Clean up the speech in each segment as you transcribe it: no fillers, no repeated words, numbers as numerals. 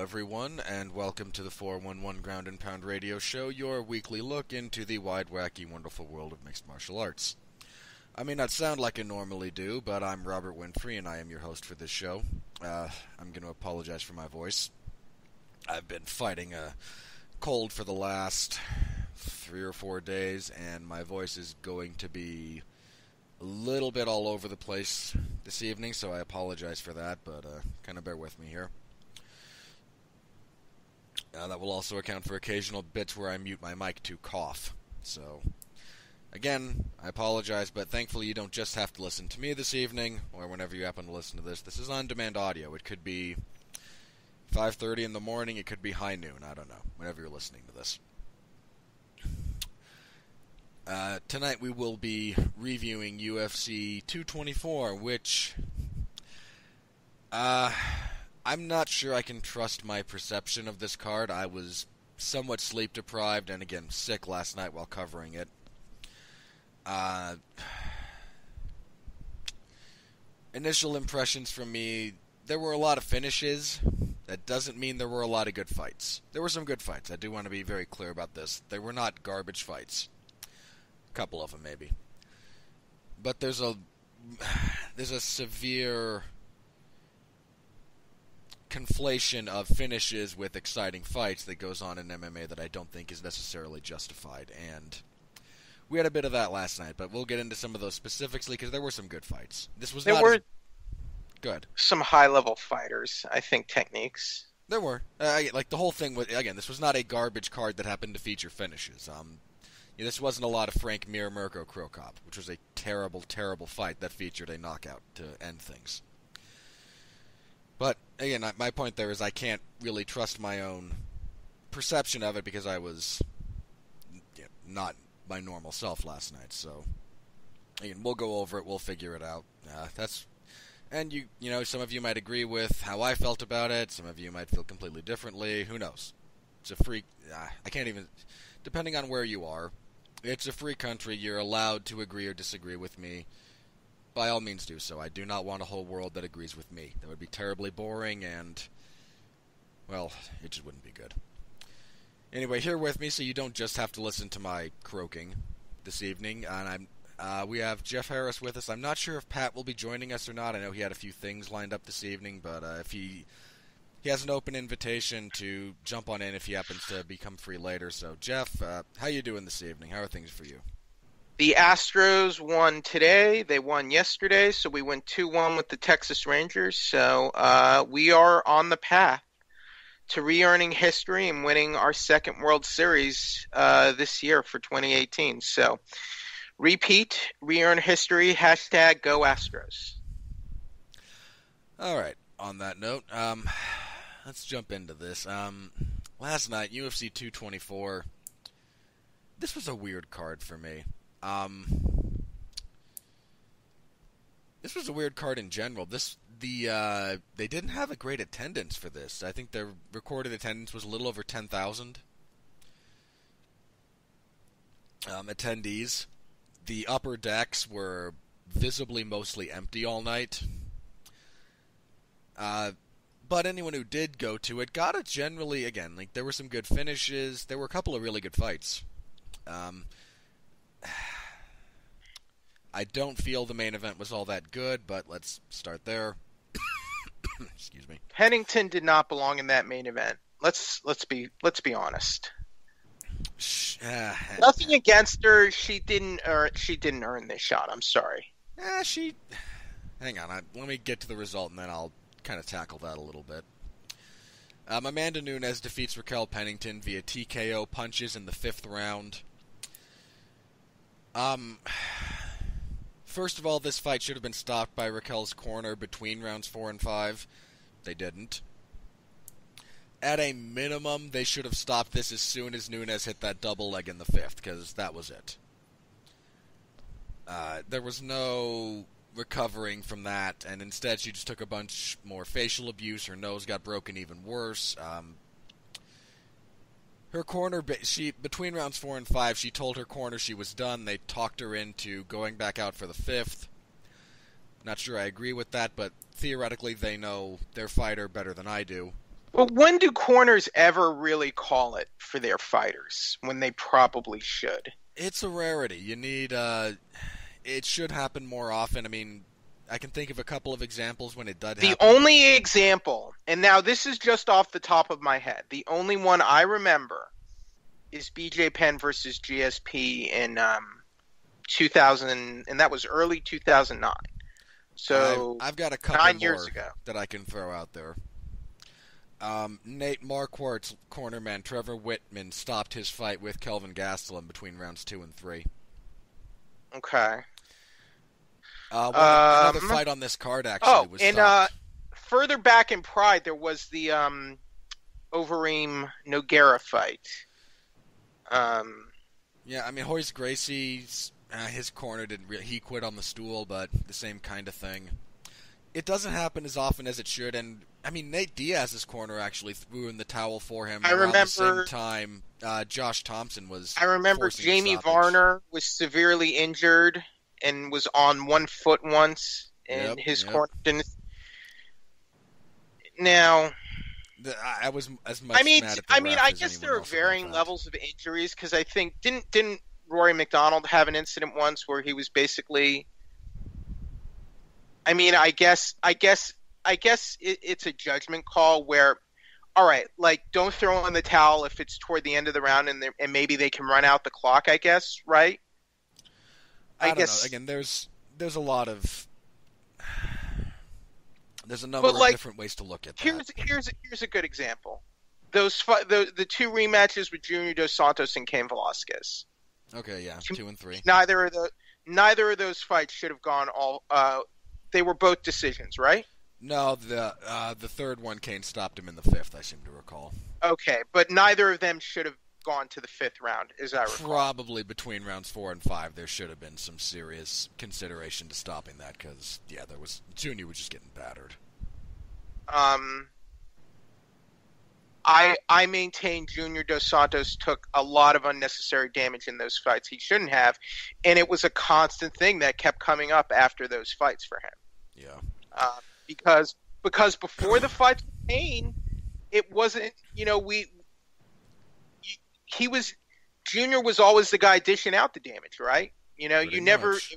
everyone, and welcome to the 411 Ground and Pound Radio Show, your weekly look into the wide, wacky, wonderful world of mixed martial arts. I may not sound like I normally do, but I'm Robert Winfrey, and I am your host for this show. I'm going to apologize for my voice. I've been fighting a cold for the last 3 or 4 days, and my voice is going to be a little bit all over the place this evening, so I apologize for that, but kind of bear with me here. That will also account for occasional bits where I mute my mic to cough. So, again, I apologize, but thankfully you don't just have to listen to me this evening, or whenever you happen to listen to this. This is on-demand audio. It could be 5:30 in the morning, it could be high noon, I don't know, whenever you're listening to this. Tonight we will be reviewing UFC 224, which I'm not sure I can trust my perception of this card. I was somewhat sleep deprived and again sick last night while covering it. Initial impressions from me, there were a lot of finishes. That doesn't mean there were a lot of good fights. There were some good fights. I do want to be very clear about this. They were not garbage fights. A couple of them maybe. But there's a severe conflation of finishes with exciting fights that goes on in MMA that I don't think is necessarily justified, and we had a bit of that last night, but we'll get into some of those specifically because there were some good fights. This was not good. Some high-level fighters, I think, techniques. There were. Like, the whole thing, again, this was not a garbage card that happened to feature finishes. This wasn't a lot of Frank Mir Mirko Krokop, which was a terrible, terrible fight that featured a knockout to end things. But, again, my point there is I can't really trust my own perception of it because I was not my normal self last night. So, again, we'll go over it. We'll figure it out. And, some of you might agree with how I felt about it. Some of you might feel completely differently. Who knows? It's a free... I can't even... Depending on where you are, it's a free country. You're allowed to agree or disagree with me. By all means do so. I do not want a whole world that agrees with me. That would be terribly boring and, well, it just wouldn't be good. Anyway, here with me so you don't just have to listen to my croaking this evening. And we have Jeff Harris with us. I'm not sure if Pat will be joining us or not. I know he had a few things lined up this evening, but if he has an open invitation to jump on in if he happens to become free later. So, Jeff, how you doing this evening? How are things for you? The Astros won today. They won yesterday, so we went 2-1 with the Texas Rangers. So we are on the path to re-earning history and winning our second World Series this year for 2018. So repeat, re-earn history, hashtag go Astros. All right, on that note, let's jump into this. Last night, UFC 224, this was a weird card for me. This was a weird card in general. They didn't have a great attendance for this. I think their recorded attendance was a little over 10,000 attendees. The upper decks were visibly mostly empty all night. But anyone who did go to it got it generally, again, like there were some good finishes. There were a couple of really good fights. I don't feel the main event was all that good, but let's start there. Excuse me. Pennington did not belong in that main event. Let's be honest. Nothing against her. She didn't earn this shot. I'm sorry. Hang on. Let me get to the result, and then I'll kind of tackle that a little bit. Amanda Nunes defeats Raquel Pennington via TKO punches in the 5th round. First of all, this fight should have been stopped by Raquel's corner between rounds 4 and 5. They didn't. At a minimum, they should have stopped this as soon as Nunes hit that double leg in the 5th, because that was it. There was no recovering from that, and instead she just took a bunch more facial abuse. Her nose got broken even worse. Her corner, between rounds 4 and 5, she told her corner she was done. They talked her into going back out for the 5th. Not sure I agree with that, but theoretically they know their fighter better than I do. But when do corners ever really call it for their fighters when they probably should? It's a rarity. You need it should happen more often. I mean, I can think of a couple of examples when it did The happen. only example, and now this is just off the top of my head, the only one I remember is BJ Penn versus GSP in 2000, and that was early 2009. So I've got a couple 9 years more ago. that I can throw out there. Nate Marquardt's cornerman Trevor Whitman stopped his fight with Kelvin Gastelum between rounds 2 and 3. Okay. Another fight on this card actually was stopped. Further back in Pride, there was the Overeem Nogueira fight. Yeah, I mean, Royce Gracie's his corner didn't really, he quit on the stool, but the same kind of thing. It doesn't happen as often as it should, and I mean, Nate Diaz's corner actually threw in the towel for him around the same time Josh Thompson was. I remember Jamie Varner was severely injured and was on 1 foot once, and his corner didn't. Now, I was as much. I guess there are varying levels of injuries because I think didn't Rory McDonald have an incident once where he was basically. I mean, I guess it's a judgment call where, all right, like don't throw in the towel if it's toward the end of the round and maybe they can run out the clock. I guess, right? I guess know. Again, there's a lot of there's a number of different ways to look at that. Here's a good example. The 2 rematches with Junior Dos Santos and Cain Velasquez. Okay, yeah, 2 and 3. Neither of those fights should have gone all. They were both decisions, right? No, the third one, Cain stopped him in the 5th. I seem to recall. Okay, but neither of them should have gone to the 5th round, as I recall. Probably between rounds 4 and 5, there should have been some serious consideration to stopping that because there was Junior was just getting battered. I maintain Junior Dos Santos took a lot of unnecessary damage in those fights he shouldn't have, and it was a constant thing that kept coming up after those fights for him. Yeah. Because before the fight with Cain, it wasn't, Junior was always the guy dishing out the damage, right? Pretty you never, much.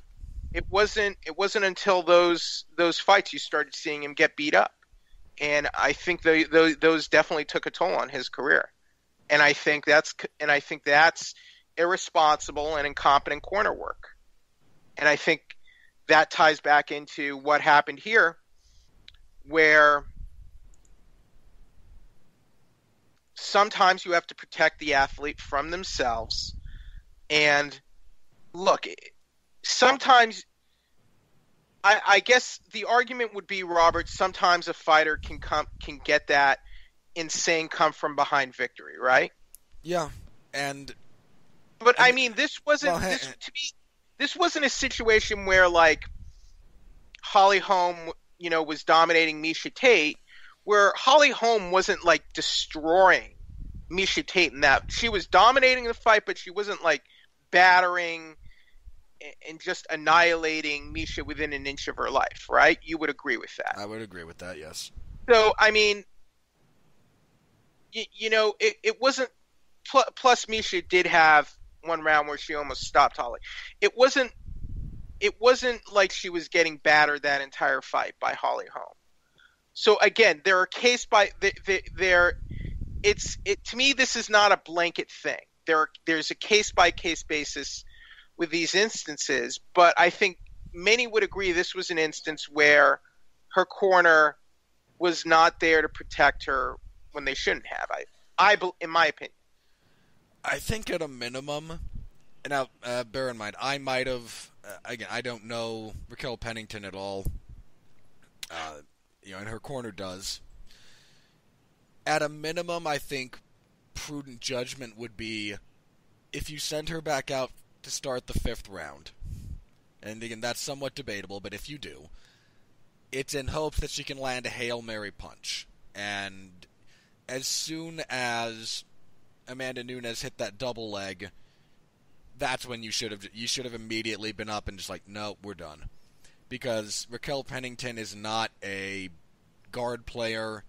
it wasn't until those fights you started seeing him get beat up. And I think those definitely took a toll on his career, and I think that's irresponsible and incompetent corner work, and I think that ties back into what happened here, where sometimes you have to protect the athlete from themselves, and look, sometimes. I guess the argument would be, Robert, sometimes a fighter can get that insane come from behind victory, right? Yeah, but I mean, this wasn't this wasn't a situation where like Holly Holm, was dominating Miesha Tate, where Holly Holm wasn't like destroying Miesha Tate in that she was dominating the fight, but she wasn't like battering and just annihilating Miesha within an inch of her life, right? You would agree with that. I would agree with that, yes. So, I mean, it wasn't. Plus, Miesha did have one round where she almost stopped Holly. It wasn't like she was getting battered that entire fight by Holly Holm. So again, there are to me, this is not a blanket thing. There's a case by case basis with these instances, but I think many would agree this was an instance where her corner was not there to protect her when they shouldn't have. In my opinion. I think at a minimum, and now bear in mind, I might have, again, I don't know Raquel Pennington at all, and her corner does. At a minimum, I think prudent judgment would be if you send her back out to start the 5th round, and again, that's somewhat debatable, but if you do, it's in hopes that she can land a Hail Mary punch. And as soon as Amanda Nunes hit that double leg, that's when you should have immediately been up and just like, no, we're done. Because Raquel Pennington is not a guard player.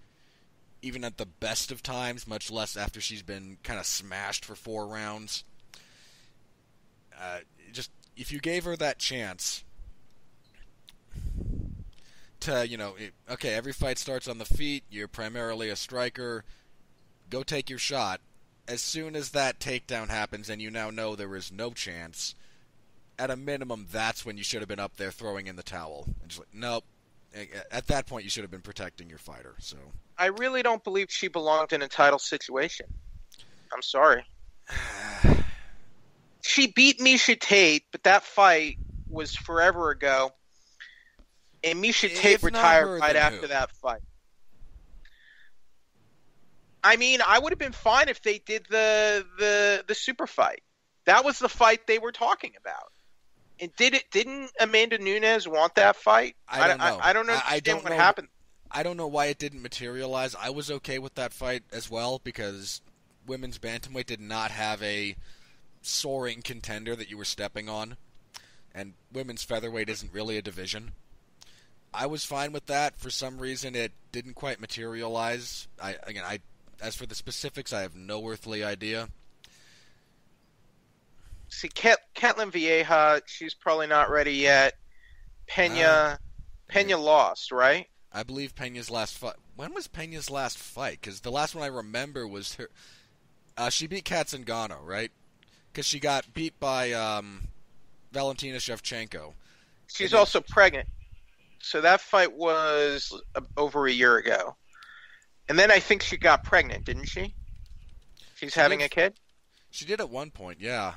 even at the best of times, much less after she's been kind of smashed for 4 rounds. Just if you gave her that chance to, okay, every fight starts on the feet, you're primarily a striker, go take your shot. As soon as that takedown happens and you now know there is no chance, at a minimum, that's when you should have been up there throwing in the towel. And just like, nope. At that point, you should have been protecting your fighter. So I really don't believe she belonged in a title situation. I'm sorry. She beat Miesha Tate, but that fight was forever ago. And Miesha Tate retired right after that fight. I mean, I would have been fine if they did the super fight. That was the fight they were talking about. And didn't Amanda Nunes want that fight? I don't know. I don't understand what happened. I don't know why it didn't materialize. I was okay with that fight as well because women's bantamweight did not have a soaring contender that you were stepping on, and women's featherweight isn't really a division. I was fine with that. For some reason, it didn't quite materialize. As for the specifics, I have no earthly idea. See, Ketlin Vieja, she's probably not ready yet. Pena lost, right? I believe Pena's last fight. When was Pena's last fight? Because the last one I remember was her. She beat Kat Zingano, right? Because she got beat by Valentina Shevchenko. She's also pregnant. So that fight was over a year ago. And then I think she got pregnant, didn't she? She's having a kid? She did at one point, yeah.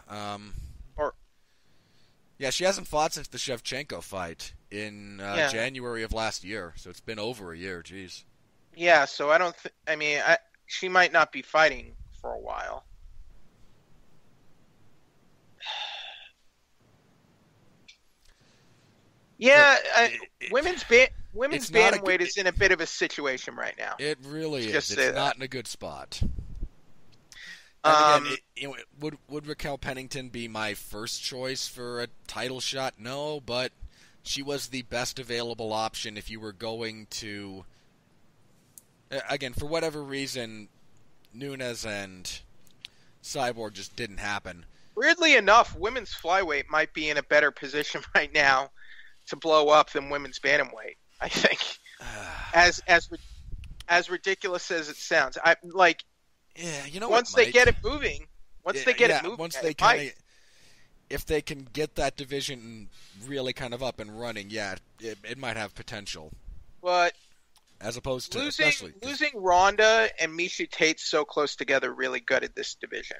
Yeah, she hasn't fought since the Shevchenko fight in January of last year, so it's been over a year, jeez. Yeah, so I don't she might not be fighting for a while. Yeah, women's bantamweight is in a bit of a situation right now. It really is. It's not in a good spot. Would Raquel Pennington be my first choice for a title shot? No, but she was the best available option if you were going to... Again, for whatever reason, Nunes and Cyborg just didn't happen. Weirdly enough, women's flyweight might be in a better position right now to blow up than women's bantamweight, I think. As ridiculous as it sounds. Yeah, you know once what, they get it moving, if they can get that division really kind of up and running, yeah, it might have potential. But as opposed to losing Ronda and Miesha Tate so close together really gutted this division.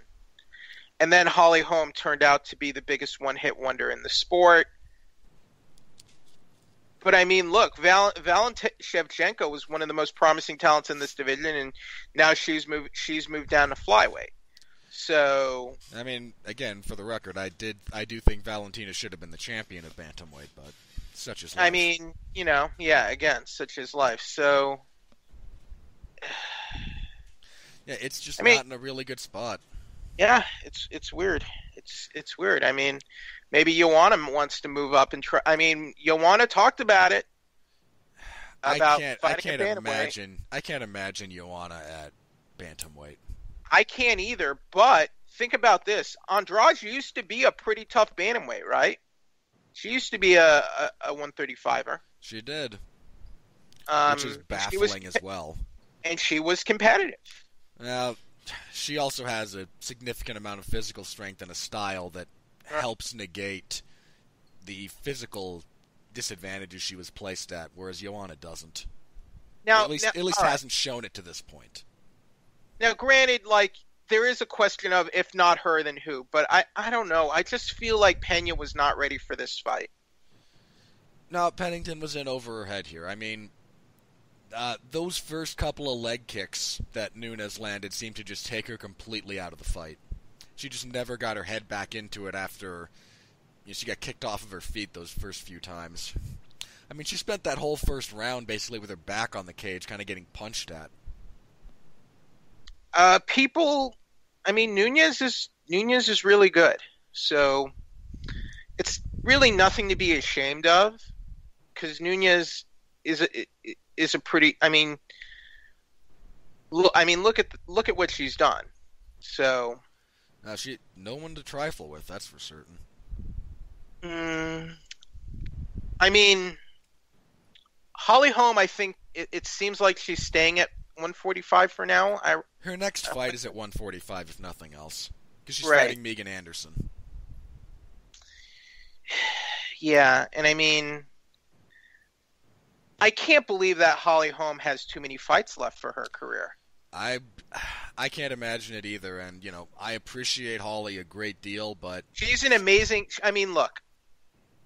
And then Holly Holm turned out to be the biggest one-hit wonder in the sport. But I mean, look, Valentina Shevchenko was one of the most promising talents in this division, and now she's moved down to flyweight. So I mean, again, for the record, I do think Valentina should have been the champion of bantamweight, but such is life. I mean, again, such is life. So yeah, it's just not in a really good spot. Yeah, it's weird. It's weird. I mean, maybe Joanna wants to move up and try. I mean, Joanna talked about it. I can't imagine Joanna at bantamweight. I can't either. But think about this: Andrade used to be a pretty tough bantamweight, right? She used to be a 135er. She did, which is baffling as well. And she was competitive. Now, she also has a significant amount of physical strength and a style that helps negate the physical disadvantages she was placed at, whereas Joanna doesn't. At least hasn't shown it to this point. Now, granted, there is a question of if not her, then who? But I don't know. I just feel like Pena was not ready for this fight. No, Pennington was in over her head here. I mean, those first couple of leg kicks that Nunes landed seemed to just take her completely out of the fight. She just never got her head back into it after she got kicked off of her feet those first few times. I mean, she spent that whole first round basically with her back on the cage, kind of getting punched at. Nunes is really good. So it's really nothing to be ashamed of, because Nunes is a pretty. I mean, look at what she's done. So, No one to trifle with, that's for certain. mm, I mean, Holly Holm, I think it seems like she's staying at 145 for now. Her next fight is at 145, if nothing else, because she's Right. fighting Megan Anderson. Yeah, and I mean, I can't believe that Holly Holm has too many fights left for her career. I I can't imagine it either, and I appreciate Holly a great deal, but She's an amazing. I mean, look,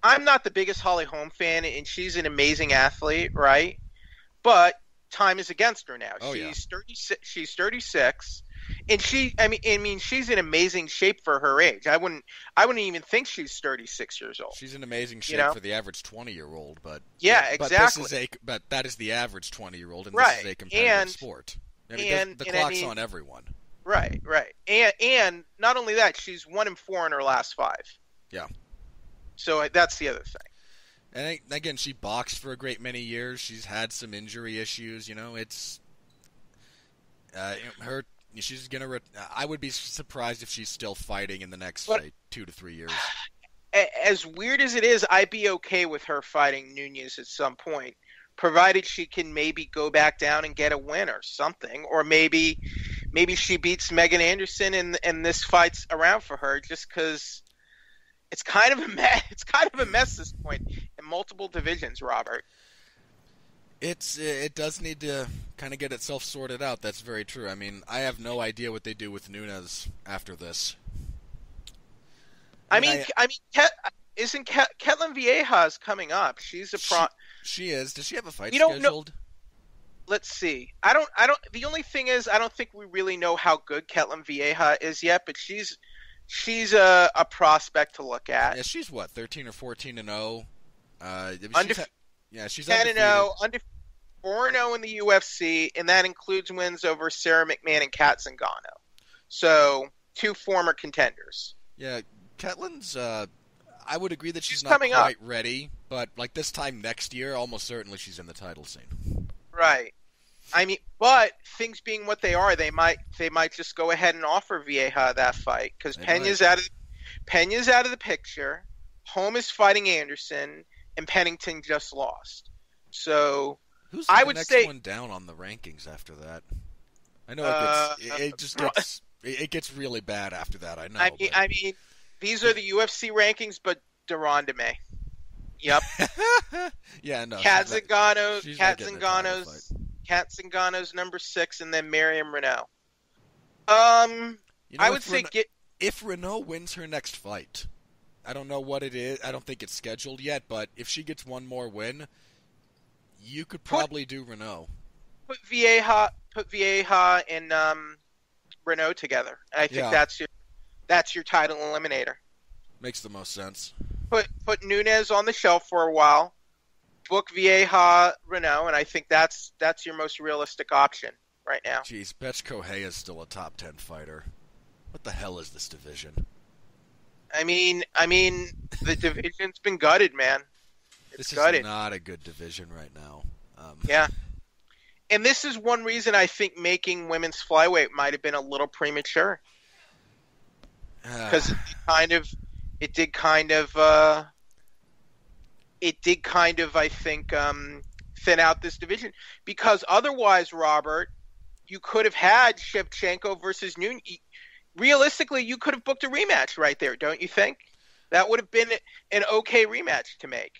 I'm not the biggest Holly Holm fan, and she's an amazing athlete, right? But time is against her now. Oh, yeah. She's 36. She's 36, and I mean, she's in amazing shape for her age. I wouldn't even think she's 36 years old. she's in amazing shape know? for the average 20-year-old. But Yeah, but exactly. but that is the average 20-year-old, and Right. this is a competitive And sport. I mean, the and I clock's mean, on everyone. right, right. And not only that, she's 1-4 in her last 5. Yeah. So that's the other thing. And again, she boxed for a great many years. She's had some injury issues. It's her. She's gonna. I would be surprised if she's still fighting in the next But 2 to 3 years. as weird as it is, I'd be okay with her fighting Nunez at some point, provided she can maybe go back down and get a win or something, or maybe she beats Megan Anderson and this fight's around for her, just because it's kind of a mess. It's kind of a mess at this point in multiple divisions, Robert. It does need to kind of get itself sorted out. That's very true. I mean, I have no idea what they do with Nunes after this. Isn't Ketlin Viejas coming up? She's a pro. She is. Does she have a fight You don't know. scheduled? Let's see. I don't. The only thing is, I don't think we really know how good Ketlin Vieja is yet. But she's a prospect to look at. Yeah, she's what, 13 or 14-0. She's 10-0, 4-0 in the UFC, and that includes wins over Sarah McMahon and Kat Zingano. So 2 former contenders. Yeah, Ketlin's. I would agree that she's not coming quite up. ready, but like this time next year, almost certainly she's in the title scene. Right. I mean, but things being what they are, they might just go ahead and offer Vieja that fight because Pena's out of the picture. Holm is fighting Anderson, and Pennington just lost. So Who's I the would next say one down on the rankings after that? I know it gets really bad after that. I know. I mean, these are the UFC rankings, but Deronda May. Yep. Yeah, no. Kat she's not getting a title Zingano's number 6, and then Miriam Renault. fight. I would say if Renault wins her next fight, I don't know what it is. I don't think it's scheduled yet, but if she gets one more win, you could probably do Renault. Put Vieja and Renault together. I think that's your title eliminator. Makes the most sense. Put Nunes on the shelf for a while. Book Vieja, Renault, and I think that's your most realistic option right now. Jeez, Betch Kohei is still a top 10 fighter. What the hell is this division? I mean, the division's been gutted, man. It's gutted. Is not a good division right now. Yeah. And this is one reason I think making women's flyweight might have been a little premature. Because it did kind of, I think, thin out this division. Because otherwise, Robert, you could have had Shevchenko versus Nunez. Realistically, you could have booked a rematch right there, don't you think? That would have been an okay rematch to make.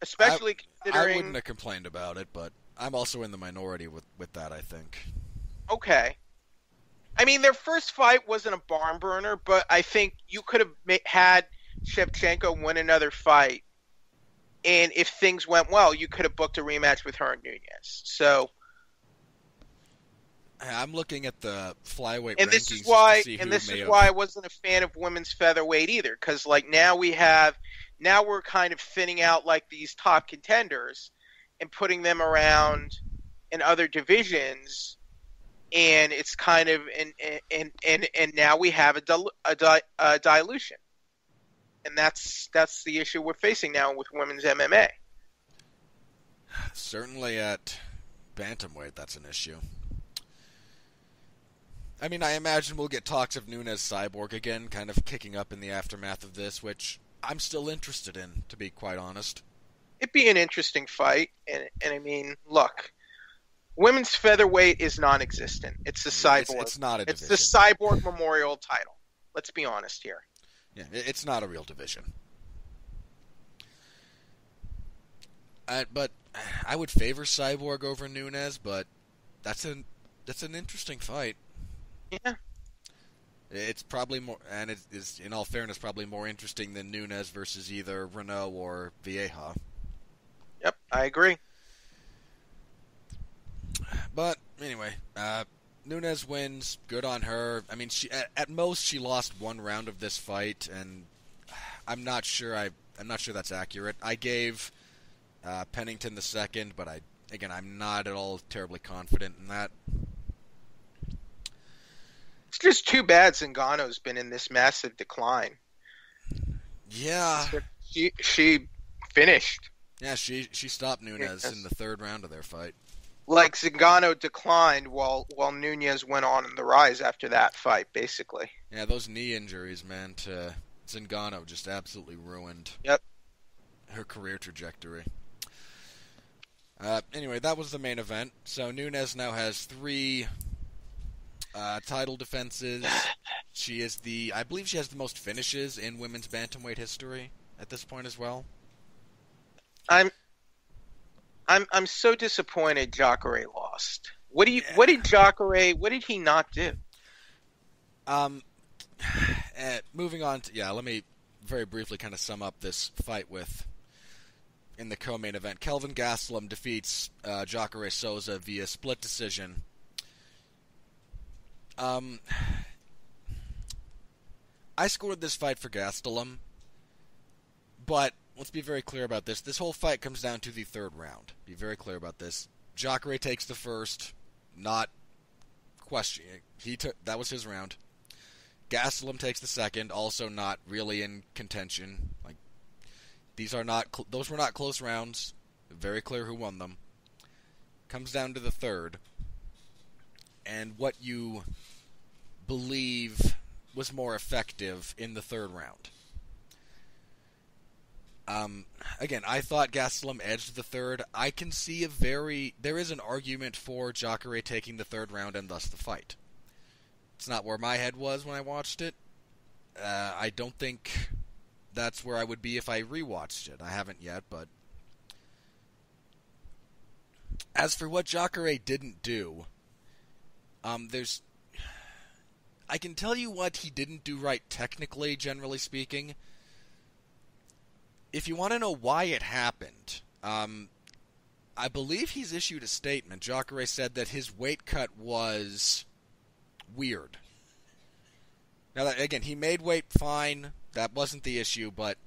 Especially considering... I wouldn't have complained about it, but I'm also in the minority with that, I think. Okay. I mean, their first fight wasn't a barn burner, but I think you could have had Shevchenko win another fight, and if things went well, you could have booked a rematch with her and Nunez. So, I'm looking at the flyweight and rankings this is why, to I wasn't a fan of women's featherweight either, because like now we're kind of thinning out like these top contenders and putting them around in other divisions. And it's kind of and now we have a dilution, and that's the issue we're facing now with women's MMA. Certainly at bantamweight, that's an issue. I mean, I imagine we'll get talks of Nunes Cyborg again, kind of kicking up in the aftermath of this, which I'm still interested in, to be quite honest. It'd be an interesting fight, and I mean, look, women's featherweight is non-existent. It's the Cyborg. It's not a It's division. the Cyborg Memorial title. Let's be honest here. Yeah, it's not a real division. But I would favor Cyborg over Nunes, but that's an interesting fight. Yeah. It's probably more, and it is, in all fairness, probably more interesting than Nunes versus either Renault or Vieja. Yep, I agree. But anyway, Nunes wins. Good on her. I mean, she at most she lost one round of this fight, and I'm not sure that's accurate. I gave Pennington the second, but I'm not at all terribly confident in that. It's just too bad Zingano's been in this massive decline. Yeah. She finished. Yeah, she stopped Nunes in the third round of their fight. Like Zingano declined while Nunes went on in the rise after that fight, basically. Yeah, those knee injuries, man, to Zingano just absolutely ruined her career trajectory. Anyway, that was the main event. So Nunes now has 3 title defenses. I believe she has the most finishes in women's bantamweight history at this point as well. I'm so disappointed Jacare lost. What did he not do? Moving on to, let me very briefly kind of sum up this fight in the co-main event. Kelvin Gastelum defeats Jacare Souza via split decision. I scored this fight for Gastelum, but let's be very clear about this. This whole fight comes down to the third round. Be very clear about this. Jacare takes the first, not questioning. That was his round. Gastelum takes the second, also not really in contention. Like, those were not close rounds. Very clear who won them. Comes down to the third, and what you believe was more effective in the third round. Again, I thought Gastelum edged the third. I can see there is an argument for Jacare taking the third round and thus the fight. It's not where my head was when I watched it. I don't think that's where I would be if I rewatched it. I haven't yet, but as for what Jacare didn't do, I can tell you what he didn't do right technically, generally speaking. If you want to know why it happened, I believe he's issued a statement. Jacare said that his weight cut was weird. Now, again, he made weight fine. That wasn't the issue, but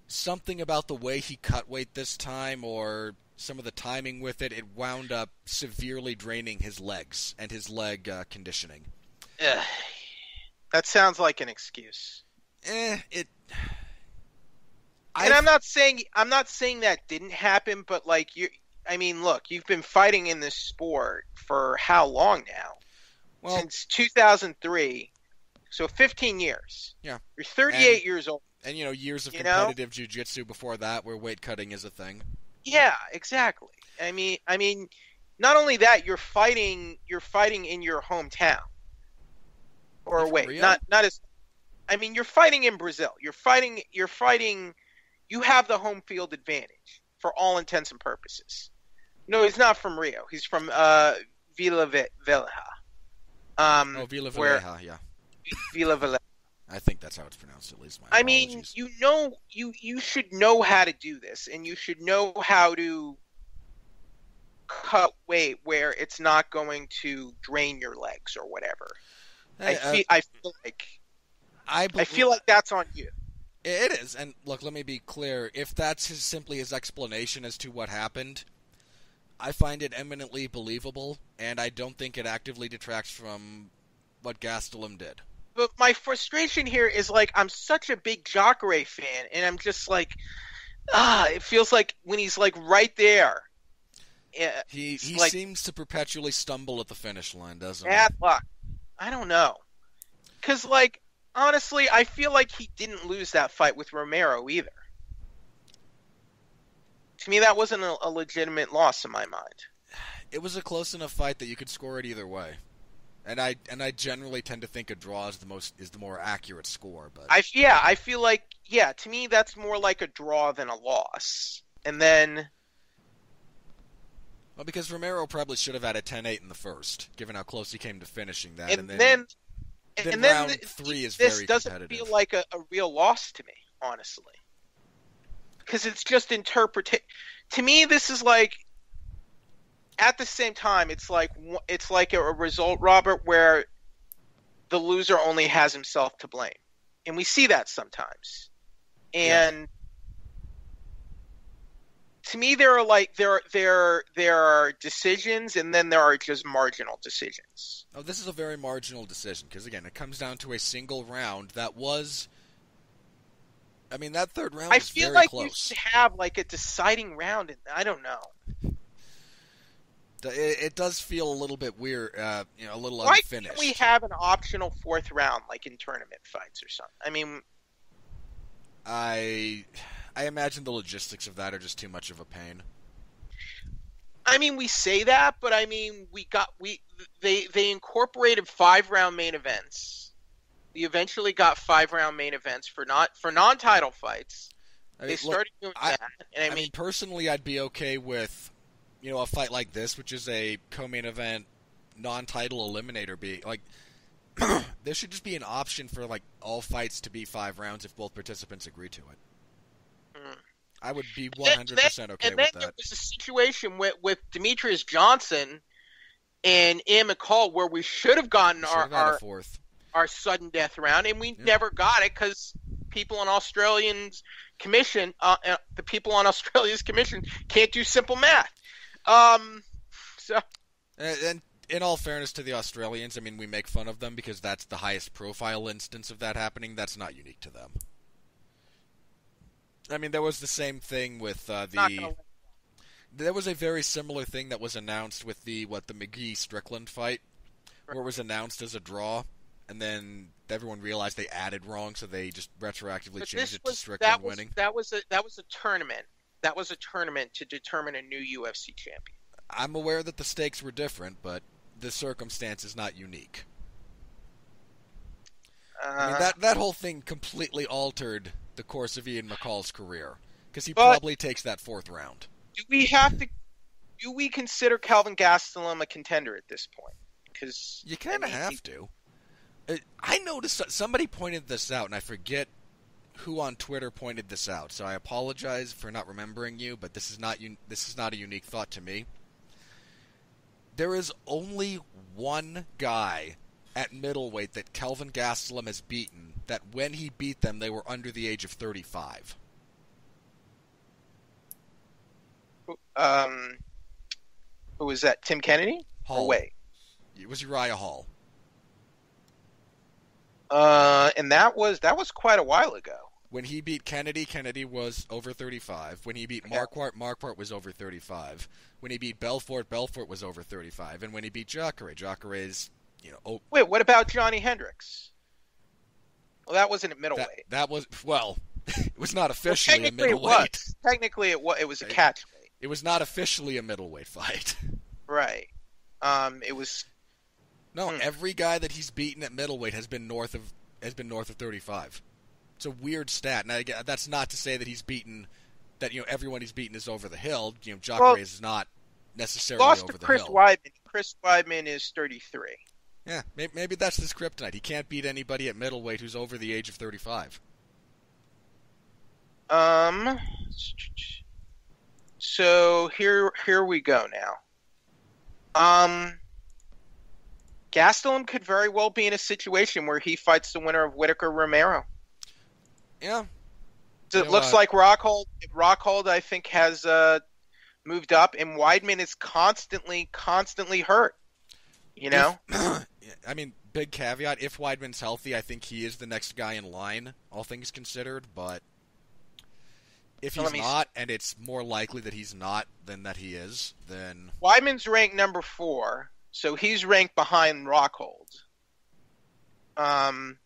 something about the way he cut weight this time, or some of the timing with it, it wound up severely draining his legs and his leg conditioning. That sounds like an excuse. I'm not saying that didn't happen, but look, you've been fighting in this sport for how long now? Well, since 2003, so 15 years. Yeah, you're 38 years old, and years of competitive jiu-jitsu before that, where weight cutting is a thing. Yeah, exactly. I mean, not only that, you're fighting in your hometown. Or wait, Rio? not as. I mean, you're fighting in Brazil. You're fighting. You have the home field advantage for all intents and purposes. No, he's not from Rio. He's from Vila Velha. Vila Velha, yeah. Vila Velha. I think that's how it's pronounced, at least. I mean, you should know how to do this, and you should know how to cut weight where it's not going to drain your legs or whatever. I feel like that's on you. It is, and look, let me be clear. If that's simply his explanation as to what happened, I find it eminently believable, and I don't think it actively detracts from what Gastelum did. But my frustration here is, I'm such a big Jacare fan, and I'm just it feels like when he's, right there. He seems to perpetually stumble at the finish line, doesn't he? Bad luck. I don't know. Because, like, honestly, I feel like he didn't lose that fight with Romero either. To me, that wasn't a legitimate loss in my mind. It was a close enough fight that you could score it either way. And I generally tend to think a draw is the more accurate score, but I feel like to me that's more like a draw than a loss. And then well, because Romero probably should have had a 10-8 in the first, given how close he came to finishing that, and then round 3 is very this competitive. doesn't feel like a real loss to me, honestly. Because it's just to me this is like, at the same time, it's like a result, Robert, where the loser only has himself to blame, and we see that sometimes. And to me, there are decisions, and then there are just marginal decisions. Oh, this is a very marginal decision because again, it comes down to a single round that was. I mean, that third round was very close. I feel like you should have like a deciding round, and I don't know. It does feel a little bit weird, a little Why unfinished. Why can't we have an optional fourth round, like in tournament fights or something? I mean, I imagine the logistics of that are just too much of a pain. I mean, we say that, but I mean, they incorporated 5-round main events. We eventually got 5-round main events for non-title fights. They started doing that, and I mean, personally, I'd be okay with. A fight like this, which is a co-main event, non-title eliminator, there should just be an option for all fights to be 5 rounds if both participants agree to it. I would be 100% okay with that. And then there was a situation with Demetrius Johnson and Ian McCall where we should have gotten our sudden death round, and we never got it because people on Australia's commission, the people on Australia's commission can't do simple math. And in all fairness to the Australians, I mean, we make fun of them because that's the highest profile instance of that happening. That's not unique to them. I mean, there was the same thing with there was a very similar thing that was announced with the McGee-Strickland fight, where it was announced as a draw, and then everyone realized they added wrong, so they just retroactively changed it to Strickland winning. That was a tournament. That was a tournament to determine a new UFC champion. I'm aware that the stakes were different, but the circumstance is not unique. I mean, that whole thing completely altered the course of Ian McCall's career, because he probably takes that 4th round. Do we consider Kelvin Gastelum a contender at this point? Because you kind of have to. I noticed that somebody pointed this out, and I forget who on Twitter pointed this out, so I apologize for not remembering you, but this is not a unique thought to me. There is only one guy at middleweight that Kelvin Gastelum has beaten that when he beat them, they were under the age of 35. Who was that? Tim Kennedy? Hall. Or wait. It was Uriah Hall. And that was quite a while ago. When he beat Kennedy, Kennedy was over 35. When he beat Marquardt, Marquardt was over 35. When he beat Belfort, Belfort was over 35. And when he beat Jacare's, Wait, what about Johnny Hendricks? Well, that wasn't a middleweight. That was, it was not officially a middleweight. Technically, it was a catchweight. It was not officially a middleweight fight. Right. It was. No, every guy that he's beaten at middleweight has been north of 35. It's a weird stat. Now, that's not to say that he's beaten, that everyone he's beaten is over the hill. Jacare is not necessarily over the Chris hill. Weidman. Chris Weidman is 33. Yeah, maybe that's his kryptonite. He can't beat anybody at middleweight who's over the age of 35. So here we go now. Gastelum could very well be in a situation where he fights the winner of Whittaker Romero. Yeah. It looks like Rockhold, I think, has moved up, and Weidman is constantly hurt. I mean, big caveat, if Weidman's healthy, I think he is the next guy in line, all things considered, but if he's not, and it's more likely that he's not than that he is, then... Weidman's ranked number 4, so he's ranked behind Rockhold. Um,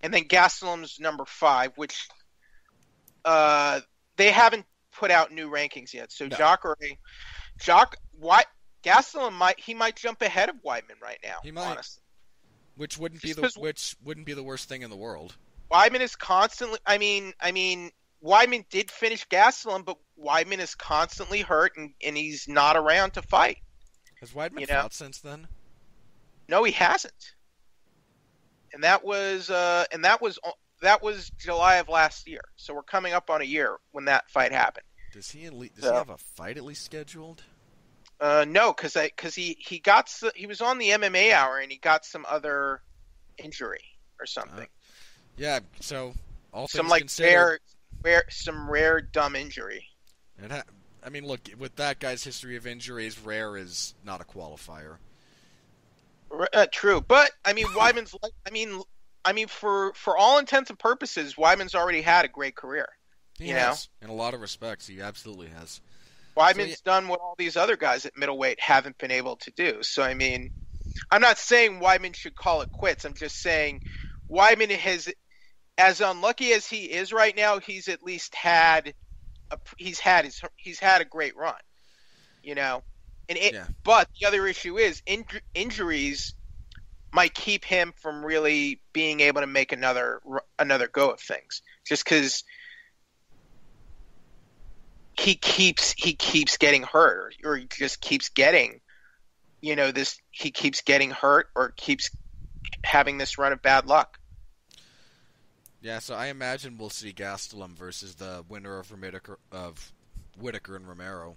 and then Gastelum's number 5, which they haven't put out new rankings yet. So No. Gastelum might jump ahead of Weidman right now. He might. Honestly. Which wouldn't be the worst thing in the world. Weidman is constantly. I mean, Weidman did finish Gastelum, but Weidman is constantly hurt and he's not around to fight. Has Weidman fought since then? No, he hasn't. And that was July of last year. So we're coming up on a year when that fight happened. Does he have a fight at least scheduled? No, because he was on the MMA Hour and he got some other injury or something. Yeah, so all things some like considered, rare dumb injury. I mean, look, with that guy's history of injuries, rare is not a qualifier. True, but I mean, Weidman's. I mean, for all intents and purposes, Weidman's already had a great career. He has, in a lot of respects, he absolutely has. Weidman's done what all these other guys at middleweight haven't been able to do. So, I mean, I'm not saying Weidman should call it quits. I'm just saying Weidman has, as unlucky as he is right now, he's at least had a great run, you know. But the other issue is injuries might keep him from really being able to make another go of things, just because he keeps getting hurt, or he just keeps getting, he keeps getting hurt or keeps having this run of bad luck. Yeah, so I imagine we'll see Gastelum versus the winner of Whitaker and Romero.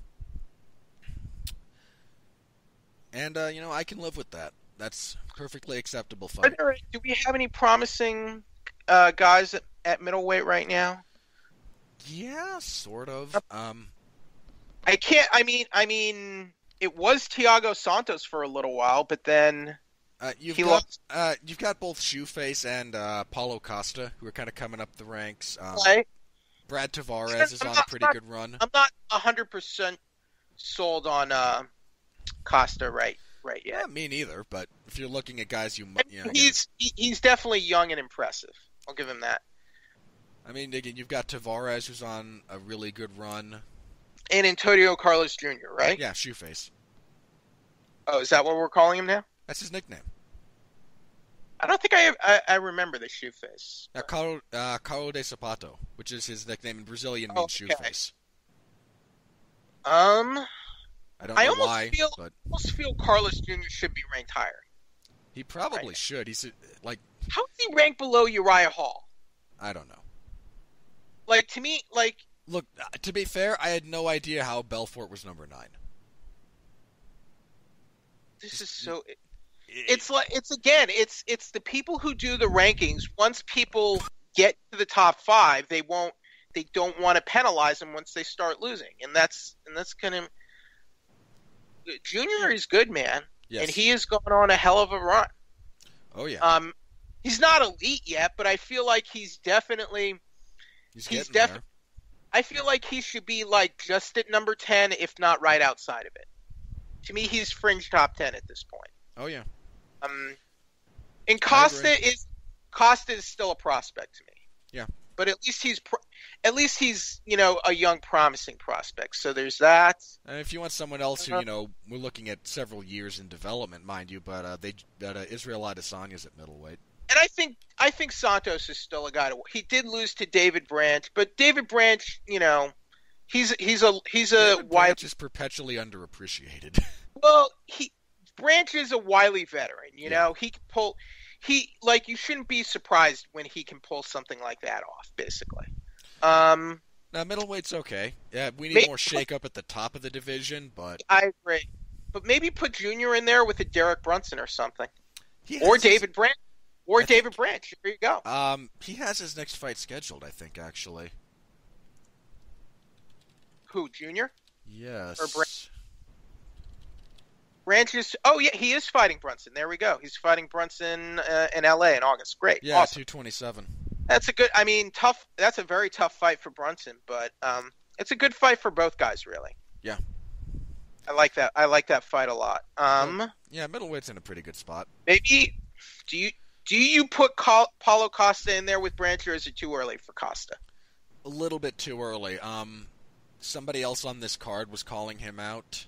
And, I can live with that. That's perfectly acceptable fight. Do we have any promising guys at middleweight right now? Yeah, sort of. I mean, it was Thiago Santos for a little while, but then you've got both Shoeface and Paulo Costa, who are kind of coming up the ranks. Right. Brad Tavares is on a pretty good run. I'm not 100% sold on Costa right yet. Yeah, me neither. But if you're looking at guys, he's definitely young and impressive. I'll give him that. I mean, again, you've got Tavares, who's on a really good run, and Antonio Carlos Jr., right? Yeah, Shoeface. Oh, is that what we're calling him now? That's his nickname. I don't think I remember the Shoeface. Carlo de Sapato, which is his nickname in Brazilian, means Shoeface. I don't know why, but I almost feel Carlos Jr. should be ranked higher. He probably should. He's like, how is he ranked below Uriah Hall? I don't know. Like, to me, like, look, to be fair, I had no idea how Belfort was number 9. This is so. It's the people who do the rankings. Once people get to the top 5, they don't want to penalize them once they start losing, and that's kind of. Junior is good, man, yes. And he has gone on a hell of a run. Oh yeah. He's not elite yet, but I feel like he's definitely. I feel like he should be like just at number 10, if not right outside of it. To me, he's fringe top 10 at this point. Oh yeah. And Costa is still a prospect to me. Yeah. But at least he's a young promising prospect. So there's that. And if you want someone else who we're looking at several years in development, mind you, but Israel Adesanya's at middleweight. And I think Santos is still a guy. He did lose to David Branch, but David Branch, he's a Branch is perpetually underappreciated. Well, Branch is a wily veteran. You know, he can pull. You shouldn't be surprised when he can pull something like that off. Basically. Now middleweight's okay. Yeah, we need more shake up at the top of the division, but I agree. But maybe put Junior in there with a Derek Brunson or something, or David Branch. Or David Branch. There you go. He has his next fight scheduled, I think, actually. Who, Junior? Yes. Or Branch is... Oh, yeah, he is fighting Brunson. There we go. He's fighting Brunson in L.A. in August. Great. Yeah, awesome. 227. That's a good... I mean, tough... That's a very tough fight for Brunson, but it's a good fight for both guys, really. Yeah. I like that. I like that fight a lot. Yeah, middleweight's in a pretty good spot. Maybe do you put Paulo Costa in there with Branch, or is it too early for Costa? A little bit too early. Somebody else on this card was calling him out.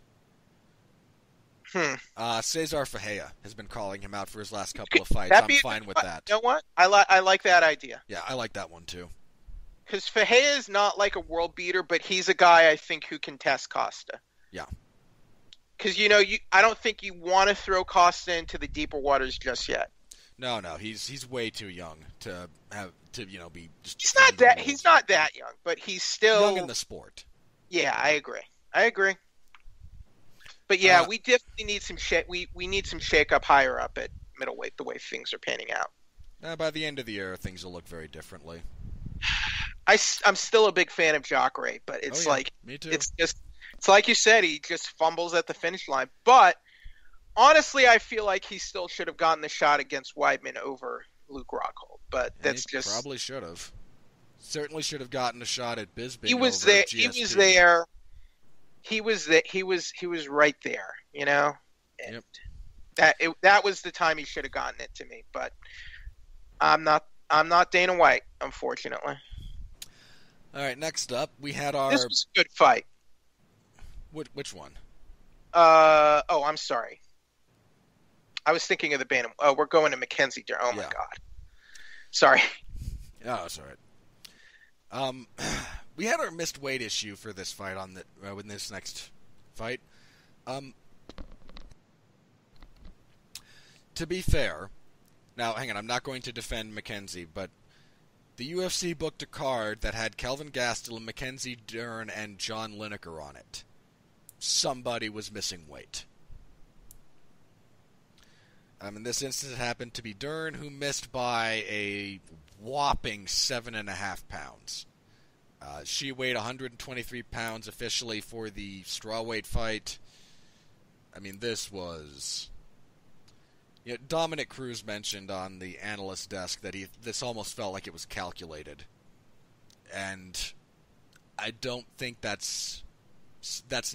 Cesar Ferreira has been calling him out for his last couple of fights. I'm fine with that. You know what? I like that idea. Yeah, I like that one too. Because Ferreira is not like a world beater, but he's a guy I think who can test Costa. Yeah. Because I don't think you want to throw Costa into the deeper waters just yet. No, he's way too young to be just. He's not that young, but he's still young in the sport. Yeah, I agree. But yeah, we definitely need some we need some shake up higher up at middleweight the way things are panning out. By the end of the year, things will look very differently. I'm still a big fan of Jacare, but it's me too. It's like you said, he just fumbles at the finish line. But honestly, I feel like he still should have gotten the shot against Weidman over Luke Rockhold. But that's just probably should have. Certainly should have gotten a shot at Bisping. He was over there. GSP. He was there. He was right there. And that was the time he should have gotten it to me. But I'm not Dana White, unfortunately. All right, next up, we had our... This was a good fight. Which one? I'm sorry. I was thinking of the Bantam. Oh, we're going to Mackenzie. Oh, my God. Sorry. Oh, it's all right. We had our missed weight issue for this fight in this next fight. To be fair... Now, hang on, I'm not going to defend Mackenzie, but the UFC booked a card that had Kelvin Gastelum, Mackenzie Dern, and John Lineker on it. Somebody was missing weight. In this instance, it happened to be Dern, who missed by a whopping 7.5 pounds. She weighed 123 pounds officially for the strawweight fight. I mean, this was... Dominic Cruz mentioned on the analyst desk that this almost felt like it was calculated. And I don't think that's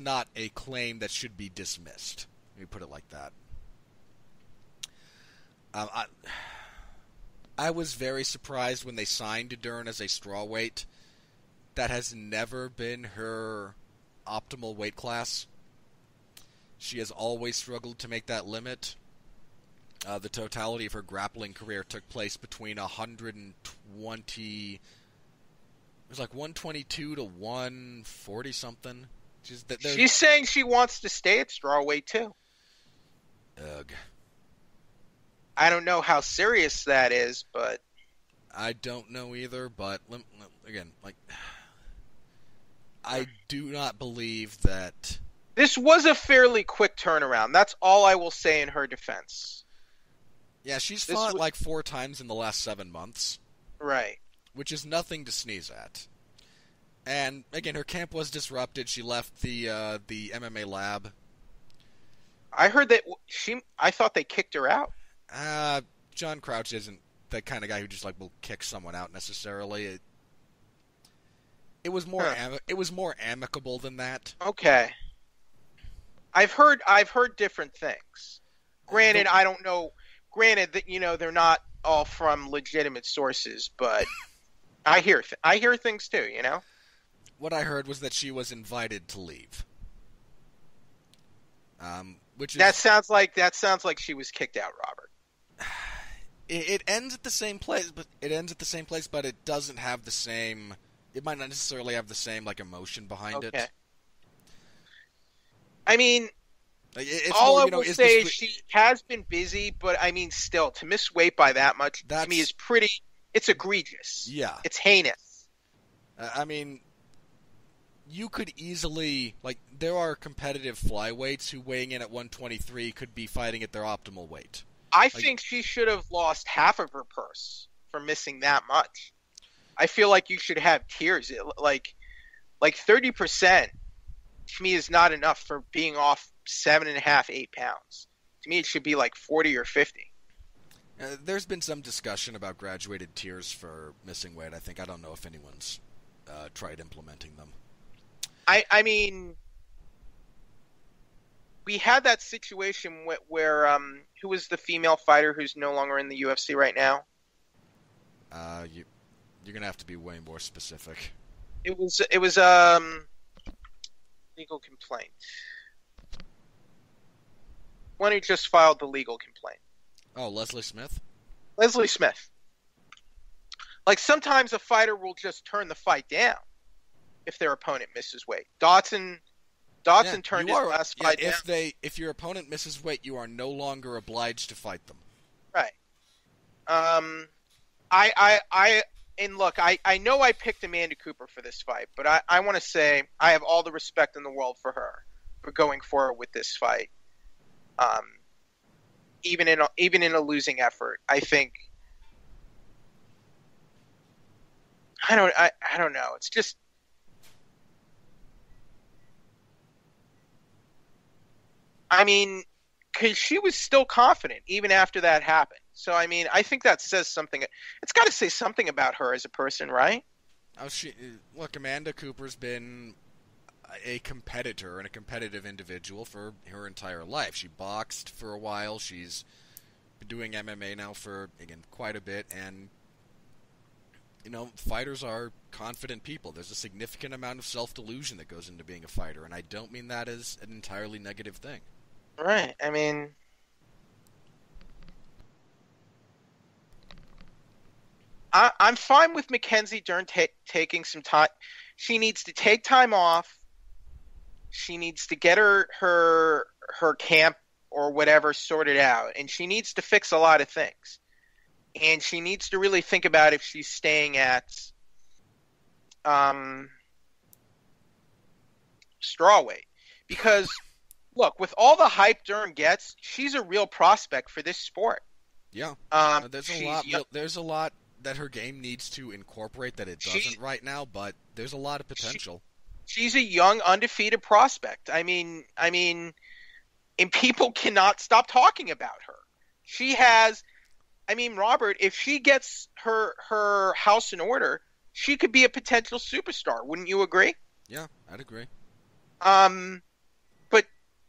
not a claim that should be dismissed. Let me put it like that. I was very surprised when they signed Dern as a strawweight. That has never been her optimal weight class. She has always struggled to make that limit. The totality of her grappling career took place between 120... It was like 122 to 140 something. She's saying she wants to stay at strawweight too. Ugh. I don't know how serious that is, but... I don't know either, but again, I do not believe that... This was a fairly quick turnaround. That's all I will say in her defense. Yeah, she's fought 4 times in the last 7 months. Right. Which is nothing to sneeze at. And, again, her camp was disrupted. She left the MMA lab. I heard that I thought they kicked her out. John Crouch isn't the kind of guy who just, will kick someone out necessarily. It was more amicable than that. Okay. I've heard different things. Granted, I don't know... Granted that they're not all from legitimate sources, but I hear things too. What I heard was that she was invited to leave. That sounds like she was kicked out, Robert. It ends at the same place, but it doesn't have the same. It might not necessarily have the same emotion behind it. I mean. All I will say is she has been busy, but I mean, still, to miss weight by that much, to me, is it's egregious. Yeah. It's heinous. I mean, you could easily, there are competitive flyweights who weighing in at 123 could be fighting at their optimal weight. I think she should have lost half of her purse for missing that much. I feel like you should have tiers. 30% to me is not enough for being off 7.5, 8 pounds. To me, it should be 40 or 50. There's been some discussion about graduated tiers for missing weight. I don't know if anyone's tried implementing them. I mean, we had that situation where who was the female fighter who's no longer in the UFC right now? You're gonna have to be way more specific. It was legal complaint. One who just filed the legal complaint. Oh, Leslie Smith? Leslie Smith. Like, sometimes a fighter will just turn the fight down if their opponent misses weight. Dotson turned his last fight down. If your opponent misses weight, you are no longer obliged to fight them. Right. And look, I know I picked Amanda Cooper for this fight, but I want to say I have all the respect in the world for her for going forward with this fight. Even in a losing effort, I think. I don't know. It's just. I mean, because she was still confident even after that happened. So, I mean, I think that says something. It's got to say something about her as a person, right? Look, Amanda Cooper's been a competitor and a competitive individual for her entire life. She boxed for a while. She's been doing MMA now for, again, quite a bit. And, fighters are confident people. There's a significant amount of self-delusion that goes into being a fighter. And I don't mean that as an entirely negative thing. Right. I mean, I'm fine with Mackenzie Dern taking some time. She needs to take time off. She needs to get her camp or whatever sorted out, and she needs to fix a lot of things. And she needs to really think about if she's staying at strawweight, because look, with all the hype Dern gets, she's a real prospect for this sport. Yeah, there's a lot that her game needs to incorporate that it doesn't right now, but there's a lot of potential. She's a young, undefeated prospect. I mean, and people cannot stop talking about her. She has, Robert, if she gets her house in order, she could be a potential superstar. Wouldn't you agree? Yeah, I'd agree.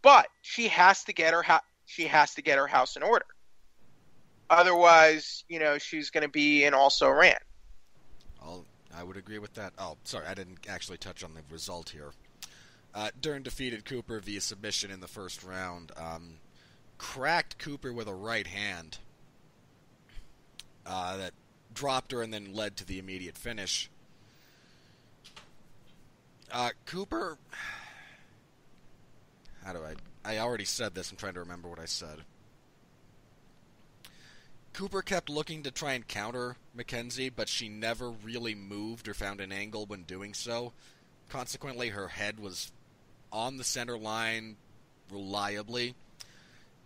But she has to get her house in order. Otherwise, she's going to be an also ran. I would agree with that. Oh, sorry, I didn't actually touch on the result here. Dern defeated Cooper via submission in the first round. Cracked Cooper with a right hand that dropped her and then led to the immediate finish. Cooper... I already said this. I'm trying to remember what I said. Cooper kept looking to try and counter Mackenzie, but she never really moved or found an angle when doing so. Consequently, her head was on the center line reliably.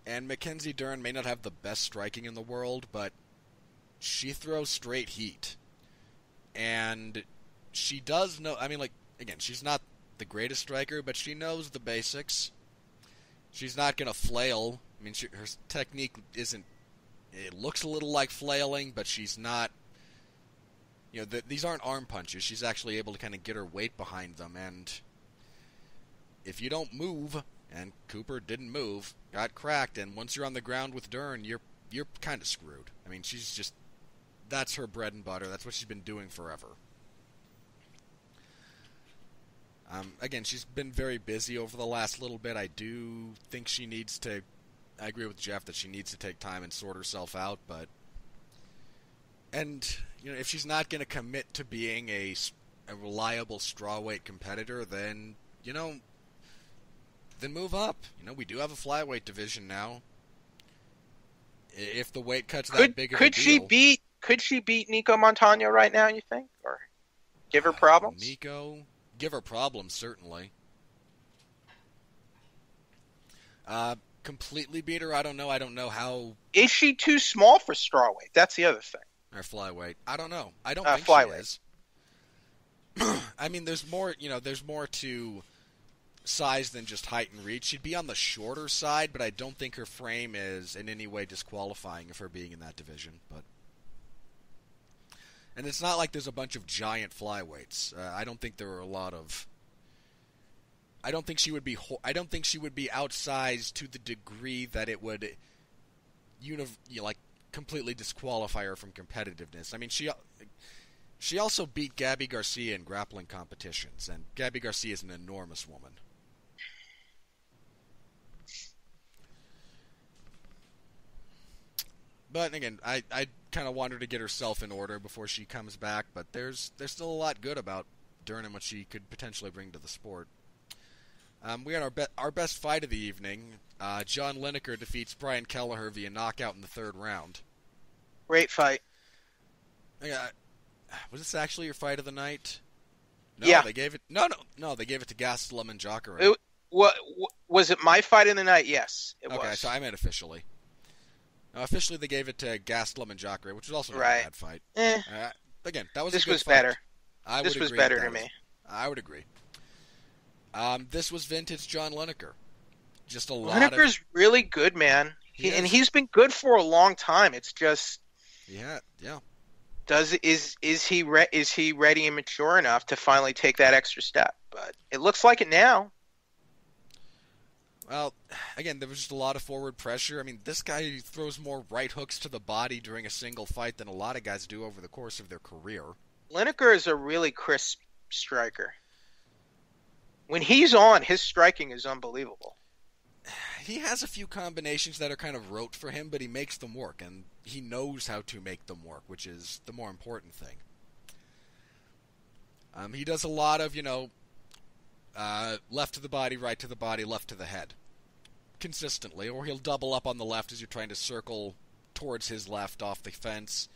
And Mackenzie Dern may not have the best striking in the world, but she throws straight heat. And she does know... again, she's not the greatest striker, but she knows the basics. She's not going to flail. Her technique isn't... It looks a little like flailing, but she's not... these aren't arm punches. She's actually able to kind of get her weight behind them, and if you don't move, and Cooper didn't move, got cracked, and once you're on the ground with Dern, you're kind of screwed. She's just... That's her bread and butter. That's what she's been doing forever. Again, she's been very busy over the last little bit. I do think she needs to... I agree with Jeff that she needs to take time and sort herself out, but... And, if she's not going to commit to being a reliable strawweight competitor, then, then move up. We do have a flyweight division now. If the weight cut's that big of a deal... Could she beat Nico Montano right now, you think? Or give her problems? Nico... Give her problems, certainly. Completely beat her? I don't know. I don't know how... Is she too small for strawweight? That's the other thing. Or flyweight. I don't know. I don't think flyweight. She is. There's more, there's more to size than just height and reach. She'd be on the shorter side, but I don't think her frame is in any way disqualifying of her being in that division. And it's not like there's a bunch of giant flyweights. I don't think there are a lot of I don't think she would be. I don't think she would be outsized to the degree that it would, completely disqualify her from competitiveness. I mean, she also beat Gabby Garcia in grappling competitions, and Gabby Garcia is an enormous woman. But again, I kind of want her to get herself in order before she comes back. But there's still a lot good about Dern and what she could potentially bring to the sport. We had our best fight of the evening. John Lineker defeats Brian Kelleher via knockout in the third round. Great fight. Was this actually your fight of the night? No, yeah. They gave it. No. They gave it to Gastelum and Jacare. Was it my fight of the night? Yes, it was. Okay, so I meant officially. Officially, they gave it to Gastelum and Jacare, which was also not a bad fight. Again, that was a good fight. Better. This was better to me. I would agree. This was vintage John Lineker. Just a lot. Lineker's really good, man. He's been good for a long time. It's just. Yeah. Is he ready and mature enough to finally take that extra step? But it looks like it now. Well, again, there was just a lot of forward pressure. I mean, this guy throws more right hooks to the body during a single fight than a lot of guys do over the course of their career. Lineker is a really crisp striker. When he's on, his striking is unbelievable. He has a few combinations that are kind of rote for him, but he makes them work, and he knows how to make them work, which is the more important thing. He does a lot of, left to the body, right to the body, left to the head. Consistently, or he'll double up on the left as you're trying to circle towards his left off the fence.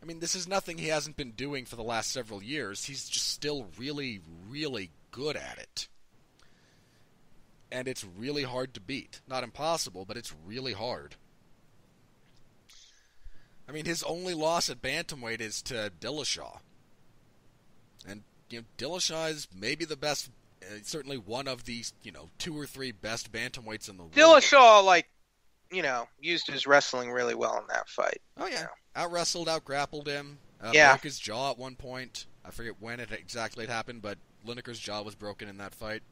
I mean, this is nothing he hasn't been doing for the last several years. He's just still really, really good at it. And it's really hard to beat. Not impossible, but it's really hard. I mean, his only loss at bantamweight is to Dillashaw. And, Dillashaw is maybe the best, certainly one of the, 2 or 3 best bantamweights in the world. Dillashaw, used his wrestling really well in that fight. Oh, yeah. Out-wrestled, out-grappled him. Yeah. Broke his jaw at one point. I forget when it exactly happened, but Lineker's jaw was broken in that fight.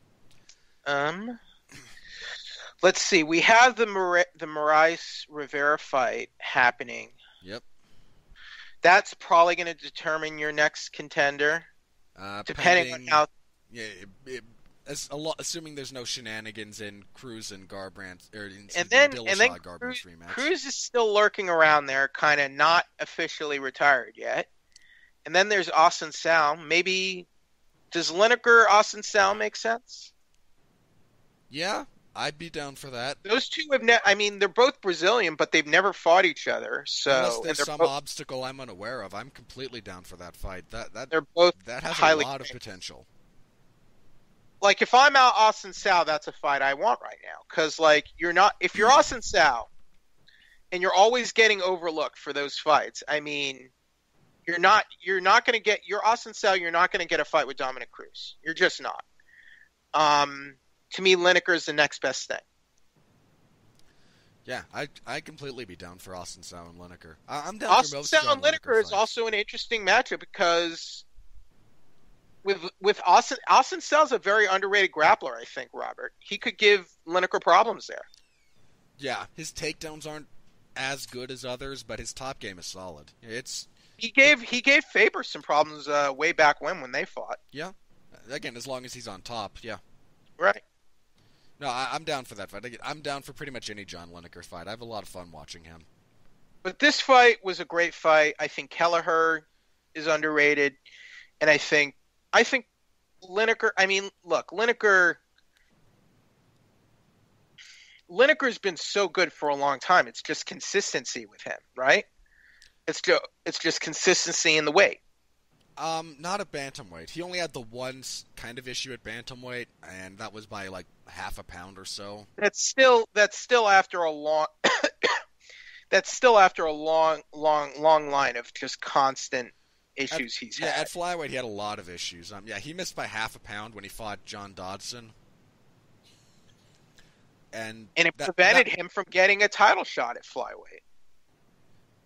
Let's see. We have the Moraes Rivera fight happening. Yep. That's probably going to determine your next contender, depending on how. Yeah, assuming there's no shenanigans in Cruz and Garbrandt, or in Dillashaw Garbrandt's rematch. Cruz is still lurking around there, kind of not officially retired yet. And then there's Austin Sal. Maybe does Lineker Austin Sal make sense? Yeah, I'd be down for that. Those two have they're both Brazilian, but they've never fought each other. So unless there's some obstacle I'm unaware of, I'm completely down for that fight. They're both that has highly a lot of potential. Like, if I'm out Austin Sal, that's a fight I want right now. Because, if you're Austin Sal, and you're always getting overlooked for those fights, I mean, you're not going to get, you're Austin Sal, you're not going to get a fight with Dominic Cruz. You're just not. To me, Lineker is the next best thing. Yeah, I'd completely be down for Austin Sal and Lineker. I'm down Austin for most Sal and Lineker fights. is also an interesting matchup because with Austin Sal's a very underrated grappler, I think, Robert. He could give Lineker problems there. Yeah, his takedowns aren't as good as others, but his top game is solid. He gave Faber some problems way back when they fought. Yeah, again, as long as he's on top, yeah. Right. No, I'm down for that fight. I'm down for pretty much any John Lineker fight. I have a lot of fun watching him. But this fight was a great fight. I think Kelleher is underrated, and I think Lineker. I mean, look, Lineker's been so good for a long time. It's just consistency with him, right? It's just consistency in the weight. Not at bantamweight. He only had the one kind of issue at bantamweight, and that was by half a pound or so. That's still after a long. That's still after a long line of just constant issues he's had. Yeah, at flyweight he had a lot of issues. He missed by half a pound when he fought John Dodson. And it prevented him from getting a title shot at flyweight.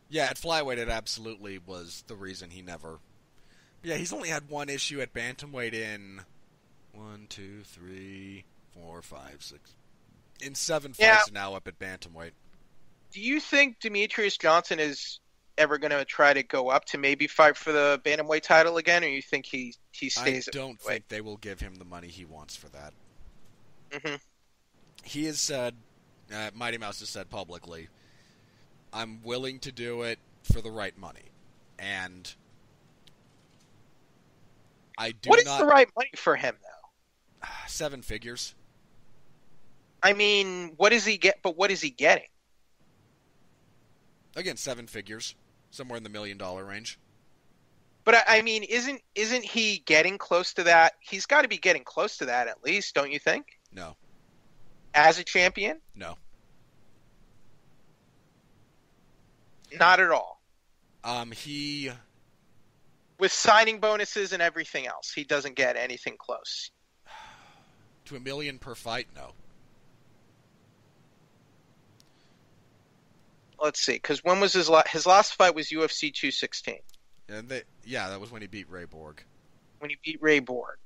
Yeah, at flyweight it absolutely was the reason he never... Yeah, he's only had one issue at bantamweight in... 1, 2, 3, 4, 5, 6. In 7 Yeah. fights now up at bantamweight. Do you think Demetrius Johnson is ever going to try to go up to maybe fight for the bantamweight title again, or you think he stays? I don't think they will give him the money he wants for that. Mm-hmm. He has said, Mighty Mouse has said publicly, I'm willing to do it for the right money. And I do What is not... the right money for him, though? 7 figures. I mean, what does he get? But what is he getting? Again, 7 figures. Somewhere in the $1 million range. But I mean, isn't he getting close to that? He's got to be getting close to that at least, don't you think? No. As a champion? No. Not at all. He... With signing bonuses and everything else, he doesn't get anything close. To $1 million per fight? No. Let's see, because when was his last fight was UFC 216. And that was when he beat Ray Borg. When he beat Ray Borg.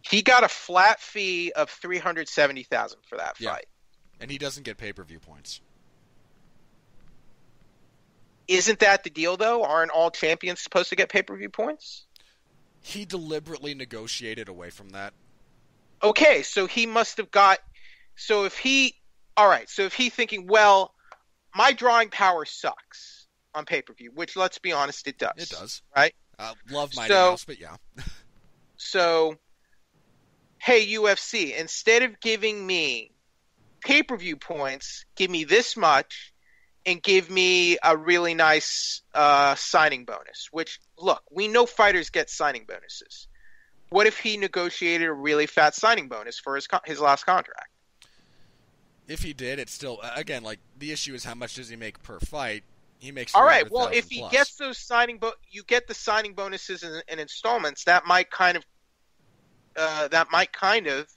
He got a flat fee of $370,000 for that fight. And he doesn't get pay-per-view points. Isn't that the deal, though? Aren't all champions supposed to get pay-per-view points? He deliberately negotiated away from that. Okay, so he must have got... So if he thinking, well, my drawing power sucks on pay-per-view, which, let's be honest, it does. It does. Right? Love Mighty Mouse, but yeah. So, hey, UFC, instead of giving me pay-per-view points, give me this much and give me a really nice signing bonus. Which, look, we know fighters get signing bonuses. What if he negotiated a really fat signing bonus for his last contract? If he did, it's still... Again, like, the issue is how much does he make per fight? He makes... All right, well, if plus. he gets those you get the signing bonuses in installments, that might kind of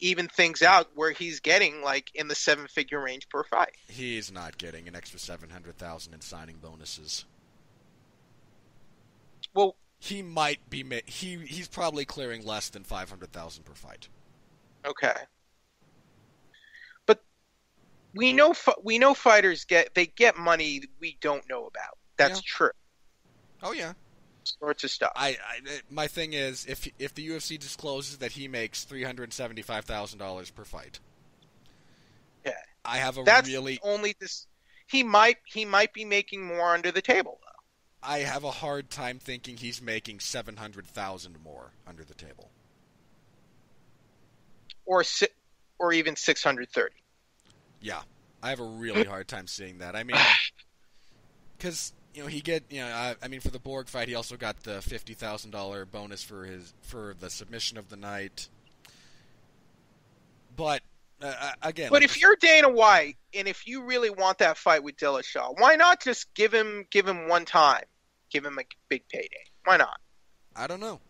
even things out where he's getting like in the 7-figure range per fight. He's not getting an extra $700,000 in signing bonuses. Well, he might be. He's probably clearing less than $500,000 per fight. Okay, but we know fighters get money we don't know about. That's true. Oh yeah. Sorts of stuff. My thing is, if the UFC discloses that he makes $375,000 per fight, I have a That's really only this. He might be making more under the table though. I have a hard time thinking he's making $700,000 more under the table, or even 630. Yeah, I have a really hard time seeing that. I mean, because. For the Borg fight, he also got the $50,000 bonus for the submission of the night. But again, but if you're Dana White and if you really want that fight with Dillashaw, why not just give him one time, give him a big payday? Why not? I don't know,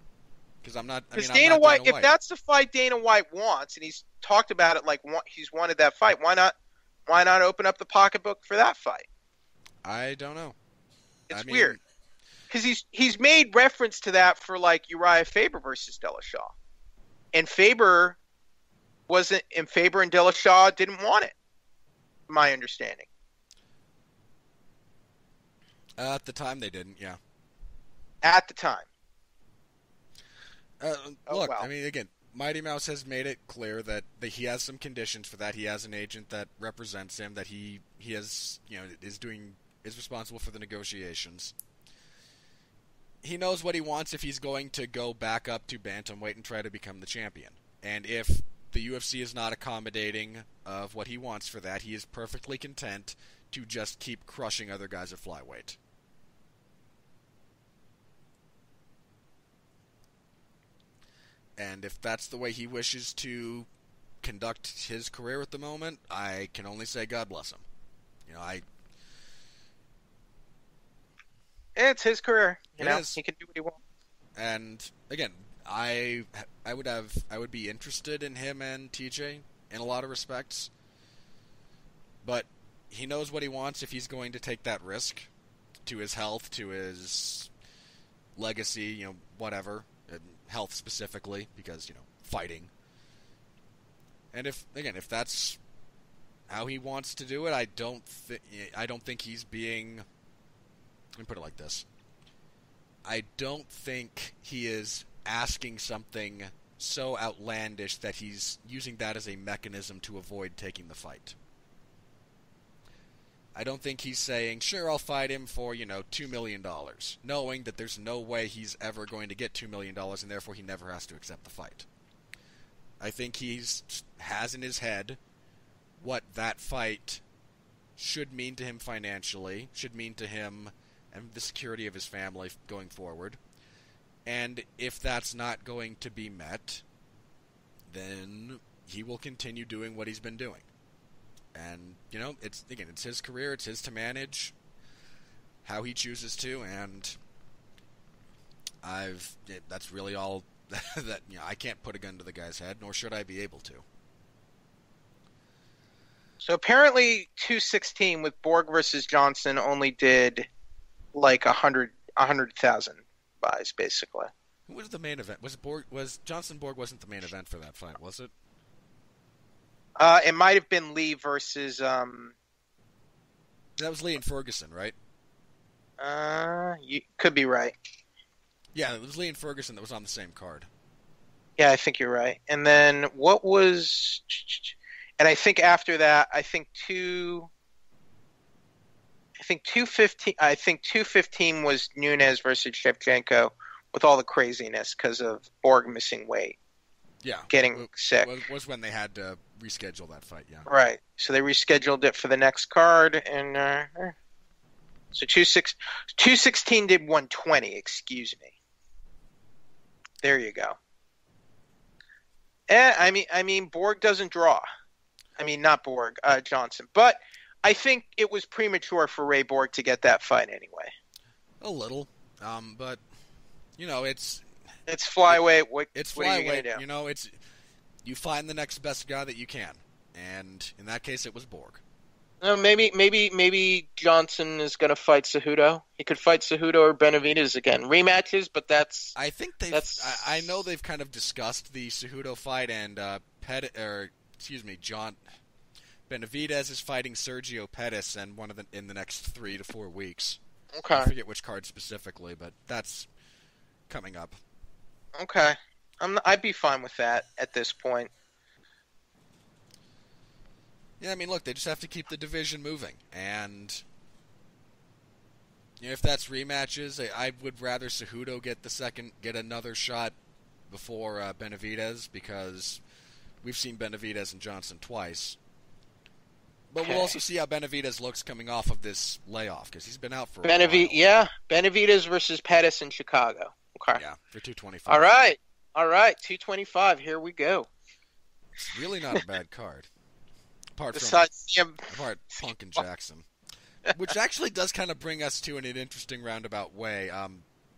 because I'm not. Because Dana White, if that's the fight Dana White wants, and he's talked about it like he's wanted that fight, why not open up the pocketbook for that fight? I don't know. It's weird because he's made reference to that for like Uriah Faber versus Dillashaw, and Faber and Dillashaw didn't want it. My understanding. At the time, they didn't. Yeah. At the time. Look, well. I mean, again, Mighty Mouse has made it clear that he has some conditions for that. He has an agent that represents him. That he has is responsible for the negotiations. He knows what he wants if he's going to go back up to bantamweight and try to become the champion. And if the UFC is not accommodating of what he wants for that, he is perfectly content to just keep crushing other guys at flyweight. And if that's the way he wishes to conduct his career at the moment, I can only say God bless him. It's his career. He can do what he wants. And again, I would be interested in him and TJ in a lot of respects. But he knows what he wants if he's going to take that risk. to his health, to his legacy, whatever, health specifically, because fighting. And if that's how he wants to do it, I don't think he's being. Let me put it like this: I don't think he is asking something so outlandish that he's using that as a mechanism to avoid taking the fight. I don't think he's saying, sure, I'll fight him for, $2 million, knowing that there's no way he's ever going to get $2 million, and therefore he never has to accept the fight. I think has in his head what that fight should mean to him financially, should mean to him and the security of his family going forward. And if that's not going to be met, then he will continue doing what he's been doing. And, it's his career, it's his to manage how he chooses to, and that's really all that, I can't put a gun to the guy's head, nor should I be able to. So apparently 216 with Borg versus Johnson only did like 100,000 buys, basically. Who was the main event? Was Johnson Borg wasn't the main event for that fight, was it? It might have been Lee versus. That was Lee and Ferguson, right? You could be right. Yeah, it was Lee and Ferguson that was on the same card. Yeah, I think you're right. And then what was? And I think after that, I think 215. I think 215 was Nunes versus Shevchenko with all the craziness because of Borg missing weight. Yeah, getting sick. Was when they had to reschedule that fight, yeah. Right. So they rescheduled it for the next card, and so 216 did 120, excuse me. There you go. I mean, Borg doesn't draw. I mean, not Borg, Johnson. But I think it was premature for Ray Borg to get that fight anyway. A little. But, it's... It's flyweight. What are you going to do? You find the next best guy that you can, and in that case, it was Borg. Maybe Johnson is going to fight Cejudo. He could fight Cejudo or Benavidez again. Rematches, but that's. I think I know they've kind of discussed the Cejudo fight, and John Benavidez is fighting Sergio Pettis, and in the next 3 to 4 weeks. Okay. I forget which card specifically, but that's coming up. Okay. I'd be fine with that at this point. Yeah, I mean, look, they just have to keep the division moving. And if that's rematches, I would rather Cejudo get another shot before Benavidez, because we've seen Benavidez and Johnson twice. But we'll also see how Benavidez looks coming off of this layoff, because he's been out for a while. Yeah, Benavidez versus Pettis in Chicago. Okay. Yeah, for 225. All right, 225. Here we go. It's really not a bad card. Apart Punk and Jackson. Which actually does kind of bring us to an interesting roundabout way.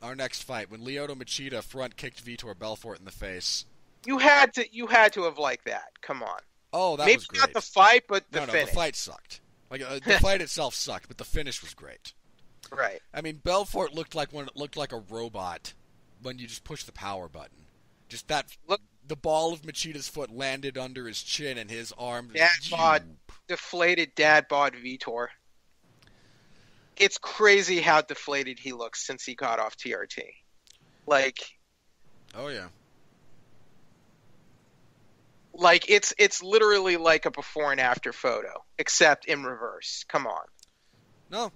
Our next fight, when Lyoto Machida front kicked Vitor Belfort in the face. You had to have liked that. Come on. Oh, that Maybe was great. not the fight, but the finish. No, the fight sucked. The fight itself sucked, but the finish was great. Right. I mean, Belfort looked like a robot when you just push the power button. Just the ball of Machida's foot landed under his chin, and his arm. Deflated dad bod Vitor. It's crazy how deflated he looks since he got off TRT. Oh yeah. It's literally like a before and after photo, except in reverse. Come on. No,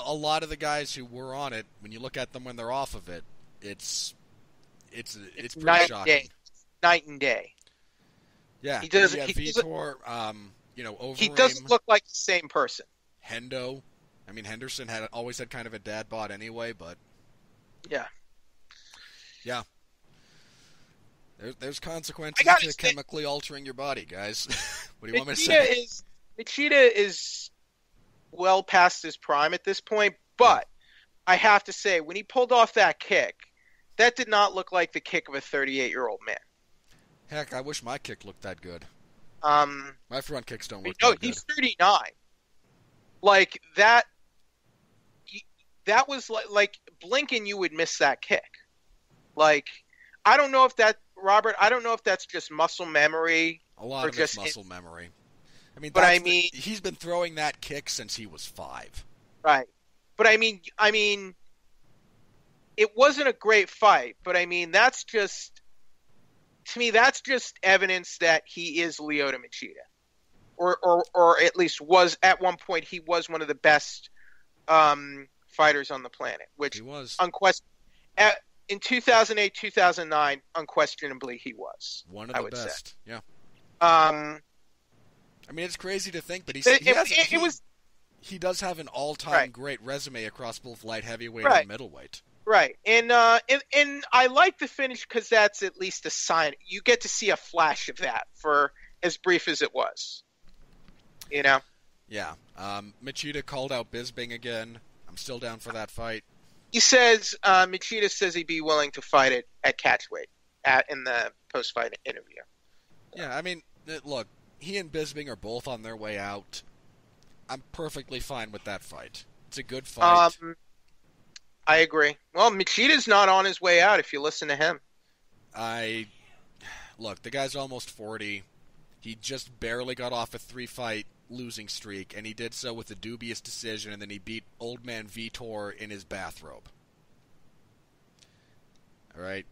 a lot of the guys who were on it, when you look at them when they're off of it, it's pretty shocking. Night and day. Yeah, Vitor, Overeem. He doesn't look like the same person. Hendo. I mean, Henderson always had kind of a dad bod anyway, but yeah. There's consequences to chemically altering your body, guys. What do you want me to say? Machida is well past his prime at this point, but I have to say, when he pulled off that kick, that did not look like the kick of a 38-year-old man. Heck, I wish my kick looked that good. My front kicks don't look that good. No, he's 39. Like, that... that was like blinking, you would miss that kick. Like, I don't know if that, Robert, I don't know if that's just muscle memory. A lot of it's muscle memory. I mean, but he's been throwing that kick since he was 5. Right. But I mean, it wasn't a great fight, but I mean, that's just, to me, that's just evidence that he is Lyoto Machida. Or at least was, at one point, he was one of the best fighters on the planet, which he was. In 2008, 2009, unquestionably he was. One of the best, yeah. I mean, it's crazy to think, but he does have an all-time great resume across both light heavyweight and middleweight. Right, and I like the finish because that's at least a sign. You get to see a flash of that for as brief as it was. You know? Yeah. Machida called out Bisping again. I'm still down for that fight. He says, Machida says he'd be willing to fight it at catchweight in the post-fight interview. Yeah, I mean, look, he and Bisping are both on their way out. I'm perfectly fine with that fight. It's a good fight. I agree. Well, Machida's not on his way out if you listen to him. Look, the guy's almost 40. He just barely got off a 3-fight losing streak, and he did so with a dubious decision, and then he beat old man Vitor in his bathrobe. All right?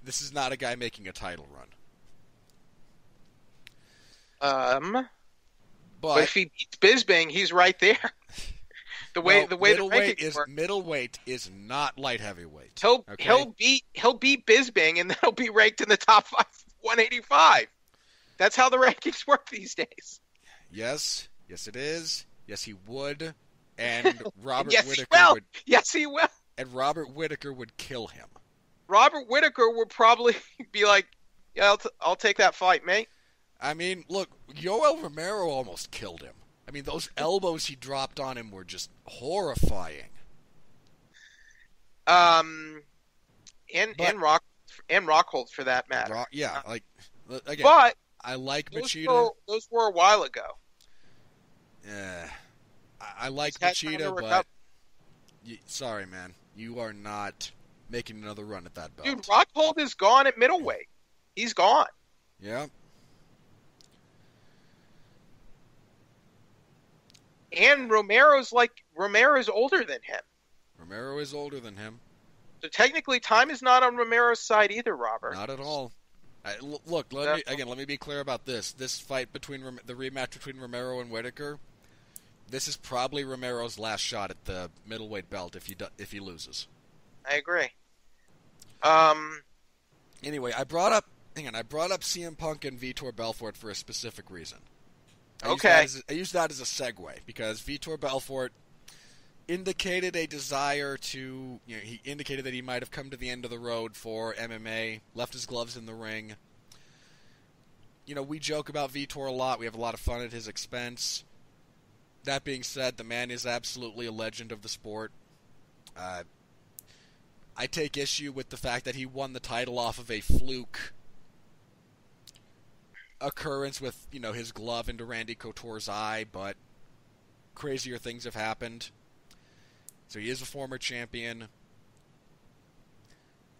This is not a guy making a title run. But if he beats Bisping, he's right there. The way the rankings work. Middleweight is not light heavyweight. He'll beat Bisping, and then he'll be ranked in the top 185. That's how the rankings work these days. Yes it is. Yes, he would. And Robert Whittaker would. Yes, he will. And Robert Whittaker would kill him. Robert Whittaker would probably be like, "Yeah, I'll take that fight, mate." I mean, look, Yoel Romero almost killed him. I mean, those elbows he dropped on him were just horrifying. And Rockhold for that matter. Again. But I like Machida. Those were a while ago. Yeah, I like Machida, but sorry, man, you are not making another run at that belt. Dude, Rockhold is gone at middleweight. He's gone. Yeah. And Romero's older than him. Romero is older than him. So technically, time is not on Romero's side either, Robert. Not at all. Look, let me be clear about this. This fight between the rematch between Romero and Whittaker, this is probably Romero's last shot at the middleweight belt if he loses. I agree. Anyway, I brought up CM Punk and Vitor Belfort for a specific reason. I used that as a segue because Vitor Belfort indicated a desire to, he indicated that he might have come to the end of the road for MMA, left his gloves in the ring. We joke about Vitor a lot. We have a lot of fun at his expense. That being said, the man is absolutely a legend of the sport. I take issue with the fact that he won the title off of a fluke occurrence with, his glove into Randy Couture's eye, but crazier things have happened. So he is a former champion.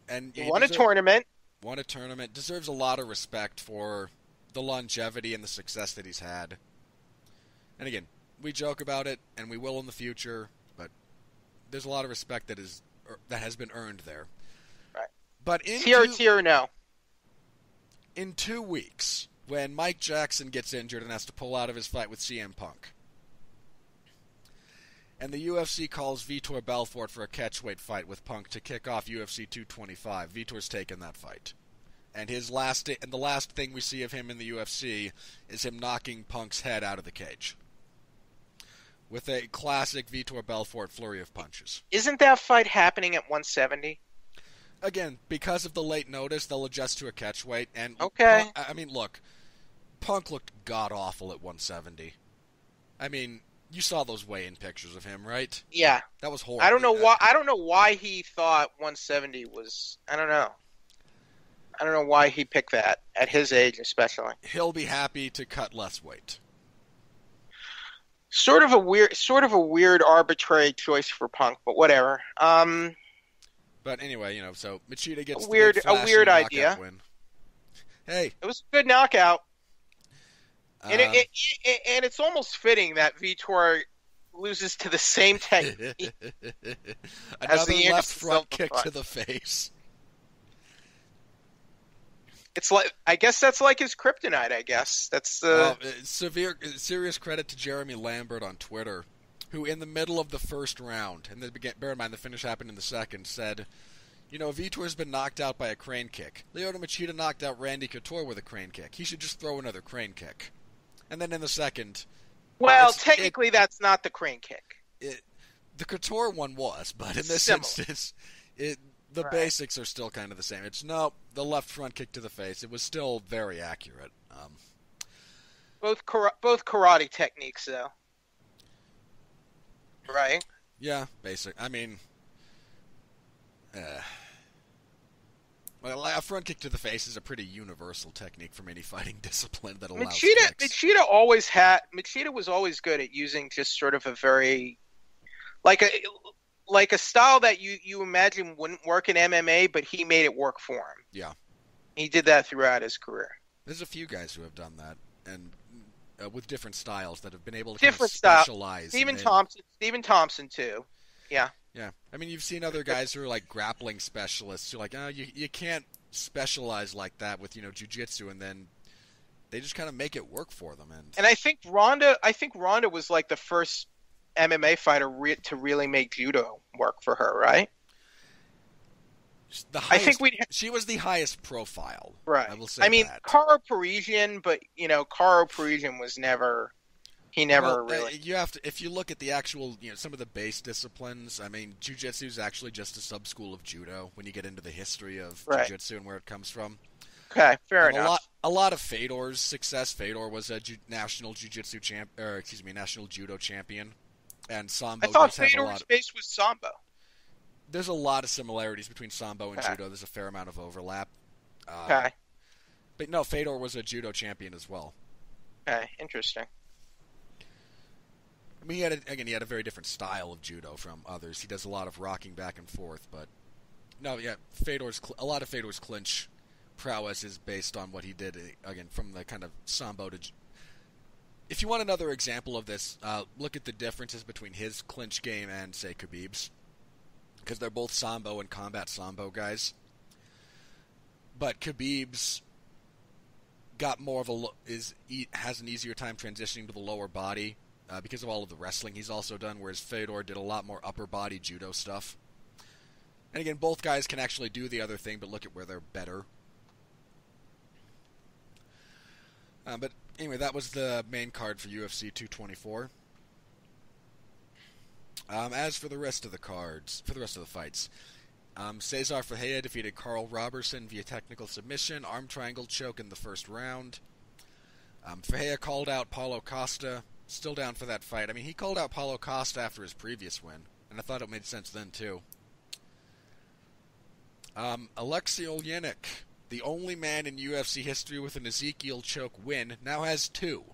And he won a tournament. Won a tournament. Deserves a lot of respect for the longevity and the success that he's had. And again, we joke about it, and we will in the future, but there's a lot of respect that has been earned there. Right. But tier now. In 2 weeks, when Mike Jackson gets injured and has to pull out of his fight with CM Punk, and the UFC calls Vitor Belfort for a catchweight fight with Punk to kick off UFC 225, Vitor's taken that fight. And the last thing we see of him in the UFC is him knocking Punk's head out of the cage with a classic Vitor Belfort flurry of punches. Isn't that fight happening at 170? Again, because of the late notice, they'll adjust to a catchweight. And okay. Look, Punk looked god-awful at 170. I mean, you saw those weigh-in pictures of him, right? Yeah. That was horrible. I don't know why he thought 170 was... I don't know why he picked that, at his age especially. He'll be happy to cut less weight. Sort of a weird arbitrary choice for Punk, but whatever. But anyway, so Machida gets A the big weird, a flashy weird knockout idea. win. Hey, It was a good knockout, and um, and it's almost fitting that Vitor loses to the same technique as another the left Anderson front Silva kick fight. to the face. It's like I guess that's like his kryptonite. I guess that's Serious credit to Jeremy Lambert on Twitter, who in the middle of the first round, and bear in mind the finish happened in the second, said, Vitor's been knocked out by a crane kick. Lyoto Machida knocked out Randy Couture with a crane kick. He should just throw another crane kick. And then in the second, well, technically that's not the crane kick. the Couture one was, but in this Similar. instance, the Right. basics are still kind of the same. It's the left front kick to the face. It was still very accurate. Both karate techniques, though. Right. Yeah, basic. I mean, well, a front kick to the face is a pretty universal technique from any fighting discipline that allows kicks. Machida was always good at using just sort of a very like a style that you imagine wouldn't work in MMA, but he made it work for him. Yeah. He did that throughout his career. There's a few guys who have done that, and with different styles that have been able to Different kind of style. specialize. Stephen Thompson too. Yeah. Yeah. I mean, you've seen other guys who are like grappling specialists who are like, you can't specialize like that with, jiu-jitsu, and then they just kind of make it work for them. And I think Ronda was like the first MMA fighter to really make judo work for her, right? She was the highest profile. Right. I will say that. Karo Parisian, but Karo Parisian was never. He never really. You have to, if you look at the actual, some of the base disciplines. I mean, jiu-jitsu is actually just a sub-school of judo when you get into the history of jiu-jitsu and where it comes from. Okay, fair enough. A lot of Fedor's success. Fedor was a national jiu-jitsu national judo champion, and Sambo. I thought Fedor's base was Sambo. There's a lot of similarities between Sambo and judo. There's a fair amount of overlap. Okay. But no, Fedor was a judo champion as well. Okay, interesting. I mean, he had a very different style of judo from others. He does a lot of rocking back and forth, but no, yeah, a lot of Fedor's clinch prowess is based on what he did again from the kind of Sambo to. If you want another example of this, look at the differences between his clinch game and say Khabib's, because they're both Sambo and combat Sambo guys. But Khabib's got more of has an easier time transitioning to the lower body. Because of all of the wrestling he's also done, whereas Fedor did a lot more upper body judo stuff. And again, both guys can actually do the other thing, but look at where they're better. But anyway, that was the main card for UFC 224. As for the rest of the cards, for the rest of the fights, Cesar Ferreira defeated Carl Robertson via technical submission, arm triangle choke in the first round. Ferreira called out Paulo Costa. Still down for that fight. I mean, he called out Paulo Costa after his previous win, and I thought it made sense then, too. Alexei Oleinik, the only man in UFC history with an Ezekiel choke win, now has two.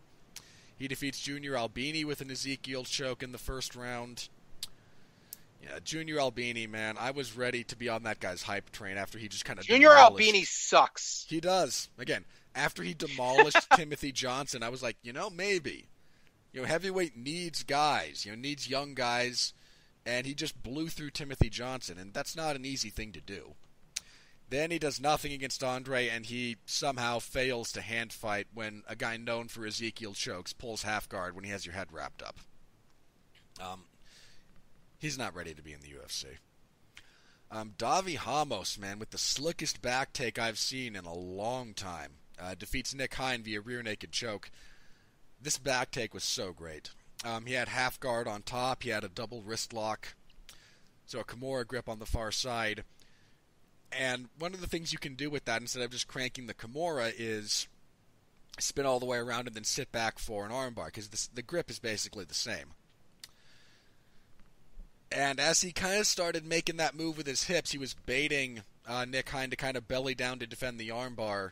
He defeats Junior Albini with an Ezekiel choke in the first round. Yeah, Junior Albini, man, I was ready to be on that guy's hype train after he just kind of Junior Albini sucks. He does. Again, after he demolished Timothy Johnson, I was like, maybe. Heavyweight needs guys, needs young guys, and he just blew through Timothy Johnson, and that's not an easy thing to do. Then he does nothing against Andre, and he somehow fails to hand fight when a guy known for Ezekiel chokes pulls half guard when he has your head wrapped up. He's not ready to be in the UFC. Davi Ramos, man, with the slickest back take I've seen in a long time, defeats Nick Hine via rear naked choke. This back take was so great. He had half guard on top. He had a double wrist lock. So a Kimura grip on the far side. And one of the things you can do with that, instead of just cranking the Kimura, is spin all the way around and then sit back for an armbar, because the grip is basically the same. And as he kind of started making that move with his hips, he was baiting Nick Hine to kind of belly down to defend the armbar.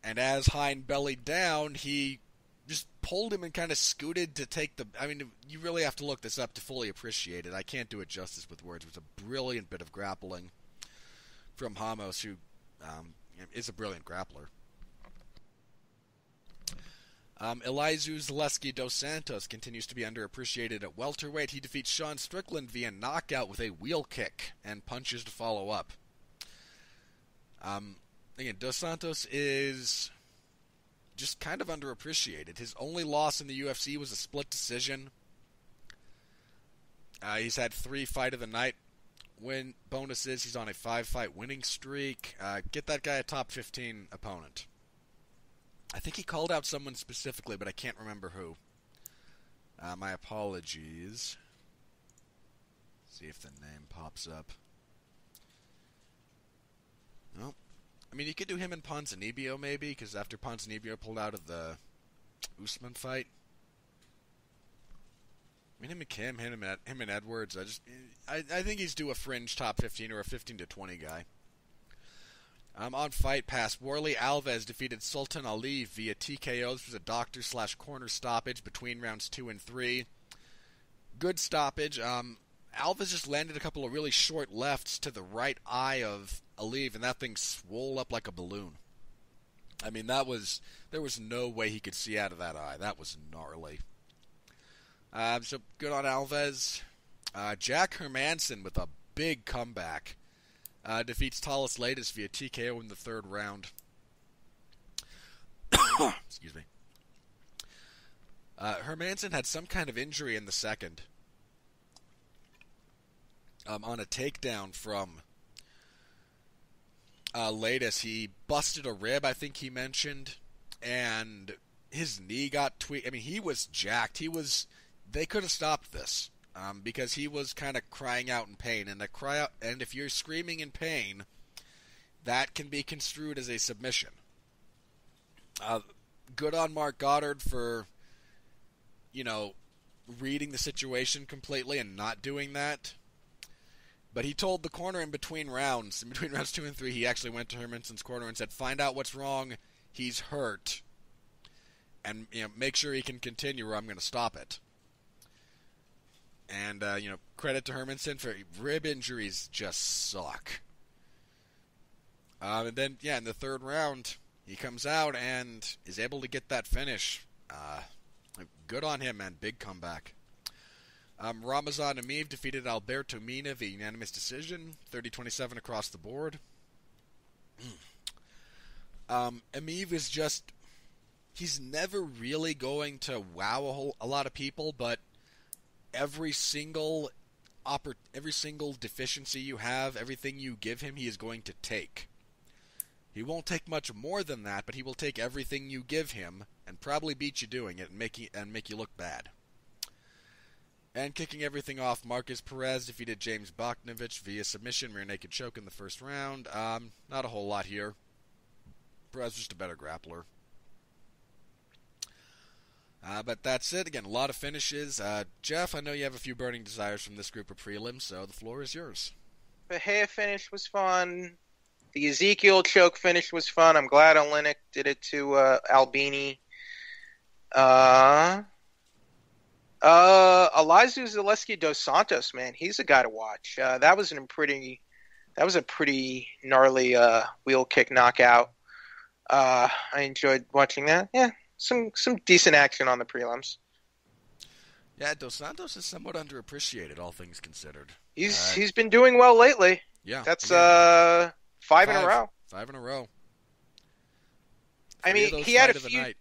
And as Hine bellied down, he just pulled him and kind of scooted to take the... I mean, you really have to look this up to fully appreciate it. I can't do it justice with words. It was a brilliant bit of grappling from Ramos, who is a brilliant grappler. Elizeu Zaleski dos Santos continues to be underappreciated at welterweight. He defeats Sean Strickland via knockout with a wheel kick and punches to follow up. Again, dos Santos is just kind of underappreciated. His only loss in the UFC was a split decision. He's had 3 fight of the night win bonuses. He's on a 5-fight winning streak. Get that guy a top 15 opponent. I think he called out someone specifically, but I can't remember who. My apologies. See if the name pops up. Nope. I mean, you could do him and Ponzinibbio, maybe, because after Ponzinibbio pulled out of the Usman fight. I mean, him and Kim, him and Edwards, I think he's due a fringe top 15 or a 15 to 20 guy. On Fight Pass, Warley Alves defeated Sultan Ali via TKO. This was a doctor/corner stoppage between rounds 2 and 3. Good stoppage. Alves just landed a couple of really short lefts to the right eye of Ali, and that thing swole up like a balloon. I mean, there was no way he could see out of that eye. That was gnarly. So good on Alves. Jack Hermanson with a big comeback. Defeats Talis Latis via TKO in the 3rd round. Excuse me. Hermanson had some kind of injury in the 2nd. On a takedown from Latis, he busted a rib, I think he mentioned, and his knee got tweaked. I mean, he was jacked. They could have stopped this. Because he was kind of crying out in pain, and and if you're screaming in pain, that can be construed as a submission. Good on Mark Goddard for, reading the situation completely and not doing that. But he told the corner in between rounds 2 and 3, he actually went to Hermanson's corner and said, "Find out what's wrong. He's hurt, and make sure he can continue, or I'm going to stop it." And, credit to Hermanson for rib injuries just suck. And then, in the 3rd round, he comes out and is able to get that finish. Good on him, man. Big comeback. Ramazan Emeev defeated Alberto Mina via unanimous decision, 30-27 across the board. Emeev is just... He's never really going to wow a lot of people, but every single deficiency you have, everything you give him, he is going to take. He won't take much more than that, but he will take everything you give him and probably beat you doing it and make you look bad. And kicking everything off, Marcus Perez defeated James Bogdanovich via submission, rear naked choke in the 1st round. Not a whole lot here. Perez was just a better grappler. But that's it. Again, a lot of finishes. Jeff, I know you have a few burning desires from this group of prelims, so the floor is yours. The Haya finish was fun. The Ezekiel choke finish was fun. I'm glad Oleinik did it to Albini. Elizeu Zaleski dos Santos, man, he's a guy to watch. That was a pretty gnarly wheel kick knockout. I enjoyed watching that. Yeah, some decent action on the prelims. Yeah, dos Santos is somewhat underappreciated, all things considered. He's been doing well lately. Yeah, that's five in a row. 5 in a row. I mean, he had a few.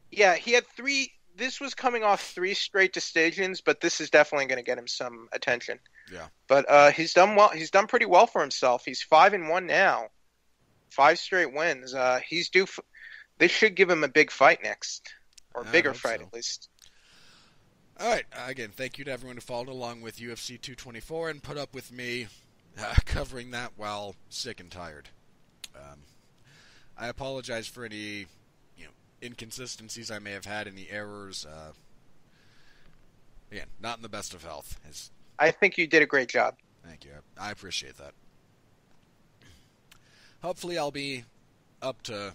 Yeah, he had 3. This was coming off 3 straight decisions, but this is definitely going to get him some attention. Yeah. But he's done well. He's done pretty well for himself. He's 5-1 now, 5 straight wins. He's due. They should give him a big fight next, or a bigger fight at least. All right. Again, thank you to everyone who followed along with UFC 224 and put up with me covering that while sick and tired. I apologize for any inconsistencies I may have had, any errors. Again, not in the best of health. I think you did a great job. Thank you. I appreciate that. Hopefully I'll be up to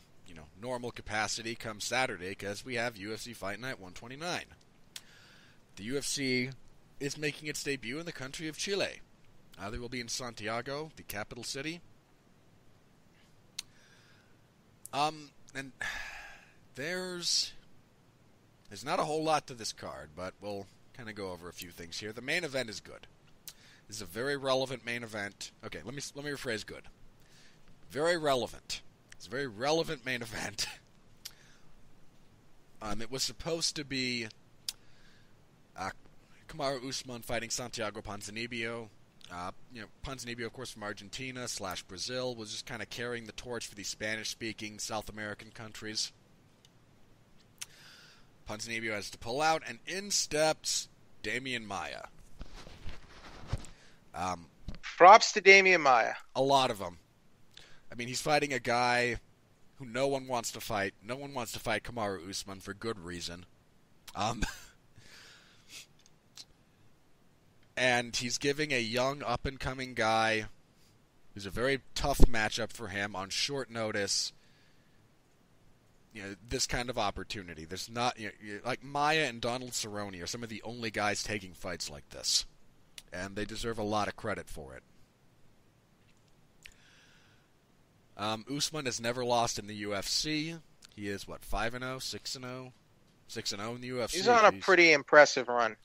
normal capacity come Saturday because we have UFC Fight Night 129. The UFC is making its debut in the country of Chile. They will be in Santiago, the capital city. And there's not a whole lot to this card, but we'll kind of go over a few things here. The main event is good. This is a very relevant main event. Okay, let me rephrase good. Very relevant. It's a very relevant main event. It was supposed to be Kamaru Usman fighting Santiago Ponzinibbio. Ponzinibbio, of course, from Argentina / Brazil, was just kind of carrying the torch for these Spanish-speaking South American countries. Ponzinibbio has to pull out, and in steps Damian Maia. Props to Damian Maia. A lot of them. I mean, he's fighting a guy who no one wants to fight. No one wants to fight Kamaru Usman for good reason. And he's giving a young, up-and-coming guy who's a very tough matchup for him on short notice, this kind of opportunity. There's not, like Maia and Donald Cerrone are some of the only guys taking fights like this, and they deserve a lot of credit for it. Usman has never lost in the UFC. He is, 5-0, 6-0? 6-0 in the UFC. He's on a pretty impressive run.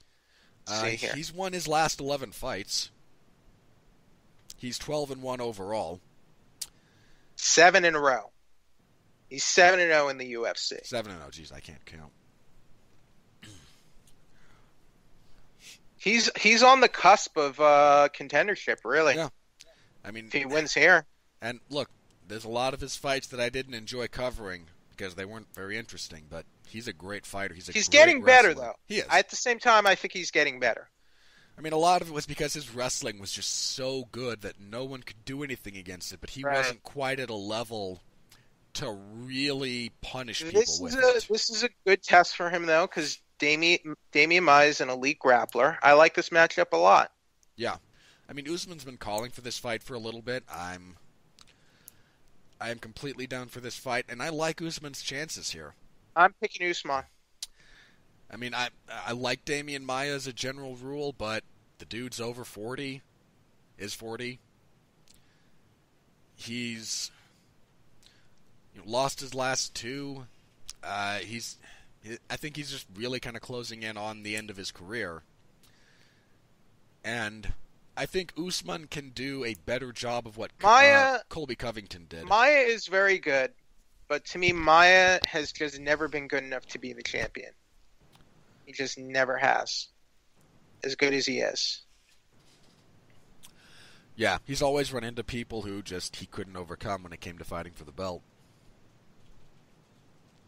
He's won his last 11 fights. He's 12-1 overall. 7 in a row. He's 7-0 in the UFC. 7-0. Geez, I can't count. He's on the cusp of contendership, really. Yeah. I mean, if he wins here. And look, there's a lot of his fights that I didn't enjoy covering because they weren't very interesting, but he's a great fighter. He's getting better, wrestler. though. He is. At the same time, I think he's getting better. I mean, a lot of it was because his wrestling was just so good that no one could do anything against it, but he wasn't quite at a level to really punish people with it. This is a good test for him, though, because Damian Maia is an elite grappler. I like this matchup a lot. Yeah. I mean, Usman's been calling for this fight for a little bit. I am completely down for this fight, and I like Usman's chances here. I'm picking Usman. I mean, I like Damian Maia as a general rule, but the dude's over 40, is 40. He's lost his last 2. I think he's just really kind of closing in on the end of his career. And I think Usman can do a better job of what Colby Covington did. Maia is very good, but to me, Maia has just never been good enough to be the champion. He just never has. As good as he is. Yeah, he's always run into people who he couldn't overcome when it came to fighting for the belt.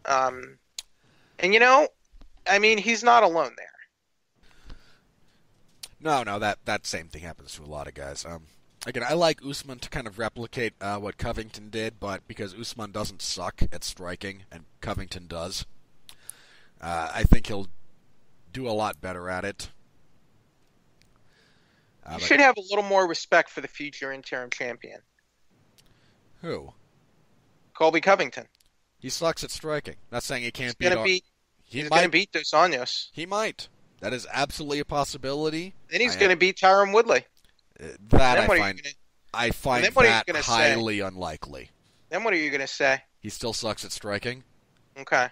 And he's not alone there. No, that same thing happens to a lot of guys. Again, I like Usman to kind of replicate what Covington did, but because Usman doesn't suck at striking, and Covington does, I think he'll do a lot better at it. You should have a little more respect for the future interim champion. Who? Colby Covington. He sucks at striking. Not saying he can't beat. He's going to beat Dos Anjos. He might. That is absolutely a possibility. Then he's going to beat Tyron Woodley. I find that highly unlikely. Then what are you going to say? He still sucks at striking. Okay.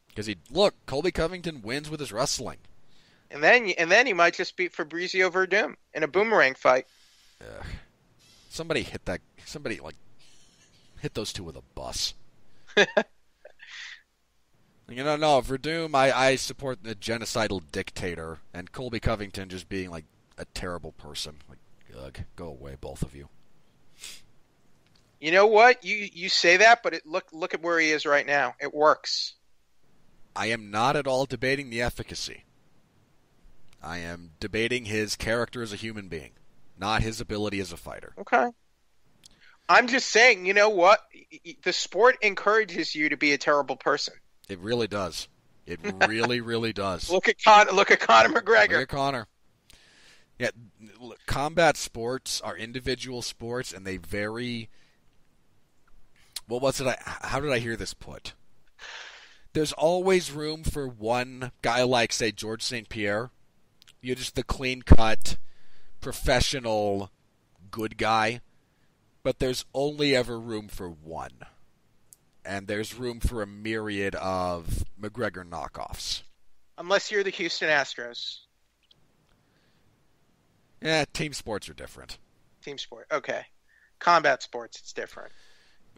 Because Colby Covington wins with his wrestling. And then he might just beat Fabrizio Verdum in a boomerang fight. Somebody hit those two with a bus. No, Verdum, I support the genocidal dictator, and Colby Covington just being like a terrible person. Like, ugh, go away, both of you. You know what? You say that, but look at where he is right now. It works. I am not at all debating the efficacy. I am debating his character as a human being, not his ability as a fighter. Okay. I'm just saying, you know what? The sport encourages you to be a terrible person. It really does. It really, really does. Look at Conor McGregor. Look at Conor. Yeah, combat sports are individual sports, and they vary what was it? How did I hear this put? There's always room for one guy like, say, George St. Pierre. You're just the clean-cut, professional, good guy. But there's only ever room for one. And there's room for a myriad of McGregor knockoffs. Unless you're the Houston Astros. Yeah, team sports are different. Team sport. Okay. Combat sports, it's different.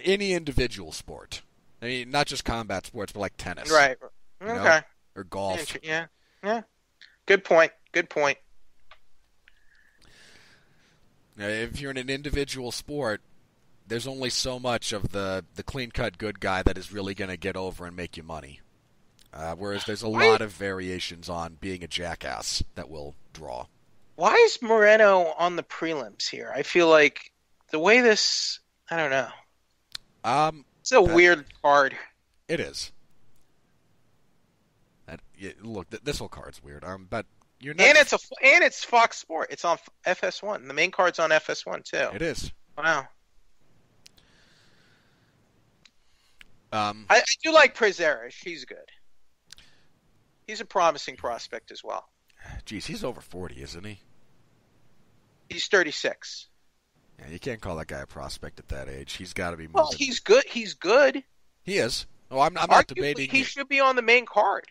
Any individual sport. I mean, not just combat sports, but like tennis. Right. Okay. Know? Or golf. Yeah. Good point. Now, if you're in an individual sport, there's only so much of the clean-cut good guy that is really going to get over and make you money. Whereas there's a lot of variations on being a jackass that will draw. Why is Moreno on the prelims here? I feel like the way this... I don't know. It's a weird card. It is. Look, this whole card's weird. But you're not... And it's Fox Sport. It's on FS1. The main card's on FS1 too. It is. Wow. I do like Prezeres. He's good. He's a promising prospect as well. Geez, he's over 40, isn't he? He's 36. Yeah, you can't call that guy a prospect at that age. He's got to be moving. Well, he's good. He's good. He is. Oh, I'm not debating. He should be on the main card.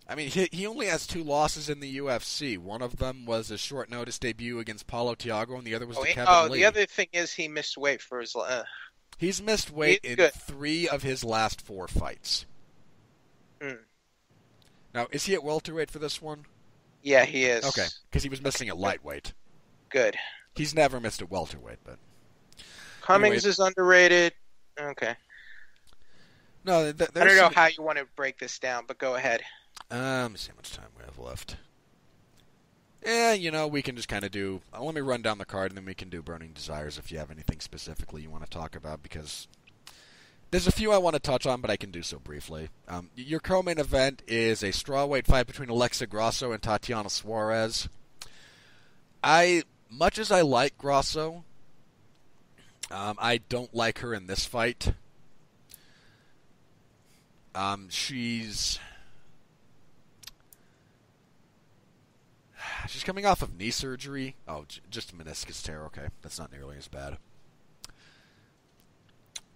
I mean, he only has 2 losses in the UFC. One of them was a short notice debut against Paulo Thiago, and the other was to Kevin Lee. The other thing is he missed weight for his... He's missed weight in 3 of his last 4 fights. Now, is he at welterweight for this one? Yeah, he is. Okay, because he was missing at lightweight. Good. He's never missed at welterweight, but... Cummings is underrated. Okay. No, I don't know how you want to break this down, but go ahead. Let me see how much time we have left. Yeah, we can just kind of do... let me run down the card, and then we can do Burning Desires if you have anything specifically you want to talk about, because there's a few I want to touch on, but I can do so briefly. Your co-main event is a strawweight fight between Alexa Grasso and Tatiana Suarez. Much as I like Grasso, I don't like her in this fight. She's coming off of knee surgery. Oh, just a meniscus tear. Okay, that's not nearly as bad.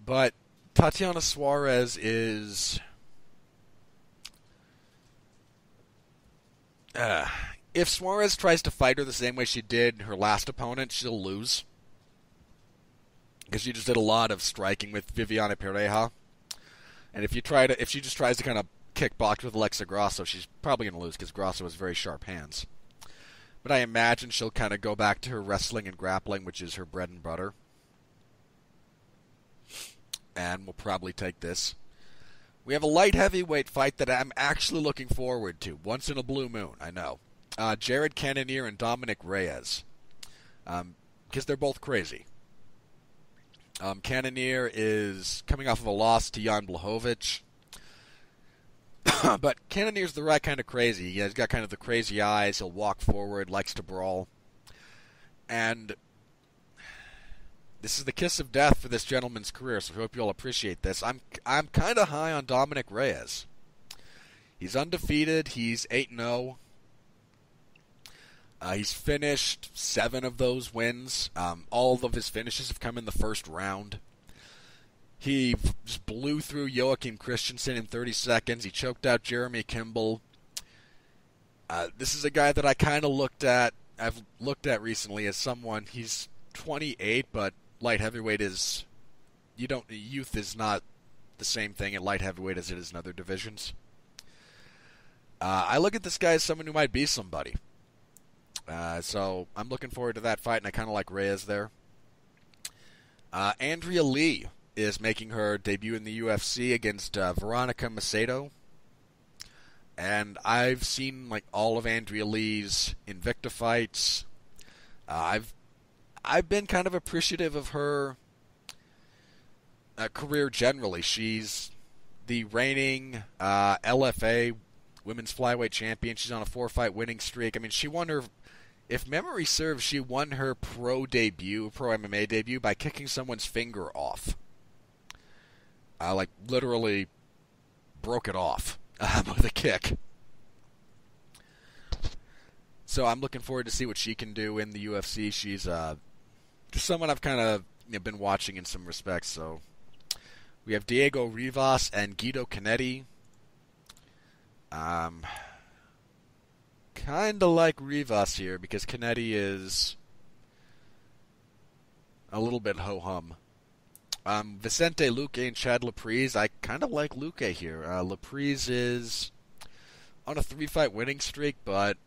But Tatiana Suarez is... if Suarez tries to fight her the same way she did her last opponent, she'll lose. Because she just did a lot of striking with Viviane Pereira. And if she just tries to kind of kickbox with Alexa Grasso, she's probably going to lose because Grasso has very sharp hands. But I imagine she'll kind of go back to her wrestling and grappling, which is her bread and butter. And we'll probably take this. We have a light heavyweight fight that I'm actually looking forward to. Once in a blue moon, I know. Jared Cannonier and Dominic Reyes. Because they're both crazy. Cannonier is coming off of a loss to Jan Blachowicz. But Cannonier's the right kind of crazy. He's got kind of the crazy eyes. He'll walk forward, likes to brawl. And this is the kiss of death for this gentleman's career, so I hope you'll appreciate this. I'm kind of high on Dominic Reyes. He's undefeated. He's 8-0. He's finished 7 of those wins. All of his finishes have come in the first round. He just blew through Joachim Christensen in 30 seconds. He choked out Jeremy Kimball. This is a guy that I've looked at recently as someone, he's 28, but light heavyweight is, youth is not the same thing at light heavyweight as it is in other divisions. I look at this guy as someone who might be somebody. So I'm looking forward to that fight, and I kind of like Reyes there. Andrea Lee is making her debut in the UFC against Veronica Macedo. And I've seen all of Andrea Lee's Invicta fights. I've been kind of appreciative of her career generally. She's the reigning LFA women's flyweight champion. She's on a 4-fight winning streak. I mean, she won her... If memory serves, she won her pro MMA debut by kicking someone's finger off. like literally broke it off with a kick. So I'm looking forward to see what she can do in the UFC. She's just someone I've kind of been watching in some respects. So we have Diego Rivas and Guido Canetti. Kind of like Rivas here because Canetti is a little bit ho-hum. Vicente Luque and Chad Laprise. I kind of like Luque here. Laprise is on a 3-fight winning streak, but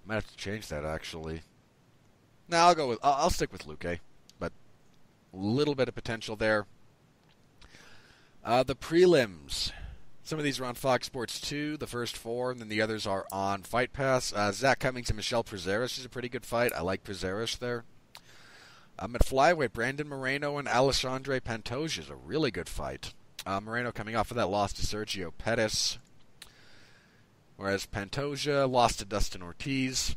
might have to change that actually. No, I'll stick with Luque, but a little bit of potential there. The prelims. Some of these are on Fox Sports 2, the first 4, and then the others are on Fight Pass. Zach Cummings and Michelle Prazeres is a pretty good fight. I like Prazeres there. At flyweight, Brandon Moreno and Alexandre Pantoja is a really good fight. Moreno coming off of that loss to Sergio Pettis, whereas Pantoja lost to Dustin Ortiz.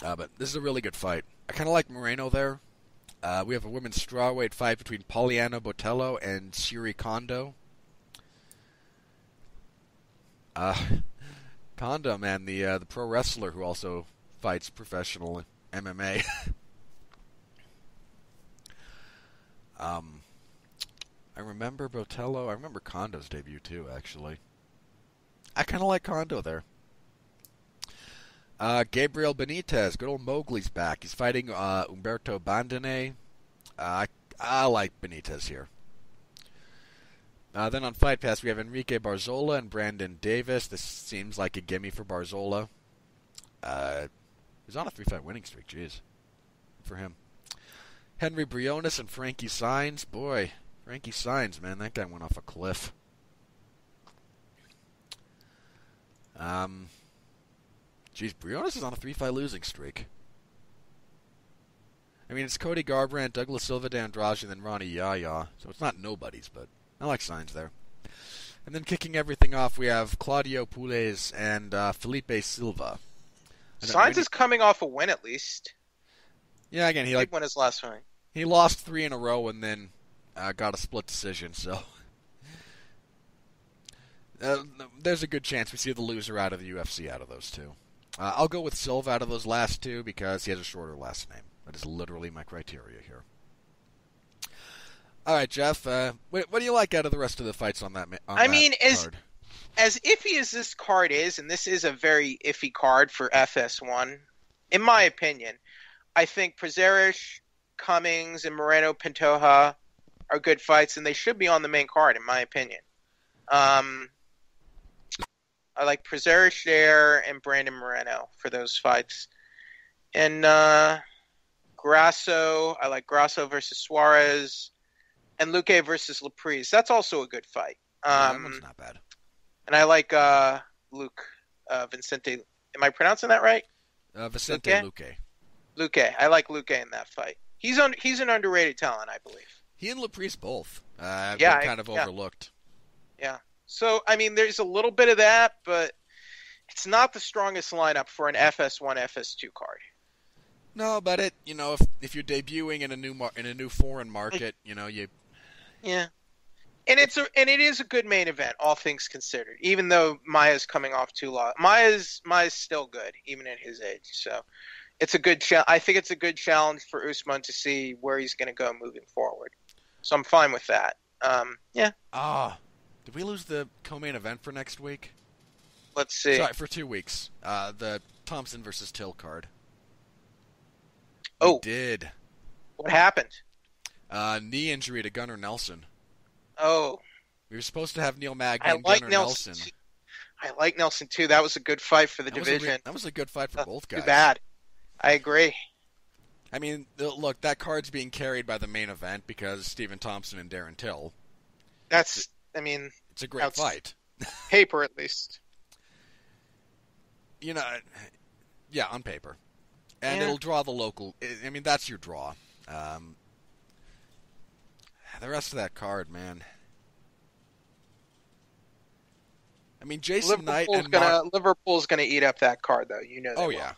But this is a really good fight. I kind of like Moreno there. We have a women's strawweight fight between Poliana Botello and Shiri Kondo. Kondo, man, the pro wrestler who also fights professional MMA. I remember Botello. I remember Kondo's debut too, actually. I kind of like Kondo there. Gabriel Benitez, good old Mowgli's back. He's fighting Umberto Bandone. I like Benitez here. Then on Fight Pass, we have Enrique Barzola and Brandon Davis. This seems like a gimme for Barzola. He's on a 3-fight winning streak. Jeez. For him. Henry Briones and Frankie Saenz. Boy, Frankie Saenz, man, that guy went off a cliff. Jeez, Briones is on a 3-fight losing streak. I mean, it's Cody Garbrandt, Douglas Silva de Andrade, and then Ronnie Yaya. So it's not nobodies, but I like Saenz there. And then kicking everything off, we have Claudio Puelles and Felipe Silva. Saenz is coming off a win, at least. Yeah, again, he won his last fight. He lost 3 in a row and then got a split decision, so there's a good chance we see the loser out of the UFC out of those two. I'll go with Silva out of those last two because he has a shorter last name. That is literally my criteria here. All right, Jeff, what do you like out of the rest of the fights on that card? As iffy as this card is, and this is a very iffy card for FS1, in my opinion, I think Prazeres, Cummings, and Moreno Pantoja are good fights, and they should be on the main card, in my opinion. I like Prazeres there and Brandon Moreno for those fights. And Grasso, I like Grasso versus Suarez, and Luque versus Laprise. That's also a good fight. That one's not bad. And I like Vicente. Am I pronouncing that right? Vicente Luque. Luque. I like Luque in that fight. He's an underrated talent, I believe. He and Laprise both. Been kind of overlooked. Yeah. So, I mean, there's a little bit of that, but it's not the strongest lineup for an FS1, FS2 card. No, but if you're debuting in a new foreign market, you. Yeah. And it is a good main event, all things considered. Even though Maia's coming off too long, Maia's still good, even at his age. So, it's a good. I think it's a good challenge for Usman to see where he's going to go moving forward. So I'm fine with that. Yeah. Did we lose the co-main event for next week? Let's see. Sorry, for 2 weeks. The Thompson versus Till card. We did. What happened? Knee injury to Gunnar Nelson. Oh. We were supposed to have Neil Magny and Gunnar Nelson. I like Nelson, too. That was a good fight for the division. That was a good fight for both guys. Too bad. I agree. I mean, look, that card's being carried by the main event because Stephen Thompson and Darren Till. It's a great fight. Paper, at least. Yeah, on paper. And it'll draw the local. I mean, that's your draw. The rest of that card, man. I mean, Jason Knight and Liverpool's gonna eat up that card, though. You know. Oh yeah.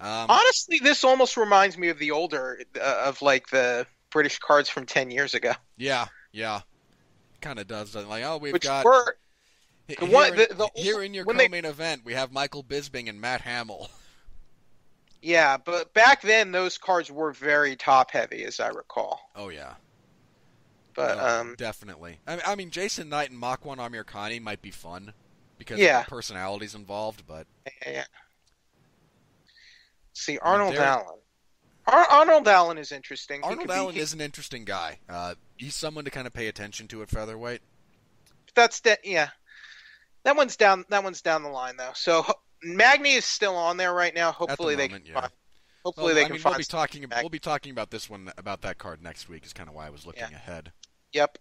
Honestly, this almost reminds me of the older, of like the British cards from 10 years ago, Yeah, yeah, kind of does. Like, oh, we've which got were the one, here in your when they, co-main event, we have Michael Bisping and Matt Hamill. yeah, but back then those cards were very top heavy, as I recall. Oh yeah, But no, definitely. I mean, Jason Knight and Makwan Amirkhani might be fun because of yeah, the personalities involved, but yeah. See, I mean, Arnold Allen. Arnold Allen is interesting. Arnold Allen is an interesting guy. He's someone to kind of pay attention to at featherweight. Yeah. That one's down. That one's down the line though. So Magny is still on there right now. Hopefully At the moment, they can yeah. find. Hopefully they can find. We'll be talking about this one, about that card next week. Is kind of why I was looking ahead. Yep.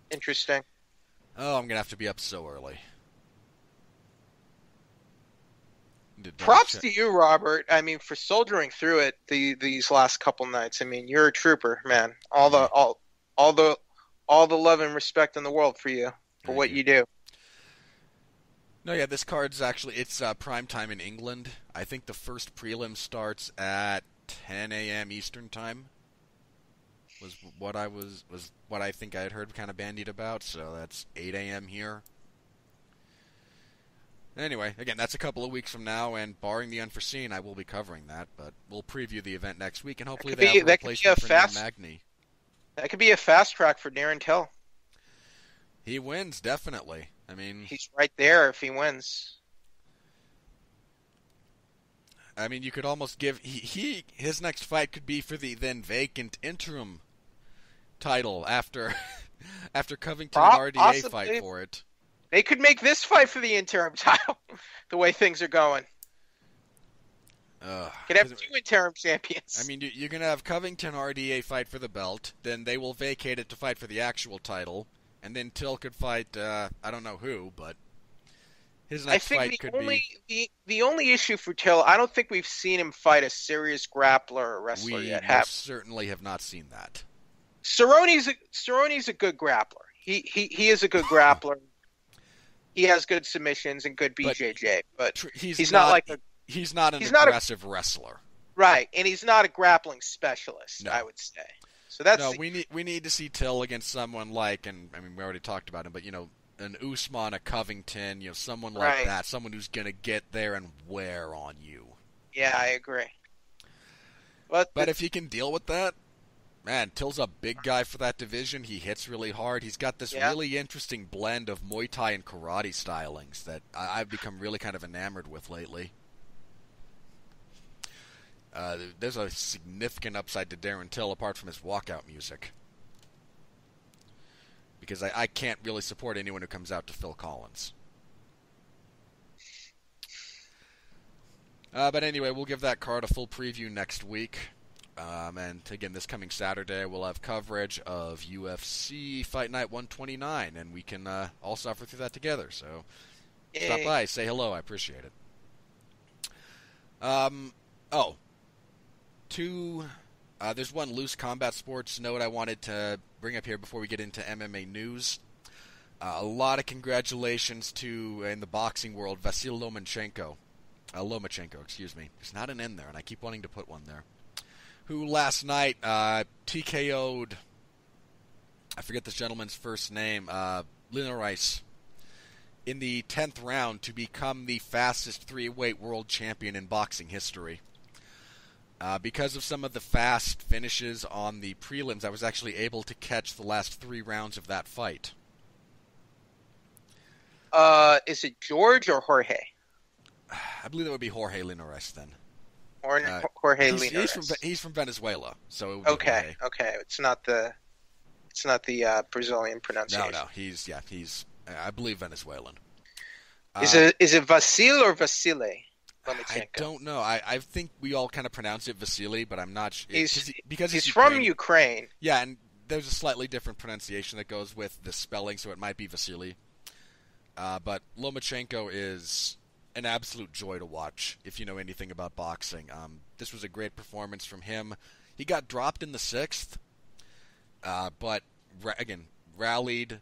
Interesting. Oh, I'm gonna have to be up so early. Props to you, Robert. I mean, for soldiering through it these last couple nights. I mean, you're a trooper, man. All the love and respect in the world for you for what you do. No, yeah, this card's actually it's prime time in England. I think the first prelim starts at 10 a.m. Eastern time. Was what I think I had heard kind of bandied about. So that's 8 a.m. here. Anyway, again, that's a couple of weeks from now, and barring the unforeseen, I will be covering that. But we'll preview the event next week, and hopefully they have a replacement for Neil Magny. That could be a fast track for Darren Till. He wins, definitely. I mean, he's right there if he wins. I mean, you could almost give his next fight could be for the then vacant interim title after Covington and RDA fight for it. They could make this fight for the interim title, the way things are going. Could have two interim champions. I mean, you're going to have Covington RDA fight for the belt, then they will vacate it to fight for the actual title, and then Till could fight, I don't know who, but his next fight could be... The only issue for Till, I don't think we've seen him fight a serious grappler or wrestler yet. We certainly have not seen that. Cerrone's a good grappler. He is a good grappler. He has good submissions and good BJJ, but he's not an aggressive wrestler. Right, and he's not a grappling specialist, no. I would say. So that's we need to see Till against someone like, and I mean we already talked about him, but an Usman, a Covington, someone like that, someone who's gonna get there and wear on you. Yeah, I agree. But if he can deal with that, man, Till's a big guy for that division. He hits really hard. He's got this really interesting blend of Muay Thai and karate stylings that I've become really kind of enamored with lately. There's a significant upside to Darren Till apart from his walkout music. Because I can't really support anyone who comes out to Phil Collins. But anyway, we'll give that card a full preview next week. And again, this coming Saturday, we'll have coverage of UFC Fight Night 129, and we can all suffer through that together. So stop by, say hello. I appreciate it. There's one loose combat sports note I wanted to bring up here before we get into MMA news. A lot of congratulations to, in the boxing world, Vasyl Lomachenko. Excuse me. There's not an N there, and I keep wanting to put one there. Who last night TKO'd, I forget this gentleman's first name, Linares, in the 10th round to become the fastest 3-weight world champion in boxing history. Because of some of the fast finishes on the prelims, I was actually able to catch the last 3 rounds of that fight. Is it George or Jorge? I believe that would be Jorge Linares then. Jorge Linares. He's from Venezuela, so it would be Jorge. Okay. It's not the Brazilian pronunciation. No. He's I believe Venezuelan. Is it Vasyl or Vasile? I don't know. I think we all kind of pronounce it Vasily, but I'm not sure. Because he's from Ukraine. Yeah, and there's a slightly different pronunciation that goes with the spelling, so it might be Vasily. But Lomachenko is an absolute joy to watch if you know anything about boxing. This was a great performance from him. He got dropped in the 6th, but again, rallied,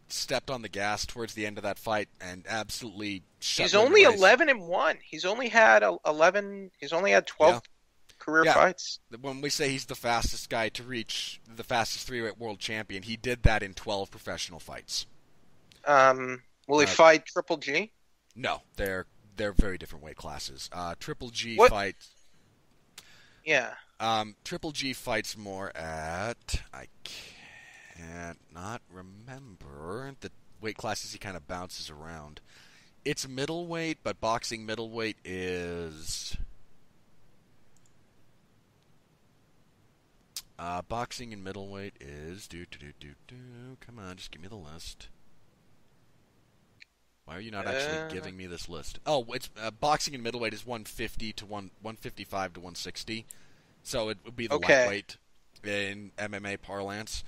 stepped on the gas towards the end of that fight and absolutely shut He's Lin only Rice. 11-1. He's only had 11. He's only had 12 career fights. When we say he's the fastest guy to reach the fastest 3-weight world champion, he did that in 12 professional fights. Will he fight Triple G? No, they're very different weight classes. Triple G fights. Yeah. Triple G fights more at, I can't not remember the weight classes. He kind of bounces around. It's middleweight, but boxing middleweight is boxing in middleweight is come on, just give me the list. Why are you not actually giving me this list? Oh, it's boxing in middleweight is 150 to 155 to 160. So it would be the lightweight in MMA parlance.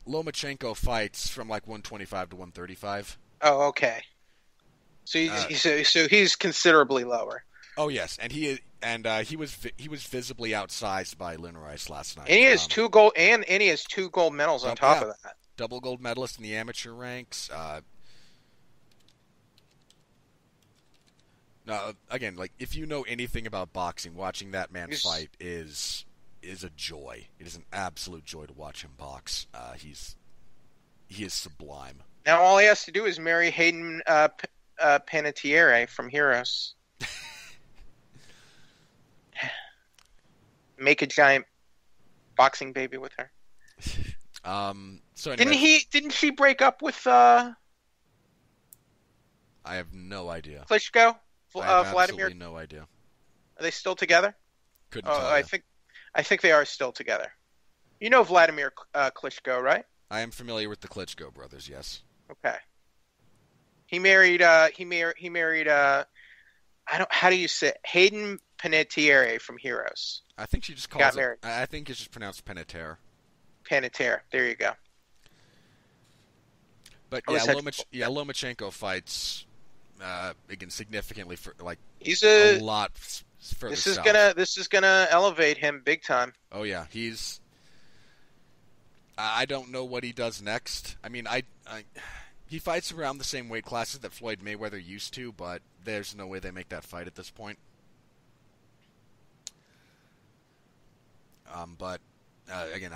Lomachenko fights from like 125 to 135. Oh, okay. So he's considerably lower. Oh yes, and he was visibly outsized by Lin Rice last night. And he has two gold medals on top of that. Double gold medalist in the amateur ranks. Now, again, like if you know anything about boxing, watching that man fight is a joy. It is an absolute joy to watch him box. He is sublime. Now all he has to do is marry Hayden Panettiere from Heroes. Make a giant boxing baby with her. So anyway, didn't she break up with I have no idea. Klitschko? I have Vladimir? absolutely no idea. Are they still together? Couldn't tell you. I think they are still together. You know Vladimir Klitschko, right? I am familiar with the Klitschko brothers. Yes. Okay. He married. How do you say it? Hayden Panettiere from Heroes. I think she just calls it. I think it's just pronounced Panettiere. Panettiere. There you go. But Lomachenko fights again significantly for like he's a lot further south. This is gonna elevate him big time. Oh yeah, I don't know what he does next. I mean, he fights around the same weight classes that Floyd Mayweather used to, but there's no way they make that fight at this point. But again,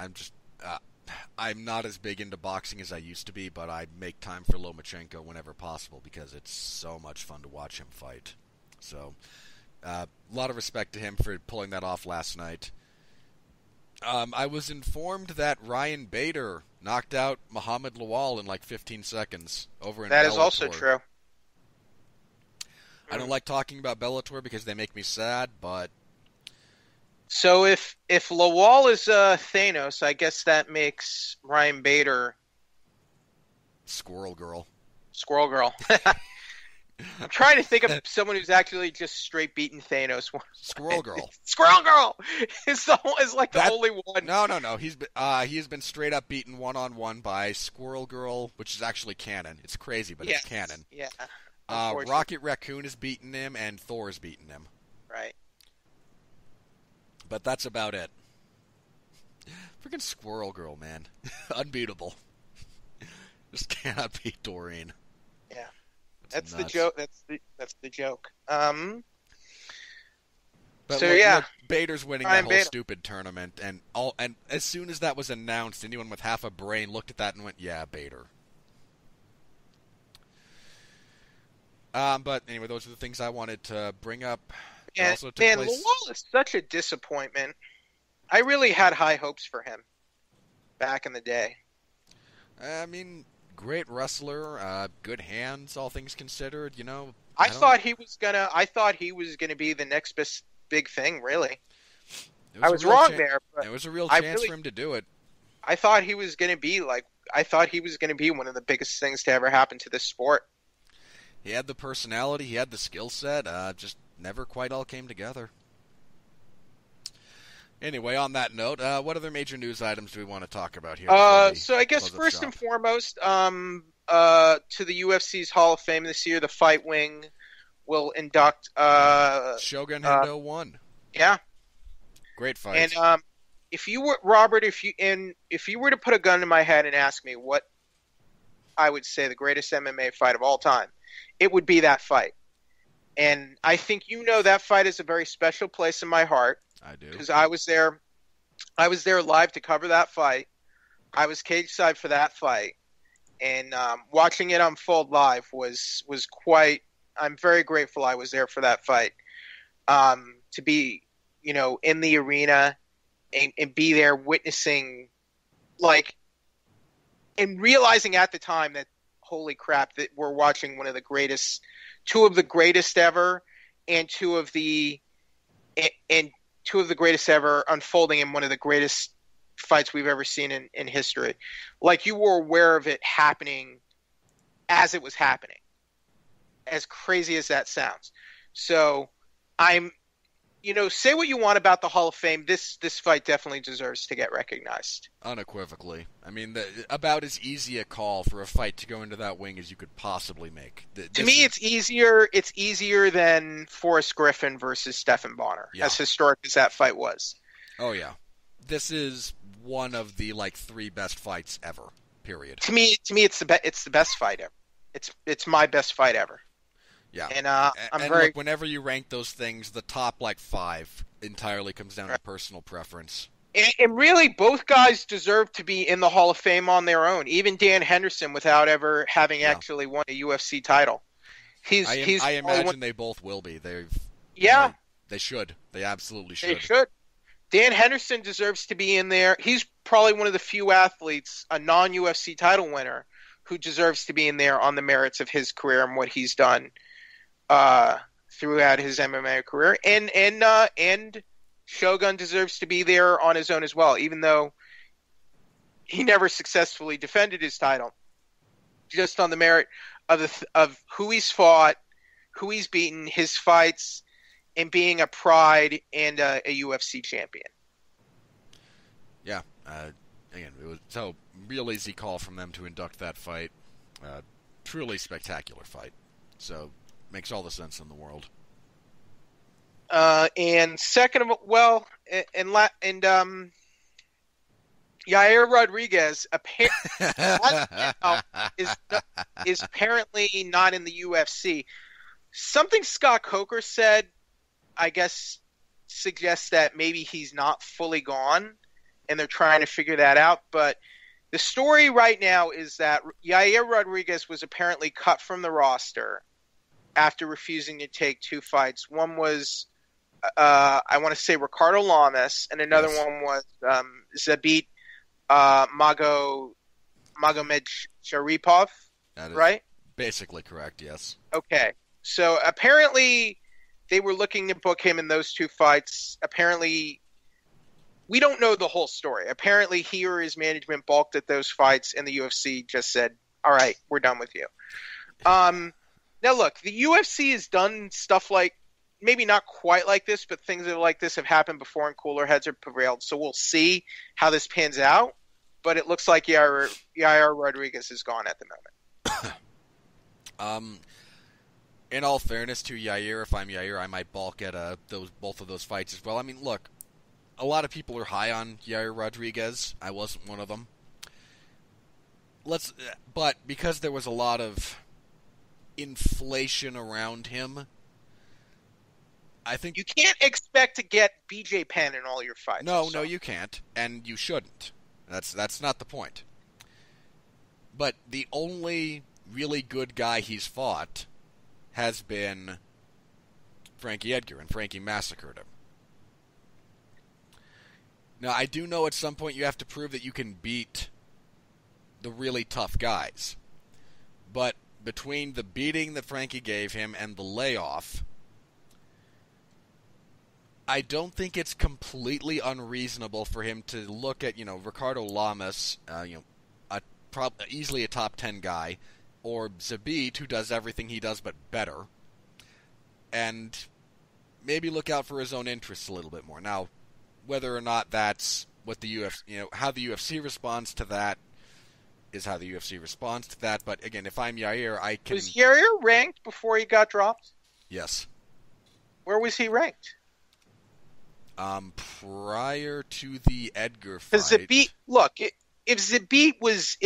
I'm not as big into boxing as I used to be, but I make time for Lomachenko whenever possible because it's so much fun to watch him fight. So, a lot of respect to him for pulling that off last night. I was informed that Ryan Bader knocked out Muhammad Lawal in like 15 seconds over in Bellator. That is also true. I don't like talking about Bellator because they make me sad, but... So if Lawal is Thanos, I guess that makes Ryan Bader... Squirrel Girl. Squirrel Girl. I'm trying to think of someone who's actually just straight beaten Thanos. Squirrel Girl. Squirrel Girl is the only one. No. He has been straight up beaten 1-on-1 by Squirrel Girl, which is actually canon. It's crazy, but it's canon. Yeah. Rocket Raccoon has beaten him, and Thor has beaten him. Right. But that's about it. Freaking Squirrel Girl, man. Unbeatable. Just cannot beat Doreen. Yeah. That's the joke. That's the joke. But look, Bader's winning that whole stupid tournament, and as soon as that was announced, anyone with half a brain looked at that and went, "Yeah, Bader." But anyway, those are the things I wanted to bring up. Lawal is such a disappointment. I really had high hopes for him back in the day. I mean, great wrestler, good hands, all things considered. You know, I thought he was gonna be the next big thing. Really, I was wrong there. But it was a real chance for him to do it. I thought he was gonna be one of the biggest things to ever happen to this sport. He had the personality, he had the skill set, just never quite all came together. Anyway, on that note, what other major news items do we want to talk about here? So I guess first and foremost, to the UFC's Hall of Fame this year, the Fight Wing will induct Shogun Hendo 1. Yeah. Great fight. And if you were Robert, if you were to put a gun to my head and ask me what I would say, the greatest MMA fight of all time, it would be that fight. And I think that fight is a very special place in my heart. I do. Because I was there. I was there live to cover that fight. I was cage side for that fight. And watching it unfold live was quite. I'm very grateful I was there for that fight. To be, in the arena and be there witnessing, and realizing at the time that, holy crap, that we're watching two of the greatest ever, and two of the greatest ever unfolding in one of the greatest fights we've ever seen in history. Like, you were aware of it happening as it was happening, as crazy as that sounds. So say what you want about the Hall of Fame. This fight definitely deserves to get recognized. Unequivocally. I mean, about as easy a call for a fight to go into that wing as you could possibly make. To me, it's easier. It's easier than Forrest Griffin versus Stephen Bonner, as historic as that fight was. Oh yeah, this is one of the 3 best fights ever. Period. To me, it's the best fight ever. It's my best fight ever. Yeah, and look, whenever you rank those things, the top 5 entirely comes down to personal preference. And really, both guys deserve to be in the Hall of Fame on their own. Even Dan Henderson, without ever having actually won a UFC title. I imagine they both will be. They should. They absolutely should. They should. Dan Henderson deserves to be in there. He's probably one of the few athletes, a non-UFC title winner, who deserves to be in there on the merits of his career and what he's done throughout his MMA career. And Shogun deserves to be there on his own as well, even though he never successfully defended his title. Just on the merit of who he's fought, who he's beaten, his fights, and being a Pride and a UFC champion. Yeah. Again, it was a real easy call from them to induct that fight. Truly spectacular fight. So, makes all the sense in the world. And second of all, Yair Rodriguez is apparently not in the UFC. Something Scott Coker said, I guess, suggests that maybe he's not fully gone, and they're trying to figure that out. But the story right now is that Yair Rodriguez was apparently cut from the roster after refusing to take 2 fights. One was, I want to say, Ricardo Lamas, and another one was Zabit Magomed Sharipov, right? Basically correct, yes. Okay. So apparently they were looking to book him in those 2 fights. Apparently, we don't know the whole story. Apparently he or his management balked at those fights, and the UFC just said, all right, we're done with you. Now, look, the UFC has done stuff like, maybe not quite like this, but things that like this have happened before, and cooler heads have prevailed. So we'll see how this pans out. But it looks like Yair Rodriguez is gone at the moment. In all fairness to Yair, if I'm Yair, I might balk at both of those fights as well. I mean, look, a lot of people are high on Yair Rodriguez. I wasn't one of them. But because there was a lot of inflation around him, I think you can't expect to get BJ Penn in all your fights. No, you can't, and you shouldn't. That's not the point. But the only really good guy he's fought has been Frankie Edgar, and Frankie massacred him. Now, I do know at some point you have to prove that you can beat the really tough guys. But between the beating that Frankie gave him and the layoff, I don't think it's completely unreasonable for him to look at, Ricardo Lamas, easily a top 10 guy, or Zabit, who does everything he does but better, and maybe look out for his own interests a little bit more. Now, whether or not that's what the UFC, how the UFC responds to that is how the UFC responds to that. But again, if I'm Yair, I can. Was Yair ranked before he got dropped? Yes. Where was he ranked? Prior to the Edgar fight. Zabit, look, if Zabit was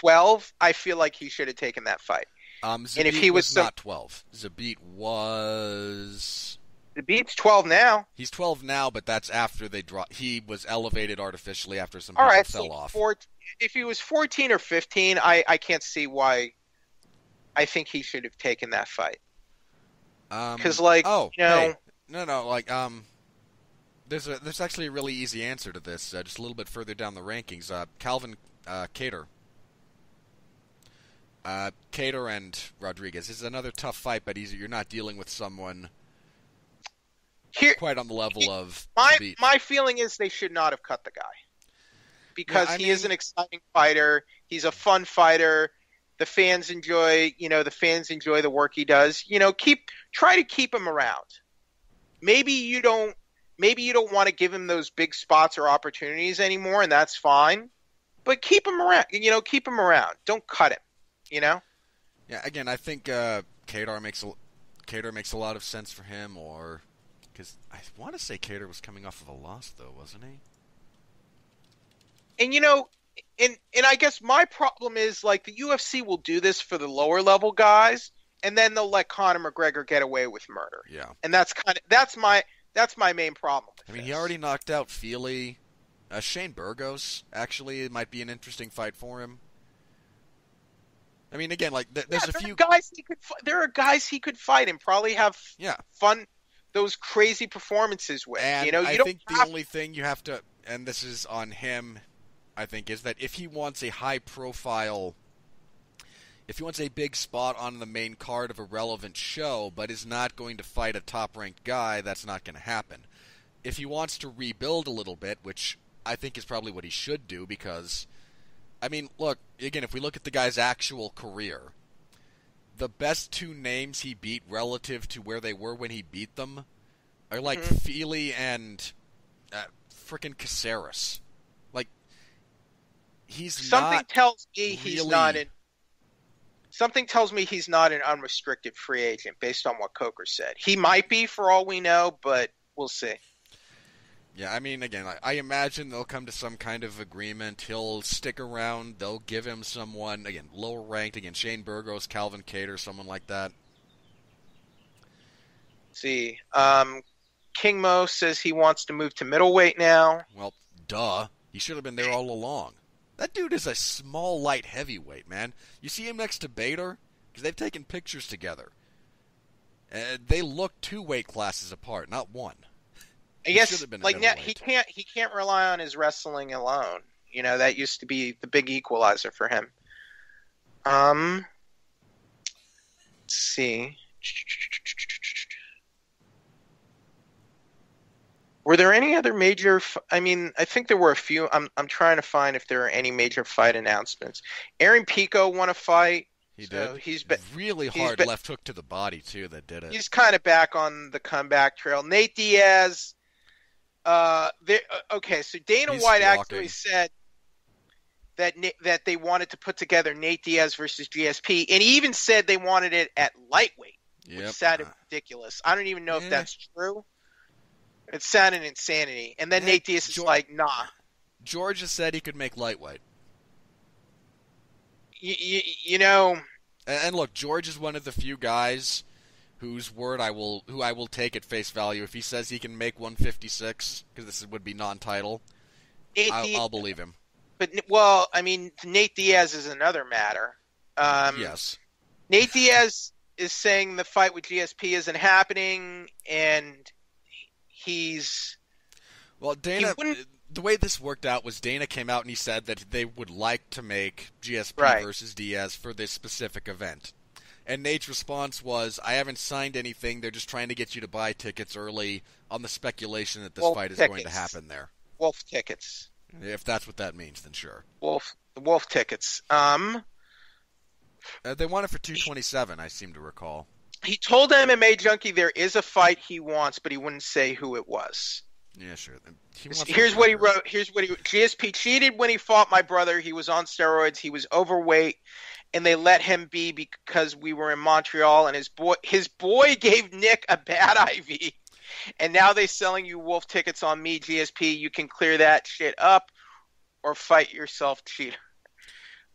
12, I feel like he should have taken that fight. Zabit And if he was not 12. Zabit was... Zabit's 12 now. He's 12 now, but that's after they he was elevated artificially after some All people right, fell off. If he was 14 or 15, I can't see why. I think he should have taken that fight. Because, hey, no, there's actually a really easy answer to this. Just a little bit further down the rankings, Calvin Kattar. Kattar and Rodriguez. This is another tough fight, but you're not dealing with someone quite on the level of Zabit. My feeling is they should not have cut the guy. Because he is an exciting fighter. He's a fun fighter. The fans enjoy the work he does. Try to keep him around. Maybe you don't want to give him those big spots or opportunities anymore, and that's fine. But keep him around. Keep him around. Don't cut him. Yeah. Again, I think Kattar makes a lot of sense for him, because I want to say Kattar was coming off of a loss, though, wasn't he? And and I guess my problem is, like, the UFC will do this for the lower level guys, and then they'll let Conor McGregor get away with murder. Yeah. And that's my main problem with he already knocked out Feely. Shane Burgos, actually, it might be an interesting fight for him. I mean, again, like, there's a few guys there are guys he could fight and probably have fun, those crazy performances with. And I think the only thing you have to, and this is on him, I think, is that if he wants a high-profile, if he wants a big spot on the main card of a relevant show, but is not going to fight a top-ranked guy, that's not going to happen. If he wants to rebuild a little bit, which I think is probably what he should do, because, I mean, look, again, if we look at the guy's actual career, the best two names he beat relative to where they were when he beat them are like Feely and frickin' Caceres. Like, Something tells me he's not an unrestricted free agent based on what Coker said. He might be, for all we know, but we'll see. Yeah, I mean, again, I imagine they'll come to some kind of agreement. He'll stick around. They'll give him someone, again, lower ranked. Again, Shane Burgos, Calvin Kattar, someone like that. Let's see. King Mo says he wants to move to middleweight now. Well, duh. He should have been there all along. That dude is a small, light heavyweight, man. You see him next to Bader? Because they've taken pictures together. They look 2 weight classes apart, not 1. I guess, like, now, he can't rely on his wrestling alone. That used to be the big equalizer for him. Let's see. Were there any other major? I think there were a few. I'm trying to find if there are any major fight announcements. Aaron Pico won a fight. He did. He's really hard left hook to the body too. That did it. He's kind of back on the comeback trail. Nate Diaz. Okay, so Dana White actually said that they wanted to put together Nate Diaz versus GSP, and he even said they wanted it at lightweight, which sounded ridiculous. I don't even know if that's true. It sounded insanity. And then Nate Diaz is like, nah. George has said he could make lightweight. And look, George is one of the few guys whose word I will take at face value. If he says he can make 156, because this would be non-title, I'll believe him. But, Nate Diaz is another matter. Yes. Nate Diaz is saying the fight with GSP isn't happening, and he's... Well, Dana... The way this worked out was Dana came out and he said that they would like to make GSP versus Diaz for this specific event. And Nate's response was, I haven't signed anything, they're just trying to get you to buy tickets early on the speculation that this fight is going to happen there. Wolf tickets. If that's what that means, then sure. Wolf tickets. They want it for 227, I seem to recall. He told MMA Junkie there is a fight he wants, but he wouldn't say who it was. Yeah, sure. Here's what he wrote. GSP cheated when he fought my brother. He was on steroids. He was overweight, and they let him be because we were in Montreal, and his boy gave Nick a bad IV. And now they're selling you wolf tickets on me, GSP. You can clear that shit up or fight yourself, cheater.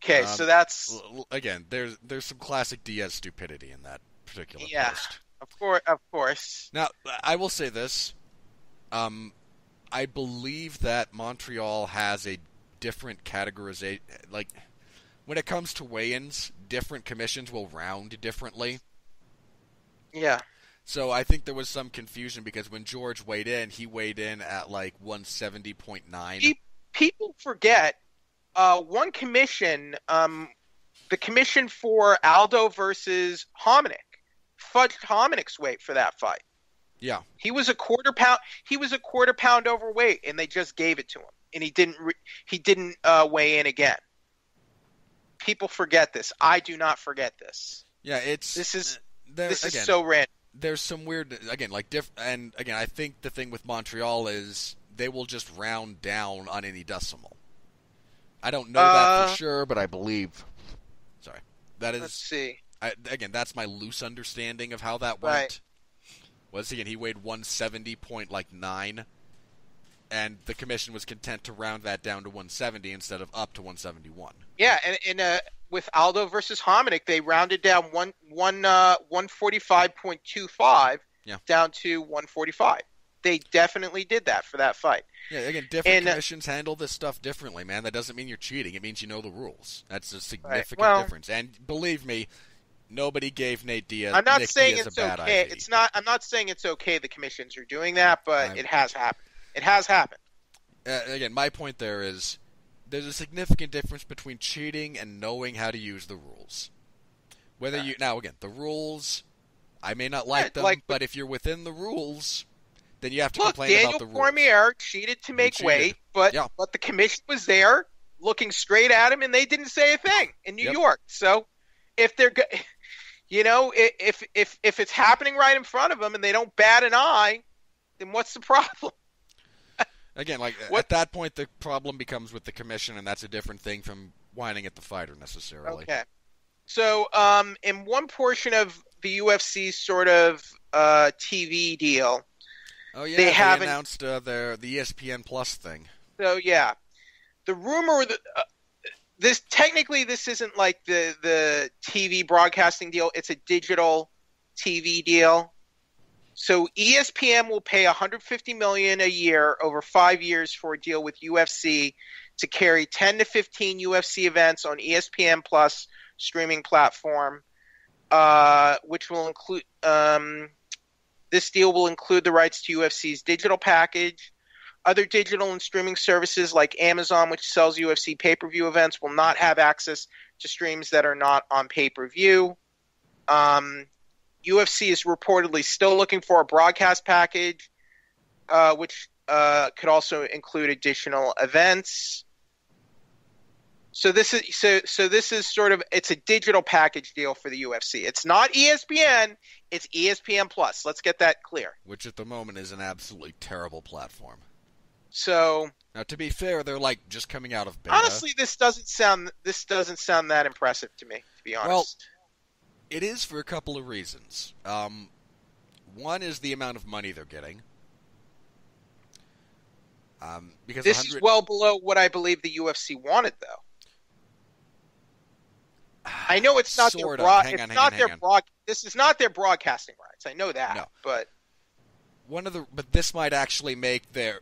Okay, so that's Again, there's some classic Diaz stupidity in that particular yeah, post. of course. Now, I will say this. I believe that Montreal has a different categorization. Like, when it comes to weigh-ins, different commissions will round differently. Yeah. So I think there was some confusion because when George weighed in, he weighed in at like 170.9. People forget one commission, the commission for Aldo versus Hominick, fudged Hominick's weight for that fight. Yeah. He was a quarter pound overweight, and they just gave it to him, and he didn't weigh in again. People forget this. I do not forget this. Yeah, this is so random. There's some weird and again, I think the thing with Montreal is they will just round down on any decimal. I don't know that for sure, but I believe. Sorry, that is. Let's see. Again, that's my loose understanding of how that went. Right. Once again, he weighed 170.9, and the commission was content to round that down to 170 instead of up to 171. Yeah, and with Aldo versus Hominick, they rounded down 145.25 down to 145. They definitely did that for that fight. Yeah, again, different commissions handle this stuff differently, man. That doesn't mean you're cheating. It means you know the rules. That's a significant difference. And believe me, nobody gave Nate Diaz. I'm not saying Diaz it's a bad okay. IV. I'm not saying it's okay. The commissions are doing that, but it has happened. It has happened. Again, my point there is there's a significant difference between cheating and knowing how to use the rules. Now again, the rules, I may not like them, but if you're within the rules, then you have to complain about the rules. Daniel Cormier cheated to make weight, but the commission was there, looking straight at him, and they didn't say a thing in New York. So if they're, if it's happening right in front of them and they don't bat an eye, then what's the problem? Again, at that point, the problem becomes with the commission, and that's a different thing from whining at the fighter necessarily. Okay. So, in one portion of the UFC sort of TV deal, they announced the ESPN Plus thing. So yeah, the rumor that this isn't like the TV broadcasting deal; it's a digital TV deal. So ESPN will pay $150 million a year over 5 years for a deal with UFC to carry 10 to 15 UFC events on ESPN Plus streaming platform, which will include this deal will include the rights to UFC's digital package. Other digital and streaming services like Amazon, which sells UFC pay-per-view events, will not have access to streams that are not on pay-per-view. UFC is reportedly still looking for a broadcast package, which could also include additional events. So this is sort of, it's a digital package deal for the UFC. It's not ESPN, it's ESPN Plus. Let's get that clear. Which at the moment is an absolutely terrible platform. So now, to be fair, they're like just coming out of beta. Honestly, this doesn't sound that impressive to me, to be honest. Well, it is for a couple of reasons. One is the amount of money they're getting. Because this is well below what I believe the UFC wanted, though. I know it's not This is not their broadcasting rights. I know that, but this might actually make them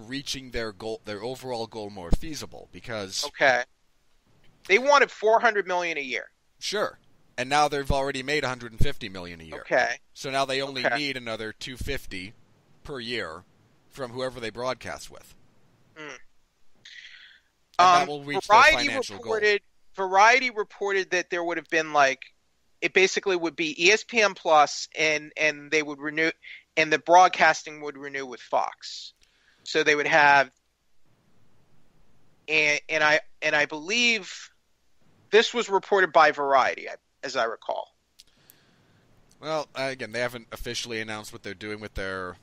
reaching their goal, their overall goal, more feasible because they wanted $400 million a year. Sure. And now they've already made $150 million a year. Okay. So now they only need another $250 per year from whoever they broadcast with. And that will reach their financial goal. Variety reported that there would have been it basically would be ESPN Plus, and they would renew, and the broadcasting would renew with Fox. So they would have, and I believe this was reported by Variety, as I recall. Well, again, they haven't officially announced what they're doing with their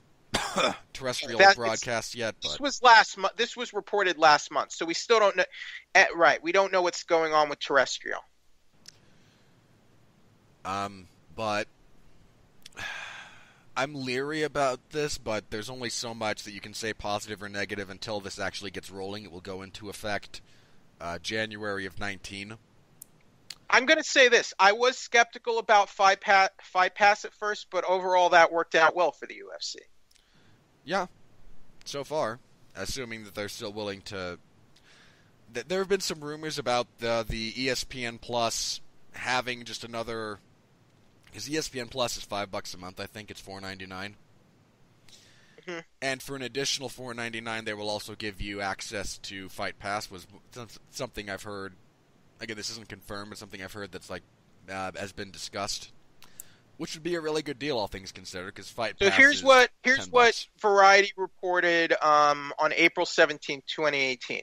terrestrial broadcast yet. But This was reported last month, so we still don't know. Right, we don't know what's going on with terrestrial. But I'm leery about this. But there's only so much that you can say positive or negative until this actually gets rolling. It will go into effect. January of 19. I'm going to say this. I was skeptical about Fight Pass at first, but overall that worked out well for the UFC. Yeah, so far, assuming that they're still willing to. There have been some rumors about the ESPN Plus having just another, because ESPN Plus is $5 a month. I think it's $4.99. Mm-hmm. And for an additional $4.99, they will also give you access to Fight Pass. Was something I've heard. Again, this isn't confirmed, but something I've heard that's has been discussed, which would be a really good deal, all things considered, because Fight Pass. So here's what Variety reported on April 17th, 2018.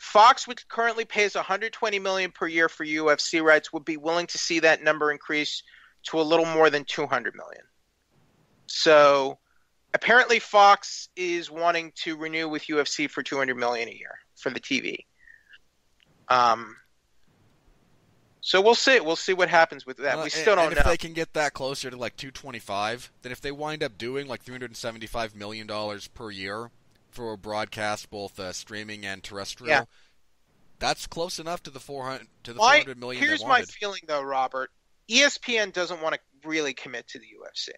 Fox, which currently pays $120 million per year for UFC rights, would be willing to see that number increase to a little more than $200 million. So apparently Fox is wanting to renew with UFC for $200 million a year for the TV. So we'll see. We'll see what happens with that. We still don't know. And if they can get that closer to like 225, then if they wind up doing like $375 million per year for broadcast, both streaming and terrestrial, that's close enough to the $400 million. Here's my feeling, though, Robert. ESPN doesn't want to really commit to the UFC.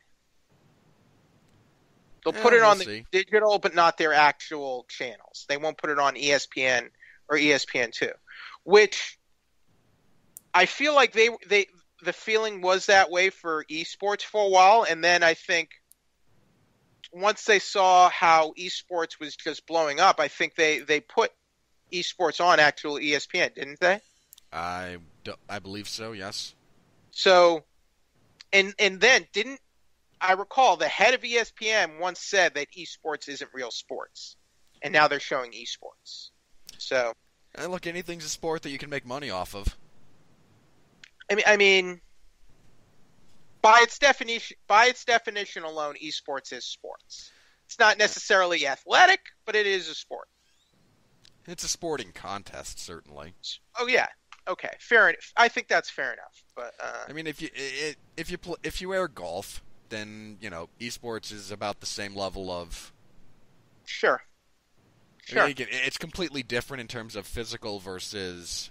They'll put it on the digital, but not their actual channels. They won't put it on ESPN or ESPN2, which I feel like the feeling was that way for esports for a while, and then I think once they saw how esports was just blowing up, I think they put esports on actual ESPN, didn't they? I believe so, yes. So, and then didn't I recall the head of ESPN once said that esports isn't real sports, and now they're showing esports. So, and look, anything's a sport that you can make money off of. I mean, by its definition alone, esports is sports. It's not necessarily athletic, but it is a sport. It's a sporting contest, certainly. Oh yeah, okay, fair enough. I think that's fair enough. But I mean, if you air golf, then esports is about the same level of. Sure. I mean, again, it's completely different in terms of physical versus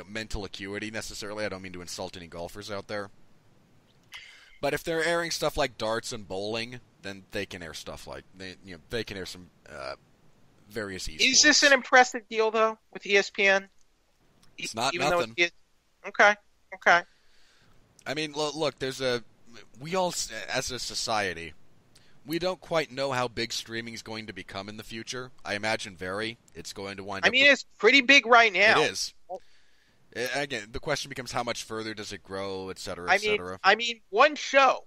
mental acuity necessarily. I don't mean to insult any golfers out there. But if they're airing stuff like darts and bowling, then they can air stuff like they can air some various esports. Is this an impressive deal though with ESPN? It's not nothing. Okay. I mean, look, we all as a society, we don't quite know how big streaming is going to become in the future. I imagine it's going to wind up. I mean, it's pretty big right now. It is. Again, the question becomes how much further does it grow, et cetera, et cetera. I mean, one show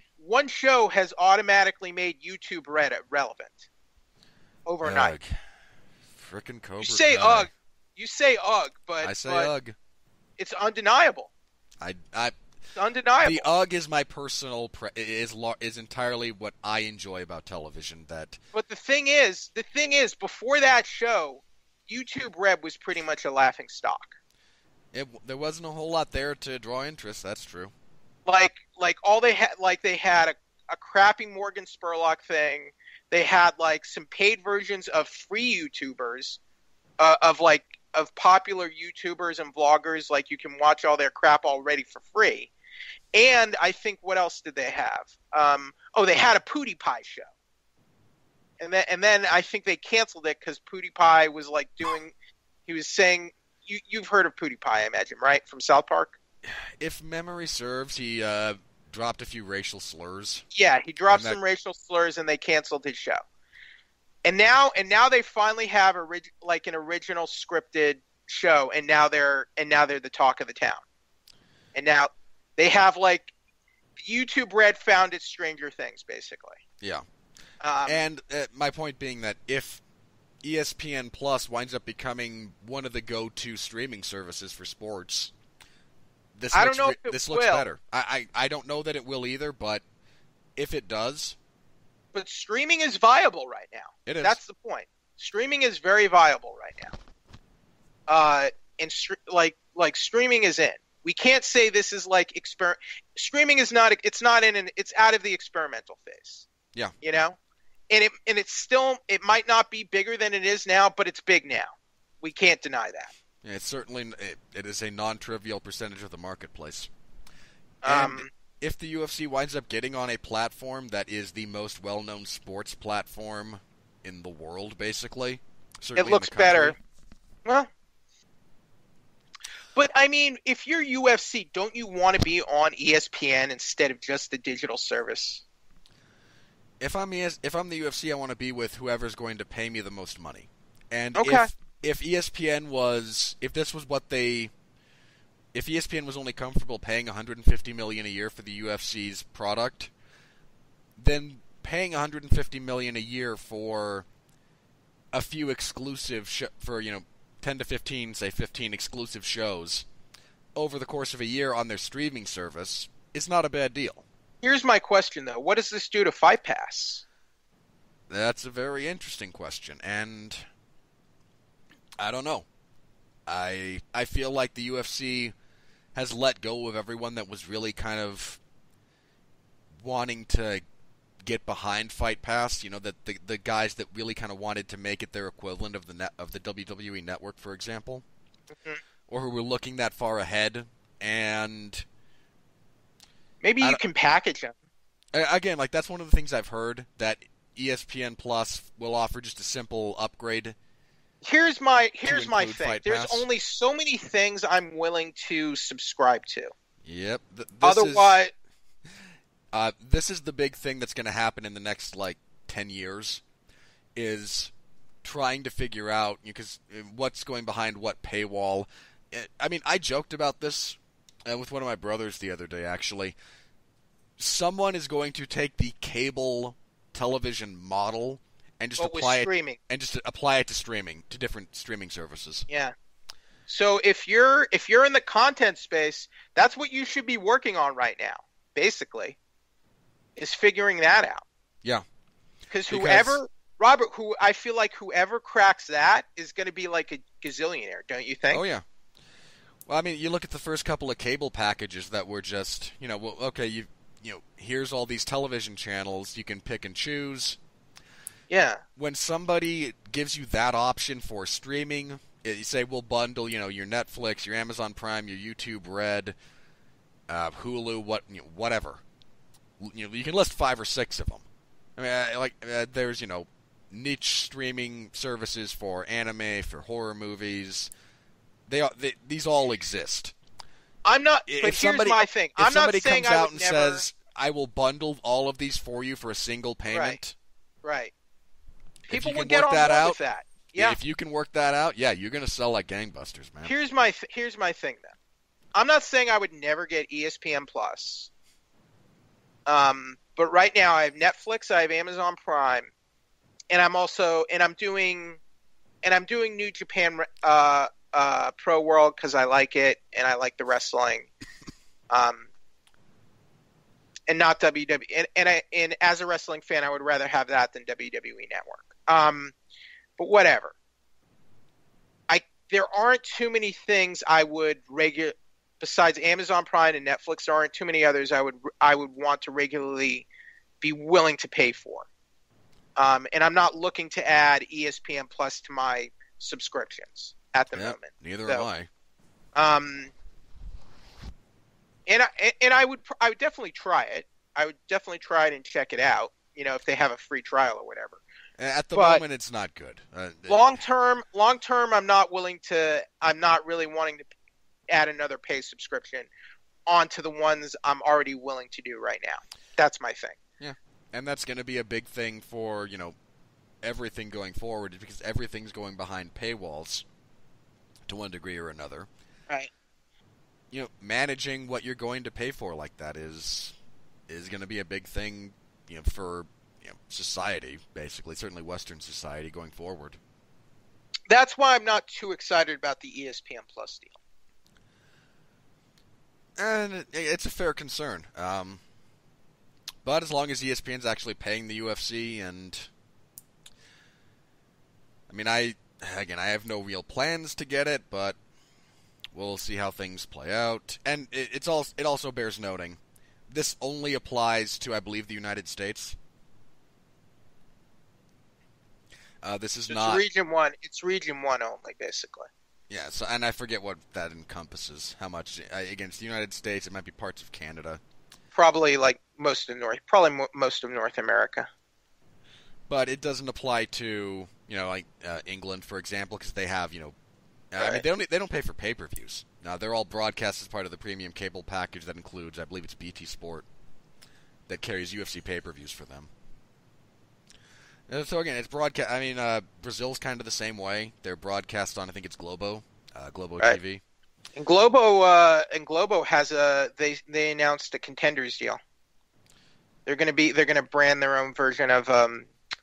has automatically made YouTube relevant overnight. Frickin' Cobra. You say ugh, but I say ugh. It's undeniable. It's undeniable. The ugh is my personal is entirely what I enjoy about television. But the thing is, before that show, YouTube Red was pretty much a laughing stock. There wasn't a whole lot there to draw interest. That's true. Like all they had, they had a crappy Morgan Spurlock thing. They had some paid versions of free YouTubers, of popular YouTubers and vloggers. You can watch all their crap already for free. And I think what else did they have? They had a PewDiePie show. And then I think they canceled it because PewDiePie was he was saying. You've heard of PewDiePie, I imagine, right? From South Park? If memory serves, he dropped a few racial slurs. Yeah, he dropped some racial slurs, and they canceled his show. And now they finally have an original scripted show, and now they're the talk of the town. And now they have YouTube Red found its Stranger Things, basically. Yeah. And my point being that if ESPN Plus winds up becoming one of the go-to streaming services for sports, this looks better. I don't know that it will either, but if it does. But streaming is viable right now. It is. That's the point. Streaming is very viable right now. And streaming is in. We can't say this is streaming is not. It's not in. It's out of the experimental phase. Yeah. And it's still, it might not be bigger than it is now, but it's big now. We can't deny that. Yeah, it's certainly it is a non-trivial percentage of the marketplace. And Um, if the UFC winds up getting on a platform that is the most well-known sports platform in the world, basically, certainly it looks in the country, better. Well, but I mean, if you're UFC, don't you want to be on ESPN instead of just the digital service? if I'm the UFC, I want to be with whoever's going to pay me the most money. And Okay. if ESPN was if this was what they if ESPN was only comfortable paying $150 million a year for the UFC's product, then paying $150 million a year for a few exclusive for 10 to 15, say 15 exclusive shows over the course of a year on their streaming service is not a bad deal. Here's my question, though. What does this do to Fight Pass? That's a very interesting question, and I don't know. I feel like the UFC has let go of everyone that was really kind of wanting to get behind Fight Pass. That the guys that really kind of wanted to make it their equivalent of the WWE Network, for example, or who were looking that far ahead. And Maybe you can package them. again, like that's one of the things I've heard, that ESPN Plus will offer just a simple upgrade. Here's my thing. Fight There's Pass. only so many things I'm willing to subscribe to. Yep. Otherwise, This is the big thing that's going to happen in the next 10 years, is trying to figure out because what's going behind what paywall. I mean, I joked about this with one of my brothers the other day. Actually, someone is going to take the cable television model and just apply it to streaming, to different streaming services. Yeah. So if you're in the content space, that's what you should be working on right now, basically, is figuring that out. Yeah. Because I feel like whoever cracks that is going to be like a gazillionaire, don't you think? Oh yeah. Well, I mean, you look at the first couple of cable packages that were just, here's all these television channels, you can pick and choose. Yeah. When somebody gives you that option for streaming, you say we'll bundle, your Netflix, your Amazon Prime, your YouTube Red, Hulu, whatever. You can list 5 or 6 of them. I mean, there's niche streaming services for anime, for horror movies. These all exist. I'm not. But here's my thing. I'm not saying somebody comes out and says, "I will bundle all of these for you for a single payment," right? People would get on board with that. Yeah. If you can work that out, yeah, you're gonna sell like gangbusters, man. Here's my thing then. I'm not saying I would never get ESPN Plus. But right now I have Netflix, I have Amazon Prime, and I'm doing New Japan Pro World because I like it and I like the wrestling. And not WWE. And as a wrestling fan, I would rather have that than WWE Network. But whatever. There aren't too many things I would besides Amazon Prime and Netflix. There aren't too many others I would want to regularly be willing to pay for. And I'm not looking to add ESPN Plus to my subscriptions at the moment. Neither am I. And I would definitely try it. I would definitely try it and check it out. If they have a free trial or whatever. At the moment, it's not good. Long term, I'm not really wanting to add another pay subscription onto the ones I'm already willing to do right now. That's my thing. Yeah, and that's going to be a big thing for everything going forward, because everything's going behind paywalls to one degree or another. Right. Managing what you're going to pay for like that is going to be a big thing, for society, basically, certainly Western society going forward. That's why I'm not too excited about the ESPN Plus deal. And it's a fair concern. But as long as ESPN's actually paying the UFC, and I mean, I have no real plans to get it, but we'll see how things play out. And it also bears noting, this only applies to, I believe, the United States. This is It's not. region one. It's region one only, basically. Yeah, so and I forget what that encompasses. How much against the United States? It might be parts of Canada, Probably like most of North America. but it doesn't apply to like England, for example, because they have I mean Right. they don't pay for pay-per-views. Now they're all broadcast as part of the premium cable package that includes, I believe it's BT Sport, that carries UFC pay-per-views for them. So again, it's broadcast. I mean, Brazil's kind of the same way. They're broadcast on, I think it's Globo Right. TV. And Globo has they announced a Contenders deal. They're gonna brand their own version of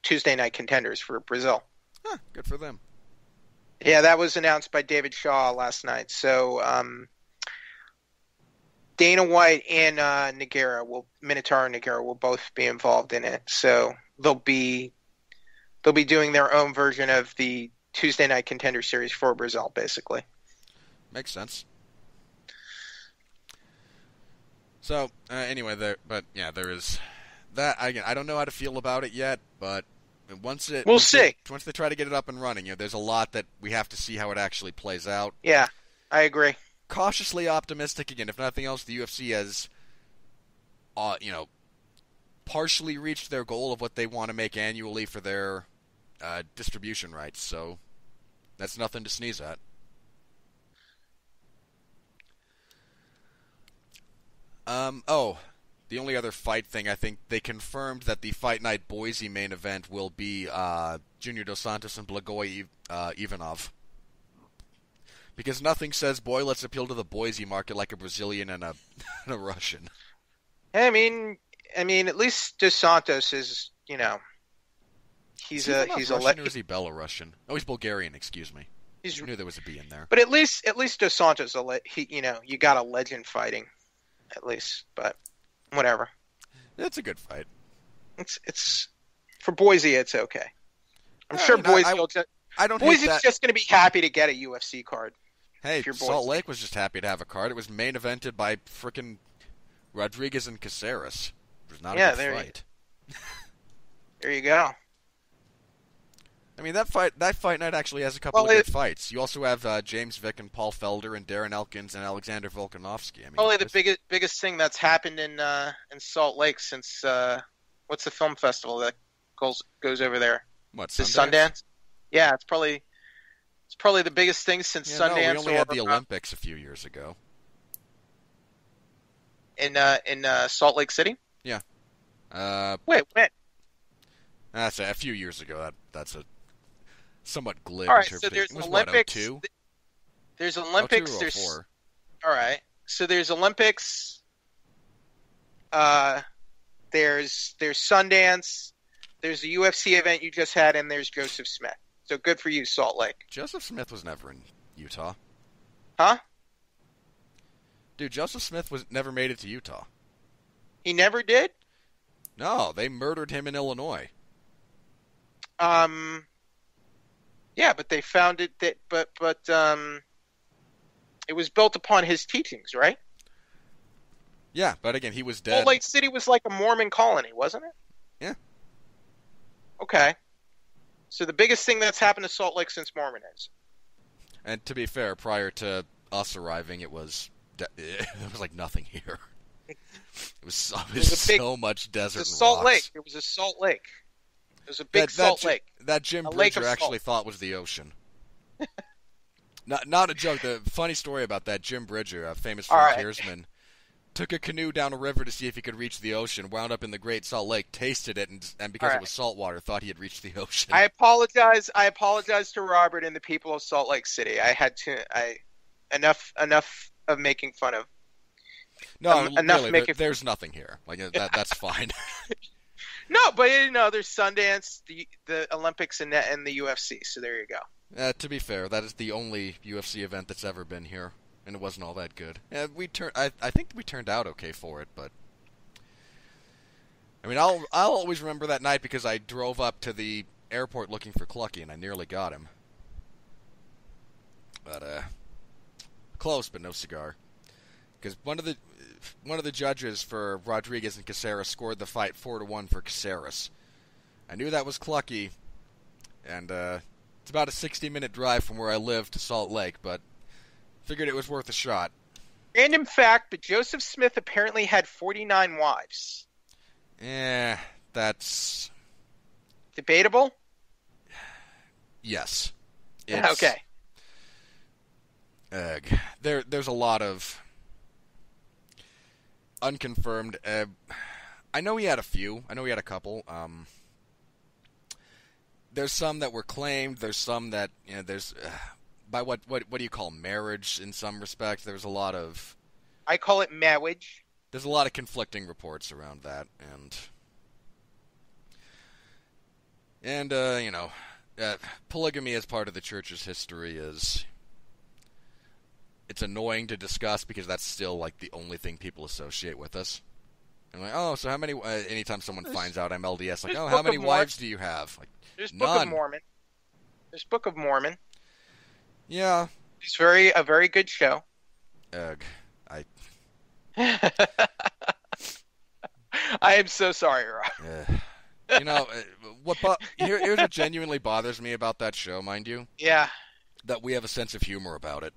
Tuesday Night Contenders for Brazil. Huh, good for them. Yeah, that was announced by David Shaw last night. So Dana White and Minotauro Nogueira will both be involved in it. So they'll be doing their own version of the Tuesday Night Contender Series for Brazil, basically. Makes sense. So anyway, there is that. Again, I don't know how to feel about it yet, but We'll see. Once they try to get it up and running, there's a lot that we have to see how it actually plays out. Yeah, I agree. Cautiously optimistic again. If nothing else, the UFC has, partially reached their goal of what they want to make annually for their distribution rights. So that's nothing to sneeze at. The only other fight thing, I think they confirmed that the Fight Night Boise main event will be Junior Dos Santos and Blagoy Ivanov. Because nothing says, boy, let's appeal to the Boise market like a Brazilian and a, and a Russian. I mean, at least Dos Santos is, he's a Russian or is he Belarusian? Oh, he's Bulgarian. Excuse me. I knew there was a B in there. But at least Dos Santos, you got a legend fighting, at least. But whatever. It's a good fight. It's for Boise. It's okay. I'm sure Boise. Boise's just going to be happy to get a UFC card. Hey, Salt Lake was just happy to have a card. It was main evented by frickin' Rodriguez and Caceres. It was not a good fight. There you go. I mean, that fight night actually has a couple of good fights. You also have James Vick and Paul Felder and Darren Elkins and Alexander Volkanovski. I mean, probably the biggest thing that's happened in Salt Lake since what's the film festival that goes over there? What, Sundance? Yeah, it's probably the biggest thing since Sundance. No, we only had the Olympics a few years ago. In Salt Lake City? Yeah. Wait, when? That's a few years ago. That's a somewhat glib all right, interpretation. so there's it was Olympics. What, 02? There's Olympics. 02 or there's 04? All right. So there's Olympics. There's Sundance. There's the UFC event you just had, and there's Joseph Smith. So good for you, Salt Lake. Joseph Smith was never in Utah. Huh? Dude, Joseph Smith never made it to Utah. He never did? No, they murdered him in Illinois. Yeah, but they found it that but it was built upon his teachings, right? Yeah, but again, he was dead. Salt Lake City was like a Mormon colony, wasn't it? Yeah. Okay. So the biggest thing that's happened to Salt Lake since Mormonism. And to be fair, prior to us arriving, it was like nothing here. It was so much desert and Salt rocks. Lake. It was a Salt Lake. It was a big Salt Lake. That Jim Bridger actually thought was the ocean. Not a joke. The funny story about that, Jim Bridger, a famous frontiersman, took a canoe down a river to see if he could reach the ocean, wound up in the Great Salt Lake, tasted it, and because it was salt water, thought he had reached the ocean. I apologize to Robert and the people of Salt Lake City. I had to. Enough of making fun of. No, really, there's nothing here. Like that's fine. No, but there's Sundance, the Olympics, and the UFC. So there you go. To be fair, that is the only UFC event that's ever been here, and it wasn't all that good. I think we turned out okay for it, but I mean, I'll always remember that night because I drove up to the airport looking for Clucky, and I nearly got him. But close, but no cigar. Because one of the judges for Rodriguez and Caceres scored the fight 4-1 for Caceres. I knew that was Clucky, And it's about a 60-minute drive from where I live to Salt Lake, but figured it was worth a shot. Random fact, but Joseph Smith apparently had 49 wives. That's... Debatable? Yes. Okay. There's a lot of unconfirmed... I know he had a few. I know he had a couple. There's some that were claimed. There's some that, there's... by what do you call marriage in some respects? There's a lot of... I call it marriage. There's a lot of conflicting reports around that, and polygamy as part of the church's history is... It's annoying to discuss because that's still, like, the only thing people associate with us. I'm like, oh, so how many... anytime someone finds out I'm LDS, like, oh, how many wives do you have? Like, there's none. Book of Mormon. There's Book of Mormon. Yeah. It's a very good show. I am so sorry, Rob. Here's what genuinely bothers me about that show, mind you. Yeah. That we have a sense of humor about it.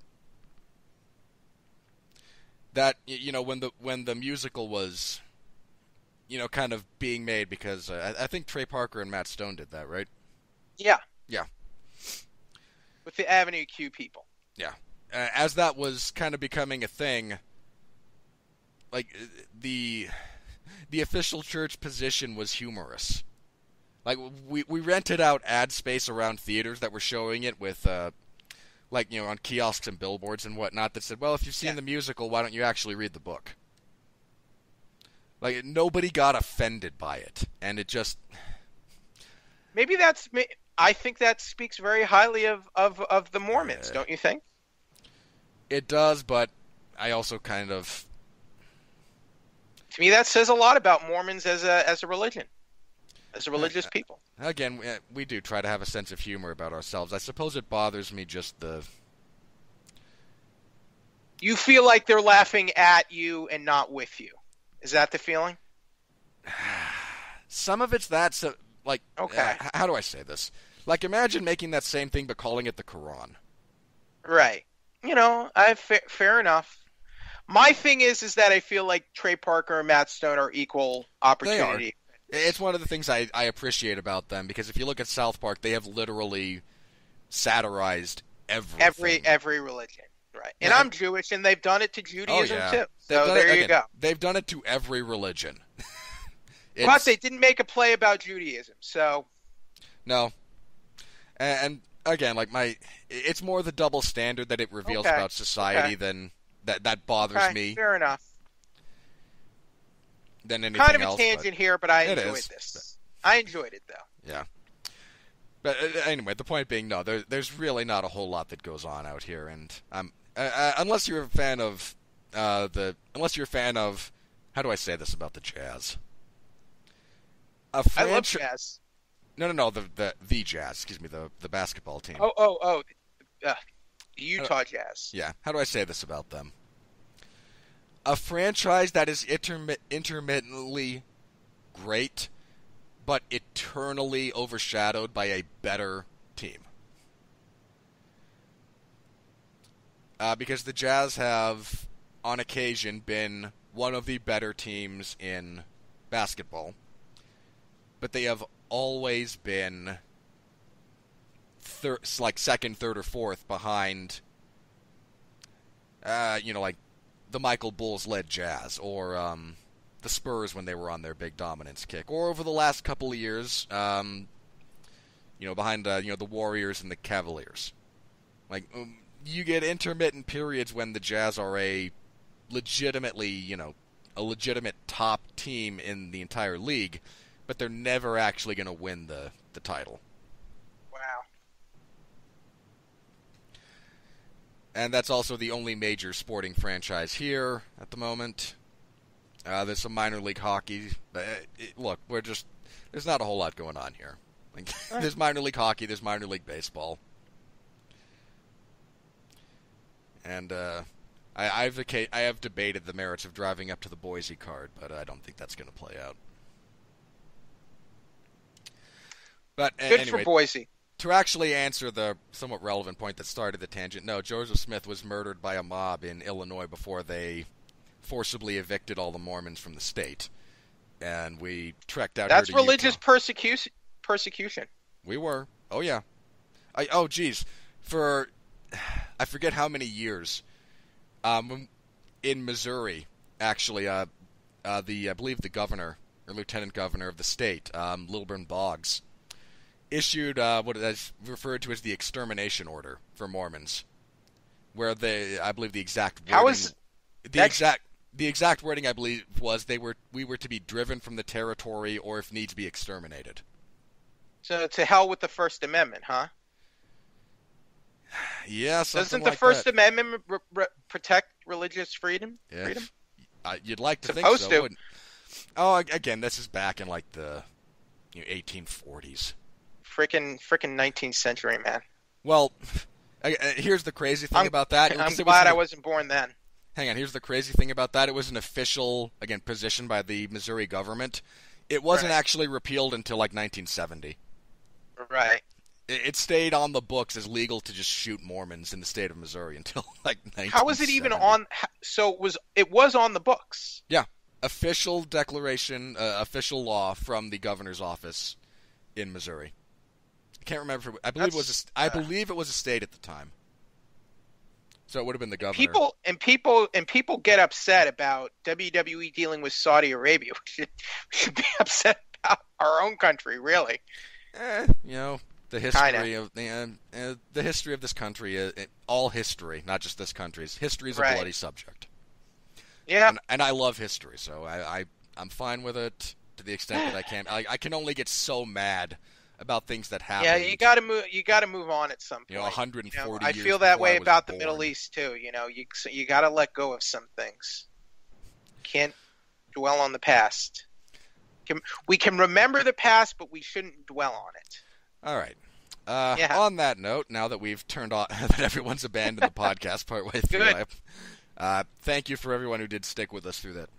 That, when the musical was, kind of being made, because I think Trey Parker and Matt Stone did that, right? Yeah. Yeah. With the Avenue Q people. Yeah. As that was kind of becoming a thing, like, the official church position was humorous. Like, we rented out ad space around theaters that were showing it with, on kiosks and billboards and whatnot that said, well, if you've seen the musical, why don't you actually read the book? Like, nobody got offended by it, and it just... Maybe I think that speaks very highly of the Mormons, don't you think? It does, but I also kind of... To me, that says a lot about Mormons as a religion, as a religious people. Again, we do try to have a sense of humor about ourselves. I suppose it bothers me just the... You feel like they're laughing at you and not with you. Is that the feeling? Some of it's that, so, like... Okay. How do I say this? Like, imagine making that same thing but calling it the Quran. Right. Fair enough. My thing is that I feel like Trey Parker and Matt Stone are equal opportunity. They are. It's one of the things I appreciate about them, because if you look at South Park, they have literally satirized everything. Every religion, right? And I'm Jewish, and they've done it to Judaism too. So there you go. They've done it to every religion. But they didn't make a play about Judaism, so... No. And again, like, it's more the double standard that it reveals about society than... That bothers me. Fair enough. Than anything else. Kind of a tangent here, but I enjoyed this. I enjoyed it, though. Yeah. But anyway, the point being, no, there's really not a whole lot that goes on out here, and unless you're a fan of how do I say this about the Jazz? I love Jazz. No, the Jazz, excuse me, the basketball team. Utah Jazz. Yeah. How do I say this about them? A franchise that is intermittently great, but eternally overshadowed by a better team. Because the Jazz have, on occasion, been one of the better teams in basketball, but they have always been second, third, or fourth behind, like the Michael Bulls-led Jazz, or the Spurs when they were on their big dominance kick, or over the last couple of years, behind the Warriors and the Cavaliers. Like, you get intermittent periods when the Jazz are a legitimate top team in the entire league, but they're never actually going to win the title. Wow. And that's also the only major sporting franchise here at the moment. There's some minor league hockey. Look, there's not a whole lot going on here. Like, there's minor league hockey, there's minor league baseball. And I have debated the merits of driving up to the Boise card, but I don't think that's going to play out. But Good anyway, for Boise. to actually answer the somewhat relevant point that started the tangent, no, Joseph Smith was murdered by a mob in Illinois before they forcibly evicted all the Mormons from the state. And we trekked out That's here to religious Utah. persecution. We were. Oh, yeah. Geez. I forget how many years, in Missouri, actually, I believe the governor, or lieutenant governor of the state, Lilburn Boggs, issued what is referred to as the extermination order for Mormons, where I believe the exact wording, the exact wording I believe was we were to be driven from the territory or if needs be exterminated. So to hell with the First Amendment, huh? Yeah, something Doesn't like the First that. Amendment protect religious freedom? Yeah. Freedom? You'd like to Supposed think so, to. wouldn't? Oh, again, this is back in like the 1840s. Frickin' 19th century, man. Well, here's the crazy thing about that. I'm glad I wasn't born then. Hang on, here's the crazy thing about that. It was an official, again, position by the Missouri government. It wasn't actually repealed until like 1970. Right. It stayed on the books as legal to just shoot Mormons in the state of Missouri until like 1970. How was it even on? So it was on the books. Yeah, official declaration, official law from the governor's office in Missouri. I can't remember. I believe it was a state at the time. So it would have been the governor. People get upset about WWE dealing with Saudi Arabia. We should be upset about our own country, really. The history of the history of this country, all history, not just this country's history, is a bloody subject. Yeah, and I love history, so I'm fine with it to the extent that I can. I can only get so mad about things that happen. Yeah, you got to move. You got to move on at some point. 140 I years feel that way about born. the Middle East too. You got to let go of some things. Can't dwell on the past. We can remember the past, but we shouldn't dwell on it. All right. On that note, now that we've turned on, that everyone's abandoned the podcast partway through, thank you for everyone who did stick with us through that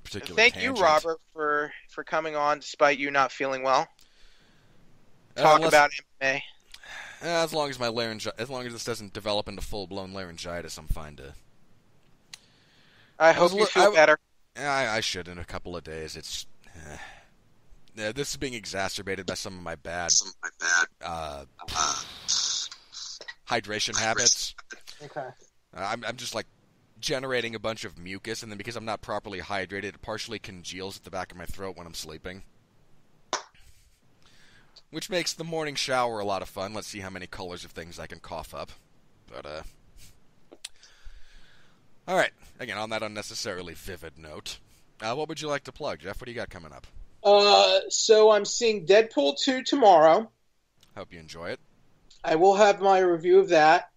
particular tangent. You, Robert, for coming on despite you not feeling well. Talk about MMA. As long as this doesn't develop into full-blown laryngitis, I'm fine to. I hope you feel better. I should in a couple of days. It's. This is being exacerbated by some of my bad hydration habits. Okay. I'm just like generating a bunch of mucus, and then because I'm not properly hydrated, it partially congeals at the back of my throat when I'm sleeping. Which makes the morning shower a lot of fun. Let's see how many colors of things I can cough up. But, alright. Again, on that unnecessarily vivid note, what would you like to plug, Jeff? What do you got coming up? So I'm seeing Deadpool 2 tomorrow. Hope you enjoy it. I will have my review of that.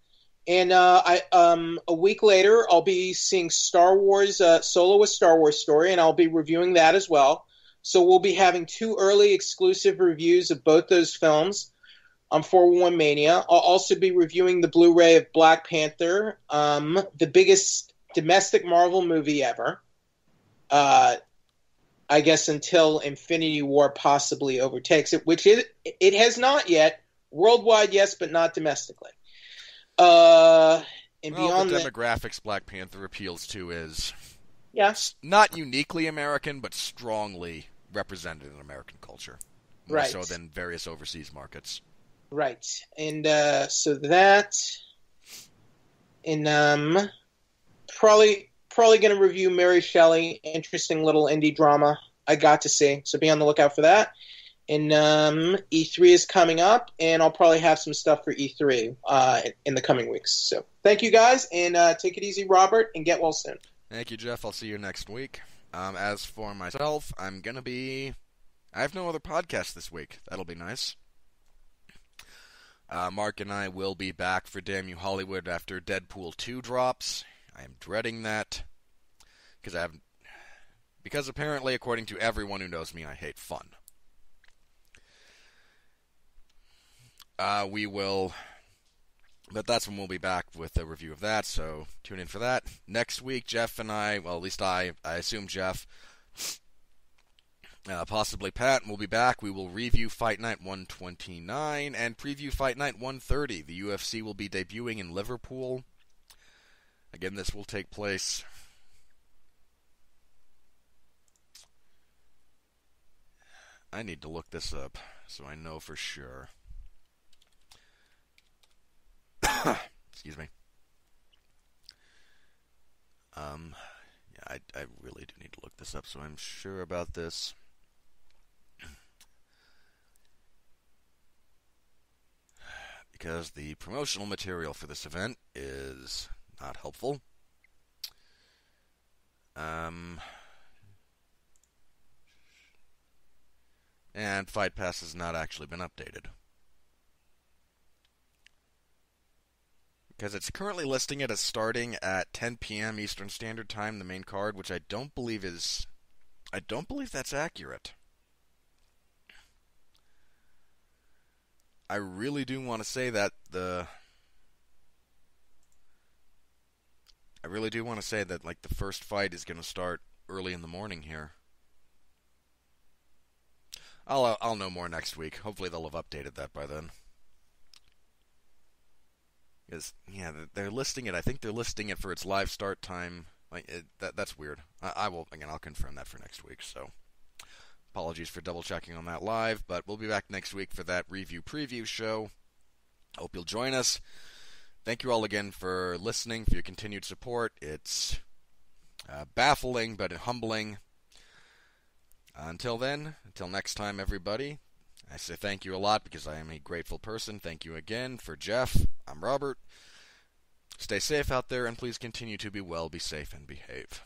And a week later, I'll be seeing Star Wars, Solo: A Star Wars Story, and I'll be reviewing that as well. So we'll be having 2 early exclusive reviews of both those films on 411 Mania. I'll also be reviewing the Blu-ray of Black Panther, the biggest domestic Marvel movie ever. I guess until Infinity War possibly overtakes it, which it has not yet. Worldwide, yes, but not domestically. And beyond the demographics Black Panther appeals to is yes, not uniquely American, but strongly represented in American culture, more so than various overseas markets. Right, and so that, and probably going to review Mary Shelley, interesting little indie drama I got to see. So be on the lookout for that. And E3 is coming up, and I'll probably have some stuff for E3 in the coming weeks. So thank you guys, and take it easy, Robert, and get well soon. Thank you, Jeff. I'll see you next week. As for myself, I have no other podcast this week. That'll be nice. Mark and I will be back for Damn You Hollywood after Deadpool 2 drops. I am dreading that because apparently, according to everyone who knows me, I hate fun. But that's when we'll be back with a review of that, so tune in for that. Next week, Jeff and I, well, at least I assume Jeff, Possibly Pat, and we'll be back. We will review Fight Night 129 and preview Fight Night 130. The UFC will be debuting in Liverpool. Again, this will take place... I need to look this up so I know for sure. Excuse me. Yeah, I really do need to look this up so I'm sure about this. Because the promotional material for this event is not helpful. And Fight Pass has not actually been updated. Because it's currently listing it as starting at 10 p.m. Eastern Standard Time, the main card, which I don't believe that's accurate. I really do want to say that the first fight is going to start early in the morning here. I'll know more next week. Hopefully they'll have updated that by then. Because, yeah, they're listing it. I think they're listing it for its live start time. That's weird. I'll confirm that for next week. So, apologies for double checking on that live, but we'll be back next week for that review preview show. Hope you'll join us. Thank you all again for listening, for your continued support. It's baffling, but humbling. Until next time, everybody, I say thank you a lot because I am a grateful person. Thank you again. For Jeff, I'm Robert. Stay safe out there, and please continue to be well, be safe, and behave.